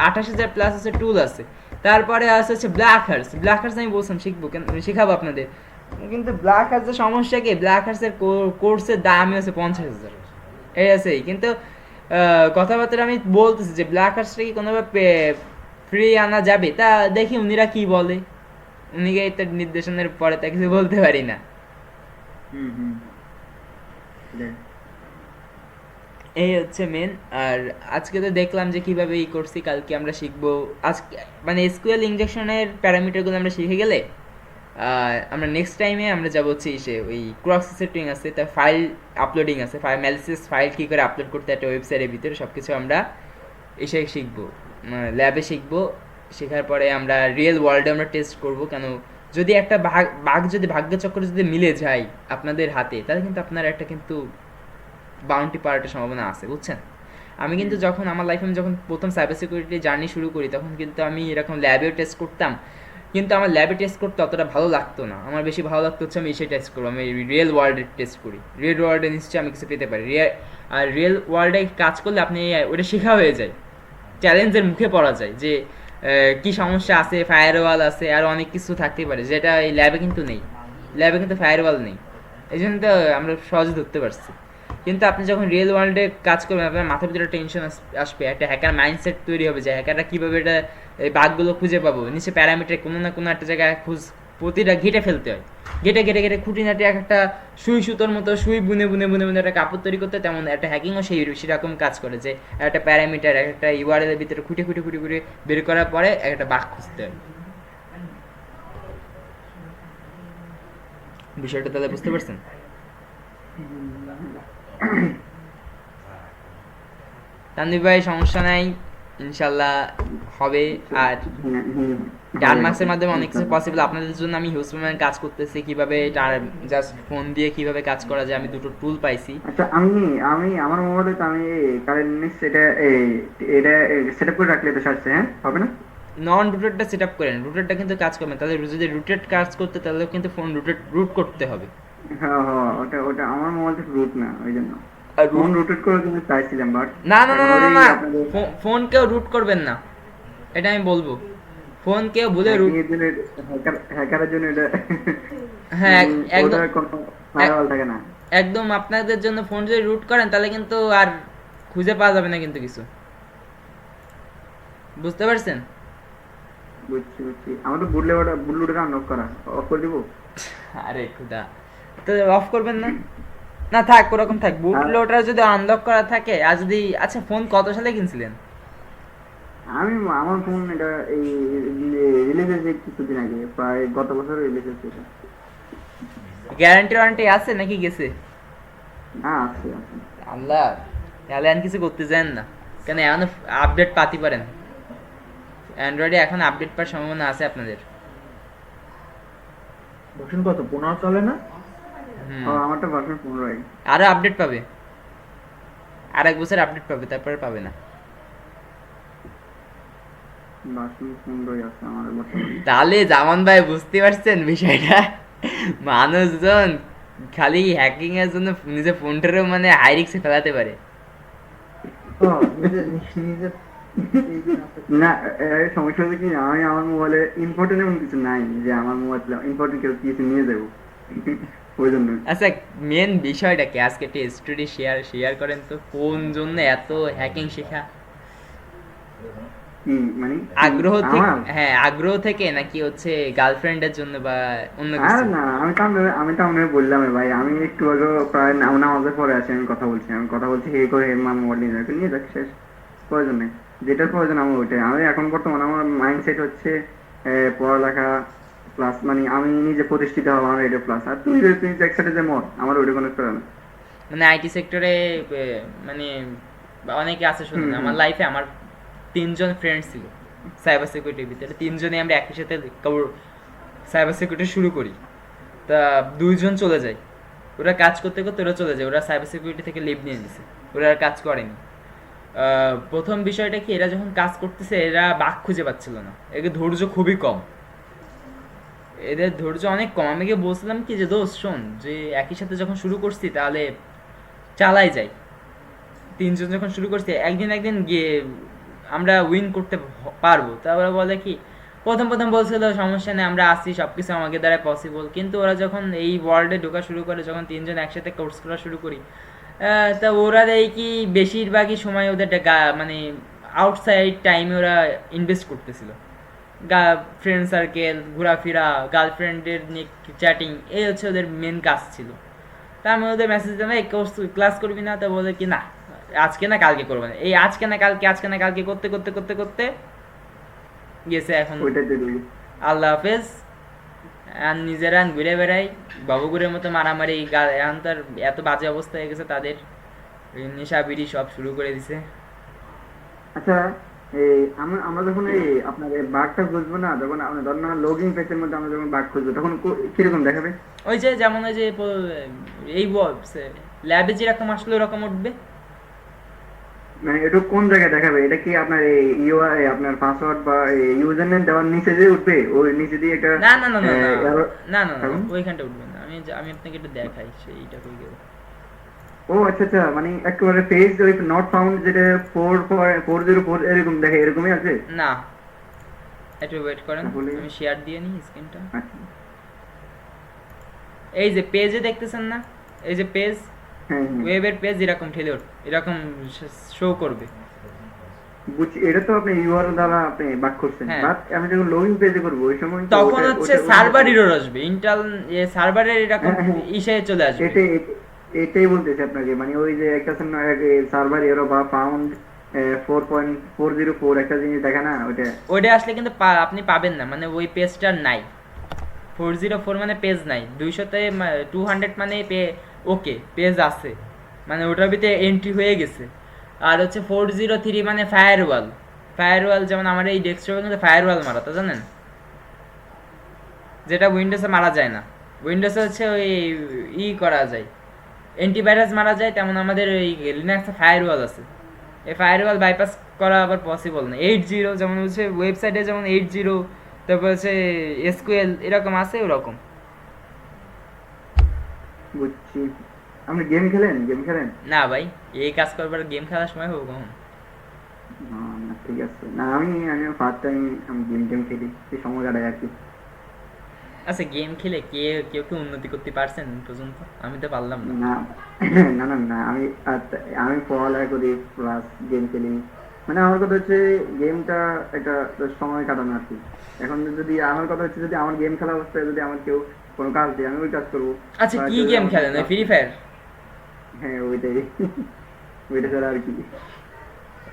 28,000 প্লাস আছে টুল আছে, তারপরে আছে হচ্ছে ব্ল্যাক হার্স। ব্ল্যাক হার্স আমি বলছিলাম শিখবো, কেন শেখাবো আপনাদের, কিন্তু ব্ল্যাক হার্সের সমস্যা কি, ব্ল্যাক হার্সের কোর্সের দামই হচ্ছে 50,000, এই আছে। কিন্তু কথাবার্তা আমি বলতেছি যে ব্ল্যাক হার্সটা কি কোনোভাবে ফ্রি আনা যাবে, তা দেখি উনিরা কি বলে, উনিকে তার নির্দেশনের পরে তা কিছু বলতে পারি না। এই হচ্ছে মেন। আর আজকে তো দেখলাম যে কিভাবে ই করছি, কালকে আমরা শিখবো আজকে মানে এসকিউএল ইনজেকশনের প্যারামিটারগুলো আমরা শিখে গেলে আমরা নেক্সট টাইমে আমরা যাবো হচ্ছে ইসে ওই ক্রস সেটিং আছে, তার ফাইল আপলোডিং আছে, ফাইল ম্যালিসিয়াস ফাইল কী করে আপলোড করতে একটা ওয়েবসাইটের ভিতরে, সব কিছু আমরা এসে শিখবো, ল্যাবে শিখবো। শেখার পরে আমরা রিয়েল ওয়ার্ল্ডে আমরা টেস্ট করব, কেন যদি একটা বাঘ যদি ভাগ্যচক্র যদি মিলে যায় আপনাদের হাতে, তাহলে কিন্তু আপনার একটা কিন্তু বাউন্টি পাওয়ার একটা সম্ভাবনা আছে, বুঝছেন। আমি কিন্তু যখন আমার লাইফে আমি যখন প্রথম সাইবার সিকিউরিটি জার্নি শুরু করি, তখন কিন্তু আমি এরকম ল্যাবেও টেস্ট করতাম, কিন্তু আমার ল্যাবে টেস্ট করতে অতটা ভালো লাগতো না। আমার বেশি ভালো লাগতো হচ্ছে আমি এসে টেস্ট করবো, আমি রিয়েল ওয়ার্ল্ডে টেস্ট করি, রিয়েল ওয়ার্ল্ডে নিশ্চয়ই আমি কিছু পেতে পারি। আর রিয়েল ওয়ার্ল্ডে কাজ করলে আপনি ওটা শেখা হয়ে যায়, চ্যালেঞ্জের মুখে পড়া যায় যে কি সমস্যা আছে, ফায়ারওয়াল আছে, আর অনেক কিছু থাকতে পারে, যেটা এই ল্যাবে কিন্তু নেই। ল্যাবে কিন্তু ফায়ারওয়াল নেই, এই জন্য তো আমরা সহজে ধরতে পারছি। কিন্তু আপনি যখন রিয়েল ওয়ার্ল্ডে কাজ করবেন, আপনার মাথার ভিতরে টেনশন আসবে, একটা হ্যাকার মাইন্ডসেট তৈরি হবে যে হ্যাকাররা কীভাবে এটা এই বাগগুলো খুঁজে পাবো, নিচে প্যারামিটার কোনো না কোনো একটা জায়গায় প্রতিটা ঘেটে ফেলতে হয়, ঘেটে ঘেটে ঘেটে খুঁটিনাটি একটা সুই সুতোর মতো সুই বুনে বুনে বুনে বুনে একটা কাপড় তৈরি করতে, তেমন একটা হ্যাকিংও সেরকম কাজ করে যে একটা প্যারামিটার একটা ইউআরএল এর ভিতরে খুঁটে খুঁটে খুঁটে খুঁটে বের করার পরে একটা বাগ খুঁজতে হয়। বিষয়টা তাহলে বুঝতে পারছেন? তানভীর ভাই সমস্যা নাই, ইনশাল্লাহ হবে। আর ডানমার্কসের মাধ্যমে অনেক কিছু পসিবল আপনাদের জন্য। আমি হিউজ পরিমাণ কাজ করতেছি, কিভাবে জাস্ট ফোন দিয়ে কিভাবে কাজ করা যায়, আমি দুটো টুল পাইছি। আচ্ছা, আমি আমার মোবাইলে তো আমি কারেন্ট এটা সেটআপ করে রাখলে তো সারছে, হ্যাঁ হবে না? নন রুটেডটা সেট আপ করেন, রুটেডটা কিন্তু কাজ করবে না। তাহলে যদি রুটেড কাজ করতে তাহলে কিন্তু ফোন রুট করতে হবে। হ্যাঁ হ্যাঁ, ওটা আমার মোবাইল থেকে রুট না, ওই জন্য ফোন রুটেড করার জন্য চাইছিলাম, বাট না না না না না, ফোন কেউ রুট করবেন না, এটা আমি বলবো। ফোন কেউ ভুলে রুট, হ্যাকারের জন্য এটা হ্যাঁ একদম কোনো ফায়ারওয়াল থাকে না। একদম আপনাদের জন্য ফোন যদি রুট করেন তাহলে কিন্তু আর খুঁজে পাওয়া যাবে না কিন্তু কিছু, বুঝতে পারছেন? বুঝছি। আমার তো বুটলোডার আনলক করা, অফ করে দিব। আরে খুদা, তো অফ করবেন না? না থাক, ওরকম থাক। বুট লোডার যদি আনলক করা থাকে, আর যদি আচ্ছা ফোন কত সালে কিনছিলেন? আমার ফোন এটা এই রিলিজ হয়েছে কিছুদিন আগে, প্রায় গত বছর রিলিজ হয়েছে। গ্যারান্টি ওয়ারেন্টি আছে নাকি গেছে? না আছে। আল্লাহ, তাহলে আর কিছু করতে চান না, কেন এখন আপডেট পাতি পারেন। অ্যান্ড্রয়েডে এখন আপডেট পাওয়ার সম্ভাবনা আছে আপনাদের। ভার্সন কত 15 চলে না? আমারটা ভার্সন 15। আরো আপডেট পাবে, আর এক বছর আপডেট পাবে, তারপরে পাবে না। ভার্সন 15 আছে আমার বর্তমানে। তাহলে জামান ভাই বুঝতে পারছেন বিষয়টা, মানুষজন খালি হ্যাকিং এর জন্য নিজের ফোনটারও মানে হাই রিস্কে ফেলাতে পারে। না, সমস্যা হচ্ছে কি, আমি আমার মোবাইলে ইম্পর্টেন্ট এমন কিছু নাই যে আমার মোবাইলে ইম্পর্টেন্ট কেউ কিছু নিয়ে যাবো, ওই জন্য। আচ্ছা, মেন বিষয়টা কি, আজকে একটা স্টোরি শেয়ার করেন তো, কোন জন্য এত হ্যাকিং শেখা? মানে আগ্রহ থেকে? হ্যাঁ, আগ্রহ থেকে নাকি হচ্ছে গার্লফ্রেন্ডের জন্য বা অন্য কিছু? না, আমি তো আপনাকে বললাম ভাই, আমি একটু আগে প্রায় নামাজের পরে আছি, আমি কথা বলছি হে করে মা মোবাইল নিয়ে যাক, শেষ। প্রয়োজন নেই, যেটার প্রয়োজন আমার ওইটাই। আমি এখন বর্তমানে আমার মাইন্ডসেট হচ্ছে পড়ালেখা প্লাস মানে আমি নিজে প্রতিষ্ঠিত হবো, আমার এটা প্লাস। আর তুই একসাথে যে মত, আমার ওইটা কোনো করে না। মানে আইটি সেক্টরে মানে অনেকে আছে, শুনুন, আমার লাইফে আমার 3 জন ফ্রেন্ড ছিল সাইবার সিকিউরিটির ভিতরে। 3 জনে আমরা একই সাথে সাইবার সিকিউরিটি শুরু করি, তা 2 জন চলে যায়, ওরা কাজ করতে করতে ওরা চলে যায়, ওরা সাইবার সিকিউরিটি থেকে লিভ নিয়ে নিছে, ওরা আর কাজ করেনি। প্রথম বিষয়টা কি, এরা যখন কাজ করতেছে এরা বাগ খুঁজে পাচ্ছিল না, এদের ধৈর্য খুবই কম, এদের ধৈর্য অনেক কম। আমি বলছিলাম কি যে দোস্ত শোন, যে একই সাথে যখন শুরু করছি তাহলে চালাই যাই। 3 জন যখন শুরু করছি, একদিন গিয়ে আমরা উইন করতে পারবো। তা ওরা বলে কি, প্রথম প্রথম বলছিল সমস্যা নেই, আমরা আসছি, সবকিছু আমাদের দ্বারা পসিবল। কিন্তু ওরা যখন এই ওয়ার্ল্ডে ঢোকা শুরু করে, যখন তিনজন একসাথে কোর্স করা শুরু করি, তা ওরা দেয় কি বেশিরভাগই সময় ওদের মানে আউটসাইড টাইমে ওরা ইনভেস্ট করতেছিল। ফ্রেন্ড সার্কেল, ঘোরাফেরা, গার্লফ্রেন্ডের নিয়ে চ্যাটিং, এই হচ্ছে ওদের মেন কাজ ছিল। তা আমি ওদের মেসেজ দিলাম, এই কোর্স ক্লাস করবি না? তা বলে কি না আজকে না কালকে করবো না, এই আজকে না কালকে, আজকে না কালকে করতে করতে করতে করতে গেছে এখন ওইটাতে দিবি। আল্লাহ হাফেজ। আর নিজেরা ঘুরে বেড়াই বাবুগুরের মতো মারামারি, এখন তার এত বাজে অবস্থা হয়ে গেছে তাদের, নেশা বিড়ি সব শুরু করে দিছে। আচ্ছা, এই আমরা যখন এই আপনার এই বাঘটা খুঁজবো না, যখন আমরা ধরেন লগইন পেজের মধ্যে আমরা যখন বাঘ খুঁজবো, তখন কিরকম দেখাবে? ওই যে যেমন ওই যে এই ল্যাবে যেরকম আসলে ওরকম উঠবে। মানে এটা কোন জায়গায় দেখাবে? এটা কি আপনার এই ইউআই আপনার পাসওয়ার্ড বা ইউজার নেম দেওয়ার নিচে যে উঠবে, ওই নিচে দিয়ে একটা না না না না না না না এখন? ওইখানটা উঠবে না। আমি আপনাকে একটু দেখাই সেইটা কই গেল। ও আচ্ছা আচ্ছা, মানে একেবারে পেজ ওই নট ফাউন্ড যেটা 404 এরকম দেখে, এরকমই আছে? না, একটু ওয়েট করেন, তাহলে? আমি শেয়ার দিয়ে নিই স্ক্রিনটা। আচ্ছা, এই যে পেজে দেখতেছেন না, এই যে পেজ, হ্যাঁ হ্যাঁ ওয়েবের পেজ এরকম ঠেলে এরকম শো করবে। বুঝছি। এটা তো আপনি ইউআরএল দ্বারা আপনি বাক করছেন, হ্যাঁ। বাট আমি যখন লগইন পেজে করব ওই সময় তো তখন ওটা- হচ্ছে ওটা- সার্ভার এরর আসবে, ইন্টাল সার্ভারের এরকম হ্যাঁ, হ্যাঁ। ইসে চলে আসবে। এটাই বলতেছি আপনাকে, মানে ওই যে একটা সার্ভার এরো বা ফাউন্ড 4.404 একটা জিনিস দেখে না, ওইটা ওইটা আসলে কিন্তু আপনি পাবেন না, মানে ওই পেজটার নাই। 404 মানে পেজ নাই, 200তে 200 মানে ওকে পেজ আছে, মানে ওটার ভিতরে এন্ট্রি হয়ে গেছে। আর হচ্ছে 403 মানে ফায়ারওয়াল। ফায়ারওয়াল যেমন আমার এই ডেস্কটপে কিন্তু ফায়ারওয়াল মারা, তো জানেন, যেটা উইন্ডোজে মারা যায় না। উইন্ডোজে হচ্ছে ওই করা যায়, অ্যান্টিভাইরাস মারা যায়, তেমন আমাদের এই লিনাক্সে ফায়ারওয়াল আছে। এই ফায়ারওয়াল বাইপাস করা আবার পসিবল না। 80 যেমন হচ্ছে ওয়েবসাইটে যেমন 80, তারপর হচ্ছে এসকিউএল এরকম আছে ওরকম। বুঝছি। আপনি গেম খেলেন? না ভাই, এই কাজ করবার গেম খেলার সময় হোক কখন? না, ঠিক আছে। না, আমি ফার্স্ট টাইম আমি গেম খেলি, এই সময় কাটাই আর কি। আচ্ছা, গেম খেলে কেউ কি উন্নতি করতে পারছেন পর্যন্ত? আমি তো পারলাম না। না না না না, আমি পড়ালেখা করি প্লাস গেম খেলি। মানে আমার কথা হচ্ছে গেমটা একটা সময় কাটানো আর কি। এখন যদি আমার কথা হচ্ছে, যদি আমার গেম খেলা অবস্থায় যদি আমার কেউ কোনো কাজ দিয়ে, আমি ওই কাজ করবো। আচ্ছা, বা কি কেউ গেম আমাকে খেলেন? কাজ- ফ্রি ফায়ার? হ্যাঁ, ওইটাই ওইটা ছাড়া আর কি।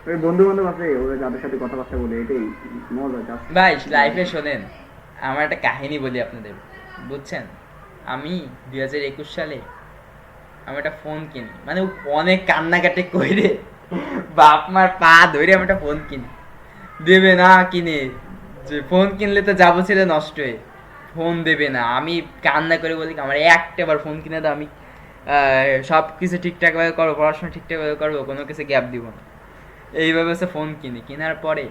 ওই বন্ধু বান্ধব আছে, ওরা যাদের সাথে কথাবার্তা বলে, এটাই মজা just। ভাই লাইফে শোনেন, আমার একটা কাহিনী বলি আপনাদের, বুঝছেন? আমি 2021 সালে আমি একটা ফোন কিনি, মানে অনেক কান্নাকাটি করে বাপ মার পা ধরে আমি একটা ফোন কিনি, দেবে না কিনে, যে ফোন কিনলে তো যাবো ছেলে নষ্ট হয়ে, ফোন দেবে না। আমি কান্না করে বলি আমার একটাবার ফোন কিনে দাও, আমি সব কিছু ঠিকঠাকভাবে করবো, পড়াশোনা ঠিকঠাকভাবে করবো, কোনো কিছু গ্যাপ দিব না। এইভাবে হচ্ছে ফোন কিনি, কেনার পরে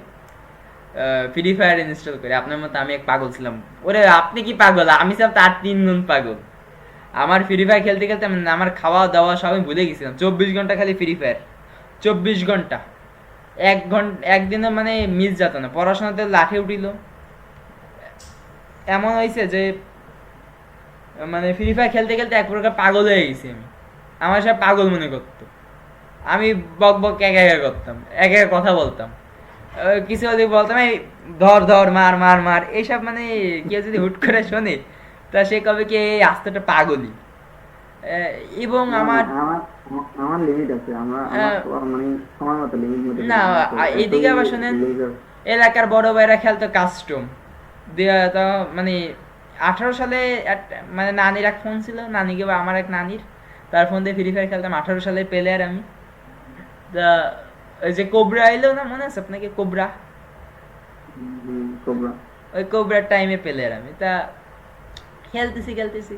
ফ্রি ফায়ার ইনস্টল করি। আপনার মতো আমি এক পাগল ছিলাম। ওরে আপনি কি পাগল? আমি ছিলাম তার 3 গুণ পাগল। আমার ফ্রি ফায়ার খেলতে খেলতে আমার খাওয়া দাওয়া সব আমি ভুলে গেছিলাম। 24 ঘন্টা খালি ফ্রি ফায়ার, 24 ঘন্টা। একদিনে মানে মিস যেত না। পড়াশোনাতে লাঠি উঠিল, এমন হয়েছে যে মানে ফ্রি ফায়ার খেলতে খেলতে এক প্রকার পাগল হয়ে গেছি আমি। আমার সব পাগল মনে করতো। আমি বক বক একা একা করতাম, একা একা কথা বলতাম, কিছু যদি বলতাম এই ধর ধর মার মার মার, এইসব মানে কেউ যদি হুট করে শোনে তা সে কবে কি এই আস্তেটা পাগলই। এবং আমার লিমিট আছে, মানে সময় মতো লিমিট মতো। না, এইদিকে আবার শোনেন, এলাকার বড় ভাইরা খেলতো কাস্টম দিয়ে, তো মানে 18 সালে মানে নানির এক ফোন ছিল, নানিকে বা আমার এক নানির, তার ফোন দিয়ে ফ্রি ফায়ার খেলতাম। 18 সালে প্লেয়ার আমি। তা ওই যে কোবরা এলো না, মনে আছে আপনাকে? কোবরা, ওই কোবরার টাইমে প্লেয়ার আমি। তা খেলতেছি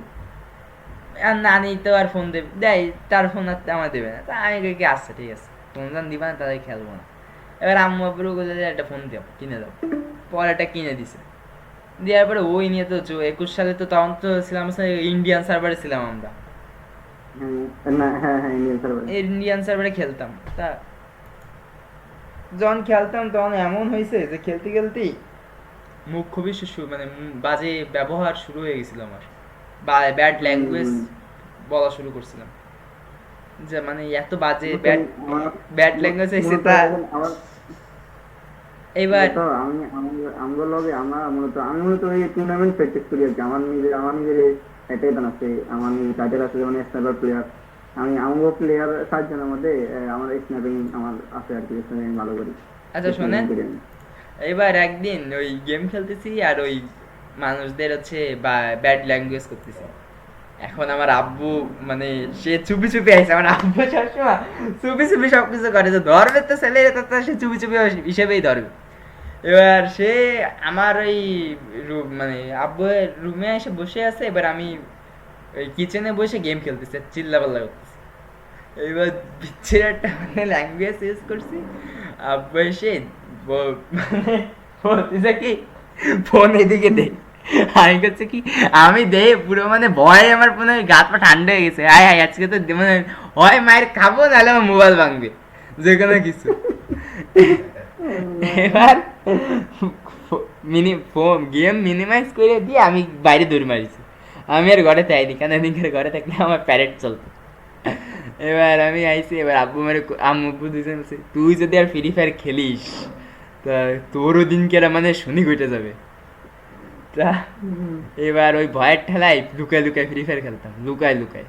আর নানি তো আর ফোন দেয়, তার ফোন আর আমার দেবে না। তা আমি কি আচ্ছা ঠিক আছে, ফোন যখন দিবা না তাদের খেলবো না। এবার আম্মু আব্বুর বলে একটা ফোন দাও, কিনে দাও। পরে একটা কিনে দিছে, দেওয়ার পরে ওই নিয়ে তো 21 সালে তো তখন তো ছিলাম ইন্ডিয়ান সার্ভারে ছিলাম আমরা, ইন্ডিয়ান সার্ভারে খেলতাম। তা যখন খেলতাম তখন এমন হয়েছে যে খেলতে খেলতেই মুখ খুবই মানে বাজে ব্যবহার শুরু হয়ে গেছিল আমার, ব্যাড ল্যাঙ্গুয়েজ বলা শুরু করছিলাম, যে মানে এত বাজে ব্যাড ল্যাঙ্গুয়েজ এসে তা এবার তো আমগুলো লগে আমি মূলত ওই টুর্নামেন্ট প্র্যাকটিস করি আর কি। আমার নিজের একটা ইতান আছে, আমার নিজের টাইটেল আছে যেমন স্নাইপার প্লেয়ার। আমি আমগো প্লেয়ার 7 জনের মধ্যে আমার স্নাইপিং আমার আছে আর কি, স্নাইপিং ভালো করি। আচ্ছা শোনেন, এবার একদিন ওই গেম খেলতেছি আর ওই মানুষদের হচ্ছে ব্যাড ল্যাঙ্গুয়েজ করতেছি। এখন আমার আব্বু মানে সে চুপি চুপি আইছে, আমার আব্বু সবসময় চুপি চুপি সবকিছু করে, যে ধরবে তো ছেলে তো সে চুপি চুপি হিসেবেই ধরবে। এবার সে আমার ওই মানে আব্বু রুমে এসে বসে আছে, এবার আমি ওই কিচেনে বসে গেম খেলতেছি, চিল্লাপাল্লা করতেছি। এবার বিচ্ছির একটা মানে ল্যাঙ্গুয়েজ ইউজ করছি, আব্বু এসে মানে বলতেছে কি ফোন এদিকে দে। আমি করছে কি, আমি দে পুরো মানে ভয়ে আমার মনে হয় গাত পা ঠান্ডা হয়ে গেছে। হায় হায় আজকে তো মানে হয় মায়ের খাবো, নাহলে আমার মোবাইল ভাঙবে, যে কোনো কিছু। এবার গেম মিনিমাইজ করে দিয়ে আমি বাইরে দৌড় মারিছি। আমি আর ঘরে যাইনি, কেন এদিকে ঘরে থাকলে আমার প্যারেড চলতো। এবার আমি আইছি, এবার আব্বু মেরে আম্মু দুজন বলছে, তুই যদি আর ফ্রি ফায়ার খেলিস তা তোরও দিন কেরা মানে শুনি ঘটে যাবে। তা এবার ওই ভয়ের ঠেলায় লুকায় লুকায় ফ্রি ফায়ার খেলতাম, লুকায় লুকায়।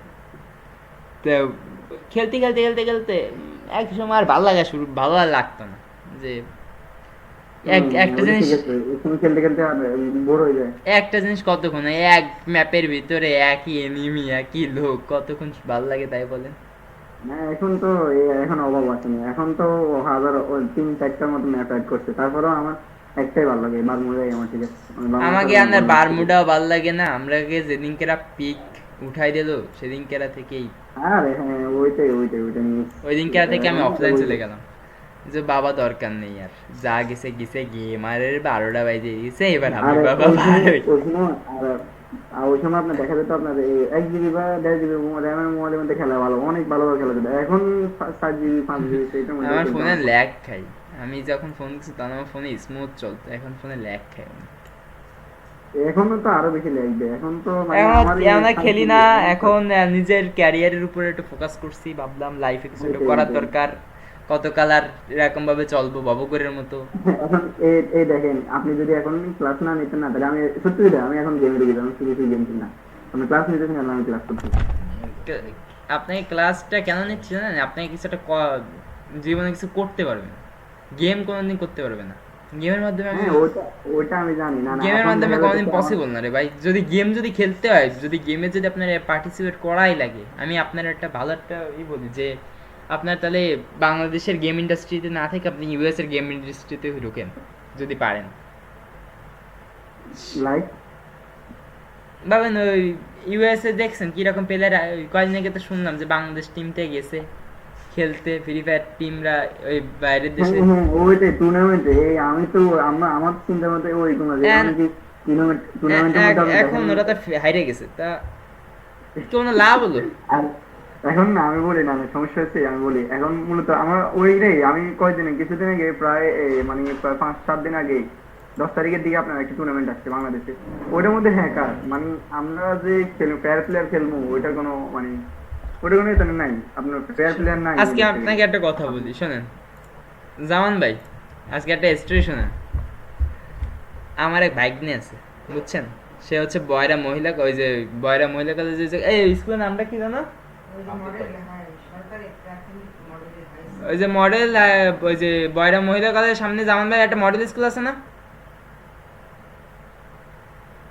তো খেলতে খেলতে খেলতে খেলতে এক সময় আর ভালো আর লাগতো না, যে একটা জিনিস খেলতে খেলতে বোর হয়ে যায়। একটা জিনিস কতক্ষণ এক ম্যাপের ভিতরে একই এনিমি একই লোক কতক্ষণ ভালো লাগে তাই বলেন। এখন তো এখন অভাব আছে না, এখন তো 3-4টার মতো ম্যাপ অ্যাড করছে, তারপরেও আমার একটাই ভালো লাগে, বারমুডাই আমার ঠিক আছে। আমাকে আর বারমুডাও ভালো লাগে না, আমরাকে যেদিনকেরা পিক উঠাই দিল সেদিনকেরা থেকেই আরে হ্যাঁ ওইটাই ওই দিনকেরা থেকে আমি অফলাইন চলে গেলাম, যে বাবা দরকার নেই আর, যা গেছে গেছে গেম আর 12টা বাজে গেছে, এবার আমি বাবা ওই সময় আপনার দেখা যেত আপনার 1 GB বা 1.5 GB র্যামের মোবাইলের মধ্যে খেলা ভালো, অনেক ভালো খেলা যেত। এখন 7 GB 5 GB সেইটার মধ্যে আমার ফোনে ল্যাগ খাই, আমি যখন ফোন দিচ্ছি তখন আমার ফোনে স্মুথ চলতো, এখন ফোনে ল্যাগ খাই। এখন তো আরো বেশি লাগবে, এখন তো এখন খেলি না, এখন নিজের ক্যারিয়ারের উপরে একটু ফোকাস করছি, ভাবলাম লাইফে কিছু একটা করার দরকার, কতকাল আর এরকম ভাবে চলবো বাবুগরের মতো। এখন এই দেখেন, আপনি যদি এখন ক্লাস না নিতেন না, তাহলে আমি সত্যি কথা আমি এখন গেমে ঢুকে যাবো, শুধু গেম না। আপনি ক্লাস নিতেছেন, আমি ক্লাস করছি। আপনাকে ক্লাসটা কেন নিচ্ছি জানেন? আপনাকে কিছু একটা জীবনে কিছু করতে পারবেন, গেম কোনোদিন করতে পারবে না গেমের মাধ্যমে। ওটা আমি জানি না, গেমের মাধ্যমে কোনোদিন পসিবল না রে ভাই। যদি গেম যদি খেলতে হয়, যদি গেমে যদি আপনার পার্টিসিপেট করাই লাগে, আমি আপনার একটা ভালো একটা বলি যে আপনার তাহলে বাংলাদেশের গেম ইন্ডাস্ট্রিতে না থেকে আপনি ইউএস এর গেম ইন্ডাস্ট্রিতে ঢোকেন যদি পারেন। ভাবেন ওই ইউএস এ দেখছেন কিরকম প্লেয়ার, কয়েকদিন আগে তো শুনলাম যে বাংলাদেশ টিমতে গেছে খেলতে ফ্রি ফায়ার টিমরা ওই বাইরের দেশে। ওইটাই টুর্নামেন্টে আমি তো আমার চিন্তার মধ্যে ওই এখন ওরা তো হাইরে গেছে, তা কোনো লাভ হলো এখন না। আমি বলি না, সমস্যা হচ্ছে আমি বলি, এখন মূলত আমার ওইটাই আমি কিছুদিন আগে প্রায় মানে 5-7 দিন আগে 10 তারিখের দিকে আপনার একটা টুর্নামেন্ট আসছে বাংলাদেশে। ওইটার মধ্যে হ্যাকার মানে আমরা যে প্লেয়ার খেলবো ওইটার কোনো মানে ওইটা কোনো এখানে নাই, আপনার প্লেয়ার নাই। আজকে আপনাকে একটা কথা বলি শোনেন জামান ভাই, আজকে একটা স্টোরি শোনেন। আমার এক ভাগ্নে আছে বুঝছেন, সে হচ্ছে বয়রা মহিলা, ওই যে বয়রা মহিলা কলেজে এই স্কুলের নামটা কি জানো? ওই যে মডেল, ওই যে বয়রা মহিলা কলেজের সামনে জামান ভাই একটা মডেল স্কুল আছে না?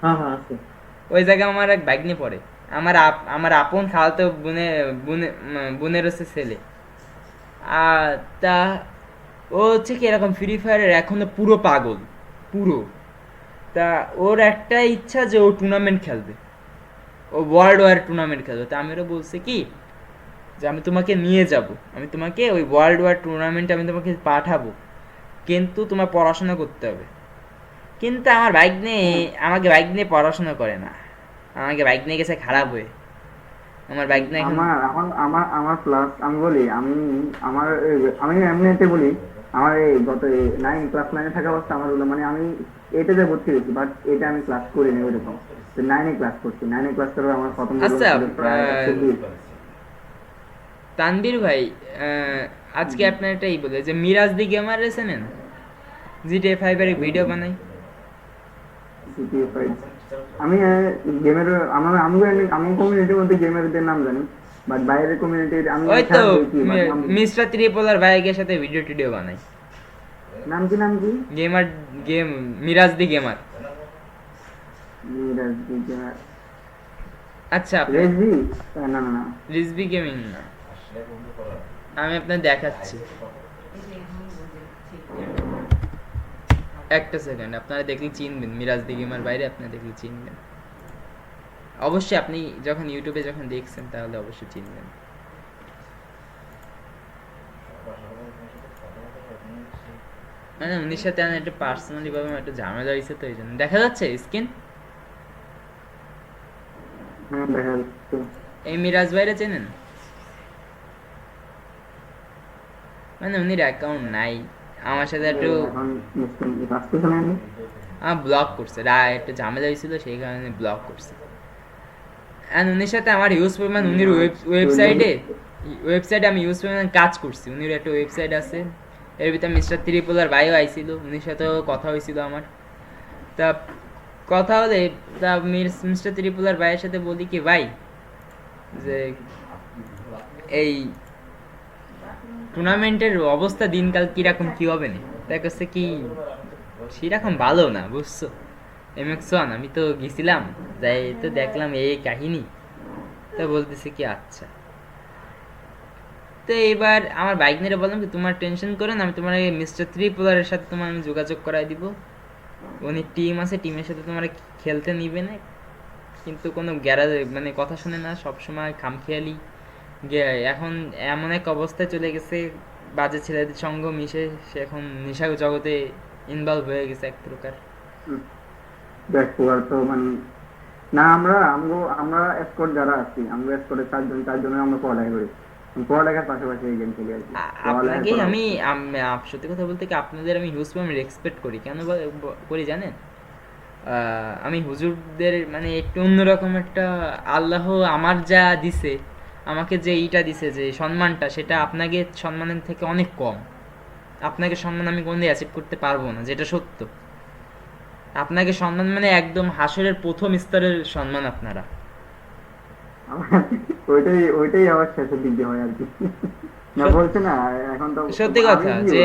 হ্যাঁ হ্যাঁ আছে। ওই জায়গায় আমার এক ভাগ্নে পড়ে, আমার আপন খালাতো বোনের হচ্ছে ছেলে। তা ও হচ্ছে কি এরকম ফ্রি ফায়ারের এখনো পুরো পাগল পুরো। তা ওর একটা ইচ্ছা যে ও টুর্নামেন্ট খেলবে, ও ওয়ার্ল্ড ওয়ার টুর্নামেন্ট খেলবে। তা আমি ওরা বলছে কি যে আমি তোমাকে নিয়ে যাব, আমি তোমাকে ওই ওয়ার্ল্ড ওয়ার টুর্নামেন্টে আমি তোমাকে পাঠাবো, কিন্তু তোমার পড়াশোনা করতে হবে। কিন্তু আমার আমাকে বাইক নিয়ে পড়াশোনা করে না, আমাকে বাইক নিয়ে গেছে খারাপ হয়ে। আমার বাইক নিয়ে আমার প্লাস আমি বলি আমি এমনিতে বলি আমার এই গত 9 ক্লাস 9 থাকা অবস্থা আমার হলো মানে আমি এটাতে ভর্তি হয়েছি, বাট এটা আমি ক্লাস করিনি ওইরকম। তো 9 ক্লাস করছি, 9 ক্লাস করে আমার প্রথম আচ্ছা, ছিল প্রায় 26। তানভীর ভাই, আজকে আপনার এটাই বলে যে মিরাজ দি গেমার চেনেন, জিটিএ 5 এর ভিডিও বানাই। GTA 5 আমি গেমের আমার কমিউনিটির মধ্যে গেমারদের নাম জানি, বাট বাইরের কমিউনিটির আমি ওই তো দেখি, but মিস্টার ত্রিপোলার ভাইয়ের সাথে ভিডিও টিডিও বানাই। নাম কি গেমার গেম মিরাজ দি গেমার। মিরাজ দি গেমার। আচ্ছা, রেজি? না না না, রিজবি গেমিং না, আমি আপনার দেখাচ্ছি একটা সেকেন্ড। আপনারা দেখলে চিনবেন, মিরাজ দি গেমার বাইরে আপনারা দেখলে চিনবেন অবশ্যই। আপনি যখন ইউটিউবে যখন দেখছেন তাহলে অবশ্যই চিনবেন। মানে উনির সাথে আমি একটা পার্সোনালি ভাবে একটা ঝামেলা হয়েছে, তো এই জন্য। দেখা যাচ্ছে স্ক্রিন? হ্যাঁ দেখা যাচ্ছে। এই মিরাজ ভাইরা চেনেন? মানে উনির অ্যাকাউন্ট নাই, আমার সাথে একটু এখন মুসলিম রাস্তা না ব্লক করছে, একটা ঝামেলা হয়েছিল সেই কারণে ব্লক করছে। এন্ড উনির সাথে আমার ইউজ পরিমাণ, উনির ওয়েবসাইটে আমি ইউজ পরিমাণ কাজ করছি। উনির একটা ওয়েবসাইট আছে, এর ভিতরে মিস্টার ত্রিপোলার ভাইও আইছিল, উনির সাথেও কথা হয়েছিল আমার। তা কথা হলে তা মিস্টার ত্রিপোলার ভাইয়ের সাথে বলি কি, ভাই যে এই টুর্নামেন্টের অবস্থা দিনকাল কিরকম কি হবে না, তার কাছে কি সেরকম ভালো না, বুঝছো? MX1 আমি তো গেছিলাম, যাই তো দেখলাম এই কাহিনী। তা বলতেছে কি আচ্ছা। তো এবার আমার বাইক নিয়ে বললাম কি, তোমার টেনশন করো না, আমি তোমার মিস্টার ত্রিপোলারের সাথে তোমার আমি যোগাযোগ করাই দিব। উনি টিম আছে, টিমের সাথে তোমার খেলতে নিবে না, কিন্তু কোনো গ্যারাজ মানে কথা শুনে না, সবসময় খামখেয়ালি। এখন এমন এক অবস্থায় চলে গেছে, বাজে ছেলেদের সঙ্গ মিশে সে এখন নেশা জগতে ইনভলভ হয়ে গেছে এক প্রকার। দেখো আর তো মানে না, আমরা স্কোয়াড যারা আছি, আমরা স্কোয়াডে চারজনের আমরা পড়ালেখা করি, পড়ালেখার পাশাপাশি এই গেম খেলি আর কি। আপনাকে আমি সত্যি কথা বলতে কি, আপনাদের আমি হিউজ আমি রেসপেক্ট করি। কেন করি জানেন? আমি হুজুরদের মানে একটু অন্যরকম একটা, আল্লাহ আমার যা দিছে, আমাকে যে এইটা দিছে, যে সম্মানটা, সেটা আপনাকে সম্মানের থেকে অনেক কম। আপনাকে সম্মান আমি কোনদিন অ্যাচিভ করতে পারবো না, যেটা সত্য। আপনাকে সম্মান মানে একদম হাসরের প্রথম স্তরের সম্মান আপনারা। ওইটাই আমার শেষের দিক দিয়ে হয় আর কি। না বলছে না এখন তো সত্যি কথা যে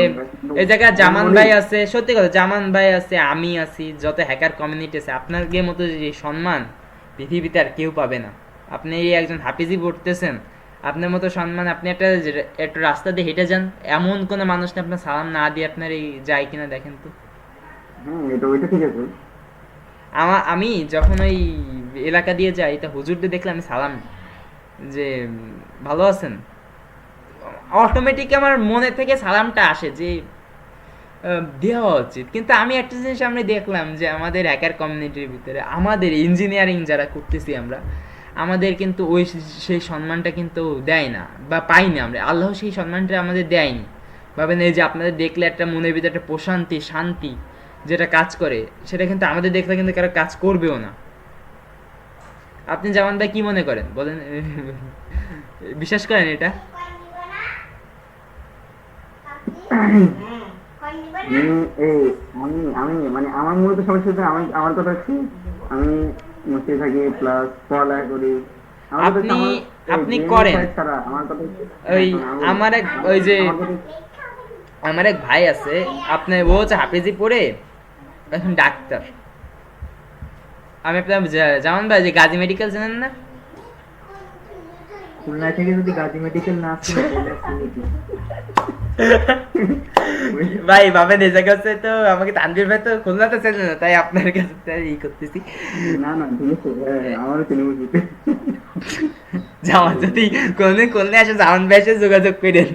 এই জায়গায় জামান ভাই আছে, সত্যি কথা জামান ভাই আছে, আমি আছি, যত হ্যাকার কমিউনিটি আছে, আপনার মতো যে সম্মান পৃথিবীতে আর কেউ পাবে না। আপনি একজন হাফিজি পড়তেছেন, আপনার মতো সম্মান, আপনি একটা রাস্তা দিয়ে হেঁটে যান, এমন কোনো মানুষ না আপনার সালাম না দিয়ে আপনার এই যায় কিনা দেখেন তো। ওইটা ঠিক আছে। আমি যখন ওই এলাকা দিয়ে যাই, তা হুজুরদের দেখলে আমি সালাম, যে ভালো আছেন, অটোমেটিক আমার মনে থেকে সালামটা আসে যে দেওয়া উচিত। কিন্তু আমি একটা জিনিস আমি দেখলাম যে আমাদের হ্যাকার কমিউনিটির ভিতরে, আমাদের ইঞ্জিনিয়ারিং যারা করতেছি আমরা, আমাদের কিন্তু সেই সম্মানটা কিন্তু দেয় না বা পাই না আমরা। আল্লাহ সেই সম্মানটা আমাদের দেয়নি। ভাবেন এই যে আপনাদের দেখলে একটা মনের ভিতরে একটা প্রশান্তি, শান্তি যেটা কাজ করে, সেটা কিন্তু আমাদের দেখলে কিন্তু কারো কাজ করবেও না। আপনি জামান ভাই কি মনে করেন বলেন? বিশ্বাস করেন এটা? আমি মানে আমার মূলত সমস্যা হচ্ছে, আমার কথা হচ্ছে আমি মসজিদে থাকি প্লাস পড়ালেখা করি। আপনি করেন ওই আমার এক ভাই আছে, আপনার ও হচ্ছে হাফেজি পড়ে এখন ডাক্তার। আমি আপনার জামান ভাই যে গাজী মেডিকেল জানেন না? খুলনা থেকে যদি গাজী মেডিকেল না আসে ভাই ভাবেন এই জায়গা হচ্ছে, তো আমাকে তানভীর ভাই তো খুলনাতে চেনে না, তাই আপনার কাছে ই করতেছি। না ঠিক আছে, আমারও চিনি বুঝি। জামান যদি কোনদিন খুলনা আসে, জামান ভাই এসে যোগাযোগ করেন।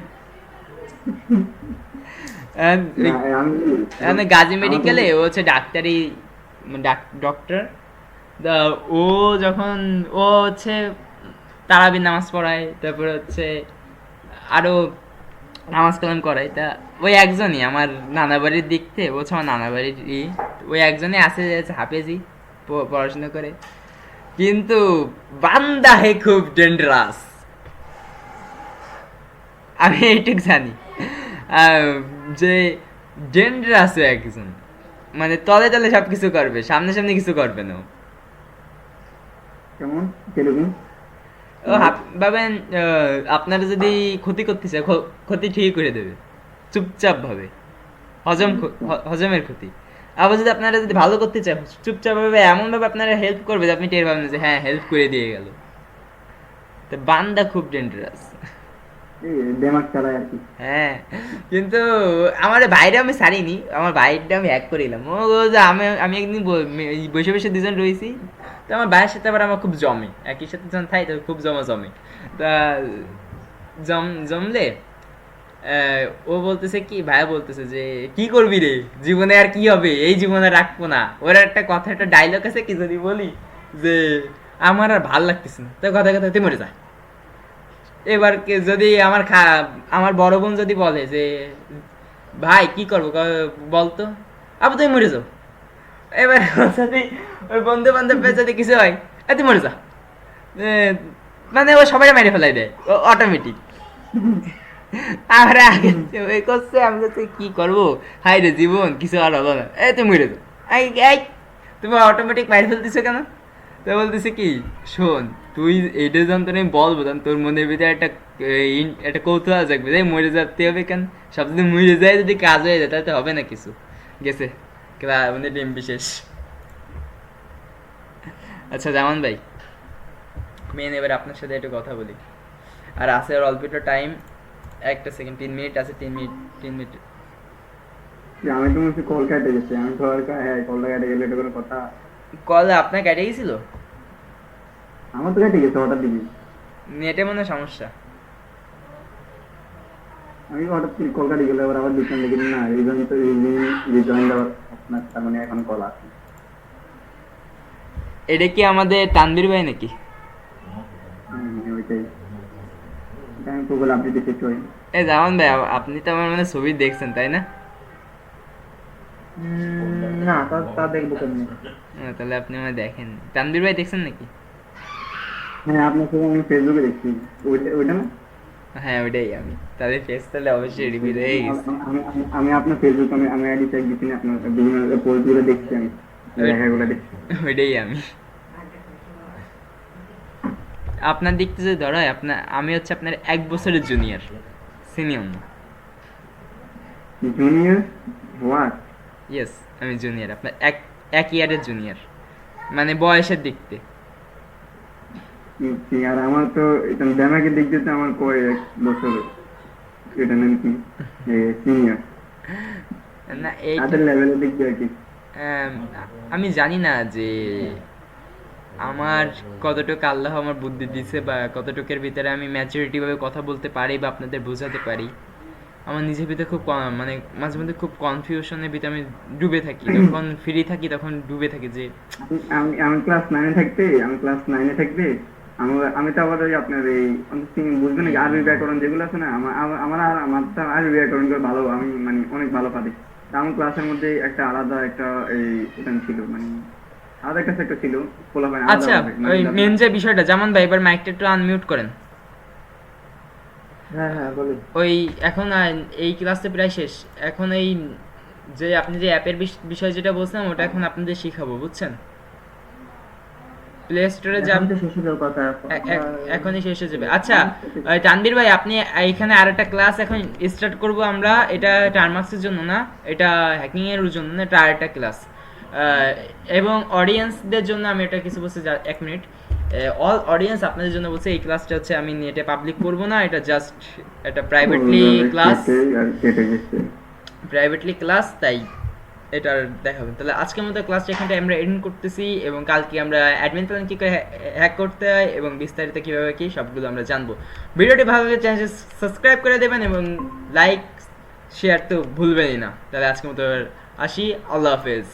গাজী মেডিকেলে ও হচ্ছে ডাক্তারি ডক্টর। ও যখন ও হচ্ছে তারাবি নামাজ পড়ায়, তারপরে হচ্ছে আরো নামাজ কালাম করাই, তা ওই একজনই আমার নানা বাড়ির দিক থেকে বলছে, আমার নানা বাড়ির ওই একজনই আছে যে হাফেজি পড়াশোনা করে, কিন্তু বান্দা হে খুব ডেঞ্জারাস, আমি এইটুক জানি যে ডেঞ্জারাস একজন, মানে তলে তলে সবকিছু করবে, সামনে সামনে কিছু করবে না ও। কেমন কিরকম? ও ভাবেন আপনারা যদি ক্ষতি করতে চায় ক্ষতি ঠিক করে দেবে চুপচাপ ভাবে, হজমের ক্ষতি। আবার যদি আপনারা যদি ভালো করতে চায় চুপচাপ ভাবে এমন ভাবে আপনারা হেল্প করবে যে আপনি টের পাবেন যে হ্যাঁ হেল্প করে দিয়ে গেল। তো বান্দা খুব ডেঞ্জারাস, দেমাগ চালায় আর কি। হ্যাঁ, কিন্তু আমার বাইরে আমি ছাড়িনি, আমার বাইরটা আমি হ্যাক করিলাম। ও যে আমি একদিন বসে বসে দুজন রয়েছি, তো আমার ভাইয়ের সাথে আবার আমার খুব জমে, একই সাথে যখন থাই তো খুব জমে। তা জমলে ও বলতেছে কি, ভাইয়া বলতেছে যে কি করবি রে জীবনে, আর কি হবে এই জীবনে রাখবো না। ওর একটা কথা, একটা ডায়লগ আছে কি, যদি বলি যে আমার আর ভাল লাগতেছে না, তো কথা তুই মরে যা। এবার যদি আমার বড় বোন যদি বলে যে ভাই কি করবো বলতো, আবু তুই মরে যাও। এবার যদি ওই বন্ধু বান্ধব যদি কিছু হয়, তুই মরে যা, মানে ও সবাই মেরে ফেলাই দেয় অটোমেটিক। আমরা আগে ওই করছে, আমি তো কি করবো, হাই রে জীবন কিছু আর হলো না, তুই মরে যাও। তুমি অটোমেটিক মেরে ফেলতেছো কেন? তো বলতেছে কি, শোন তুই এইটা যখন তোর আমি বলবো তখন তোর মনের ভিতরে একটা কৌতূহল জাগবে, তাই মরে যেতে হবে কেন, সব যদি মরে যায়, যদি কাজ হয়ে যায় তাহলে হবে না কিছু। গেছে মানে টিম বিশেষ। আচ্ছা জামান ভাই, মেন এবার আপনার সাথে একটু কথা বলি, আর আছে আর অল্প একটু টাইম, একটা সেকেন্ড, 3 মিনিট আছে, 3 মিনিট। আমি তো মনে কল কেটে গেছে, আমি কলটা কেটে গেলে এটা কোনো কথা? কল আপনার কেটে গেছিল? আমার তো কেটে গেছে হঠাৎ দিবি, নেটে মনে হয় সমস্যা। আমি হঠাৎ করে কল কাটে গেলে আবার দুজন দেখি না, রিজন তো রিজয়েন দেওয়ার আপনার, তার মানে এখন কল আসে। এটা কি আমাদের তানবীর ভাই নাকি? ওইটাই, আমি গুগল আপডেট চেক করি। এই জামান ভাই, আপনি তো আমার মানে ছবি দেখছেন তাই না? না, তা দেখবো কেমনি? তাহলে আপনি আমার দেখেন, তানবীর ভাই দেখছেন নাকি? হ্যাঁ, আপনার ছবি আমি ফেসবুকে দেখছি, ওইটা না? হ্যাঁ ওইটাই আমি, তাহলে ফেস তাহলে অবশ্যই রিভিউ হয়ে গেছে। আমি আপনার ফেসবুক আমি আইডি চেক দিচ্ছি না, আপনার বিভিন্ন পোস্টগুলো দেখছি, আমি লেখাগুলো দেখছি। ওইটাই আমি আপনার দেখতে যে ধরো আমি হচ্ছে আপনার 1 বছরের জুনিয়র, সিনিয়র না। Junior what? ইয়েস, আমি জুনিয়র, আপনার এক ইয়ারের জুনিয়র, মানে বয়সের দিক থেকে। আর আমার তো এটা ব্যামাকে দেখতে তো আমার কয়েক বছর, এটা নাম কি সিনিয়র না এই আদার লেভেলে দেখতে আর কি। আমি জানি না যে আমার কতটুকু আল্লাহ আমার বুদ্ধি দিছে, বা কতটুকের ভিতরে আমি ম্যাচুরিটি ভাবে কথা বলতে পারি বা আপনাদের বোঝাতে পারি। আমার নিজের ভিতরে খুব মানে মাঝে মধ্যে খুব কনফিউশনের ভিতরে আমি ডুবে থাকি, যখন ফ্রি থাকি তখন ডুবে থাকি যে আমি ক্লাস 9 থাকতে আমি তো আবার ওই আপনার এই বুঝবেন নাকি আরবি ব্যাকরণ যেগুলো আছে না, আমার আরবি ব্যাকরণ ভালো, আমি মানে অনেক ভালো পারি। আমার ক্লাসের মধ্যে একটা আলাদা একটা এটা ছিল, মানে আলাদা একটা সেক্টর ছিল। আচ্ছা, ওই মেন যে বিষয়টা, যেমন ভাই এবার মাইকটা একটু আনমিউট করেন। হ্যাঁ বলুন। ওই এখন এই ক্লাসে প্রায় শেষ, এখন এই যে আপনি যে অ্যাপের বিষয় যেটা বলছিলাম ওটা এখন আপনাদের শিখাবো, বুঝছেন? প্লে স্টোরে এখনই শেষ হয়ে যাবে। আচ্ছা তানভীর ভাই, আপনি এখানে আরেকটা ক্লাস এখন স্টার্ট করব আমরা, এটা টার্মাক্সের জন্য না, এটা হ্যাকিং এর জন্য না, এটা আরেকটা ক্লাস, এবং অডিয়েন্সদের জন্য আমি এটা কিছু বলছি, 1 মিনিট। অল অডিয়েন্স আপনাদের জন্য বলছে, এই ক্লাসটা হচ্ছে আমি নেটে পাবলিক করব না, এটা জাস্ট এটা প্রাইভেটলি ক্লাস, তাই এটা দেখাবেন। তাহলে আজকের মতো ক্লাসটা এখানটা আমরা এন্ড করতেছি, এবং কালকে আমরা অ্যাডমিন প্ল্যান কি করে হ্যাক করতে হয় এবং বিস্তারিত কিভাবে কি সবগুলো আমরা জানবো। ভিডিওটি ভালো লাগলে চ্যানেলটি সাবস্ক্রাইব করে দেবেন এবং লাইক শেয়ার তো ভুলবেনই না। তাহলে আজকের মতো আসি, আল্লাহ হাফেজ।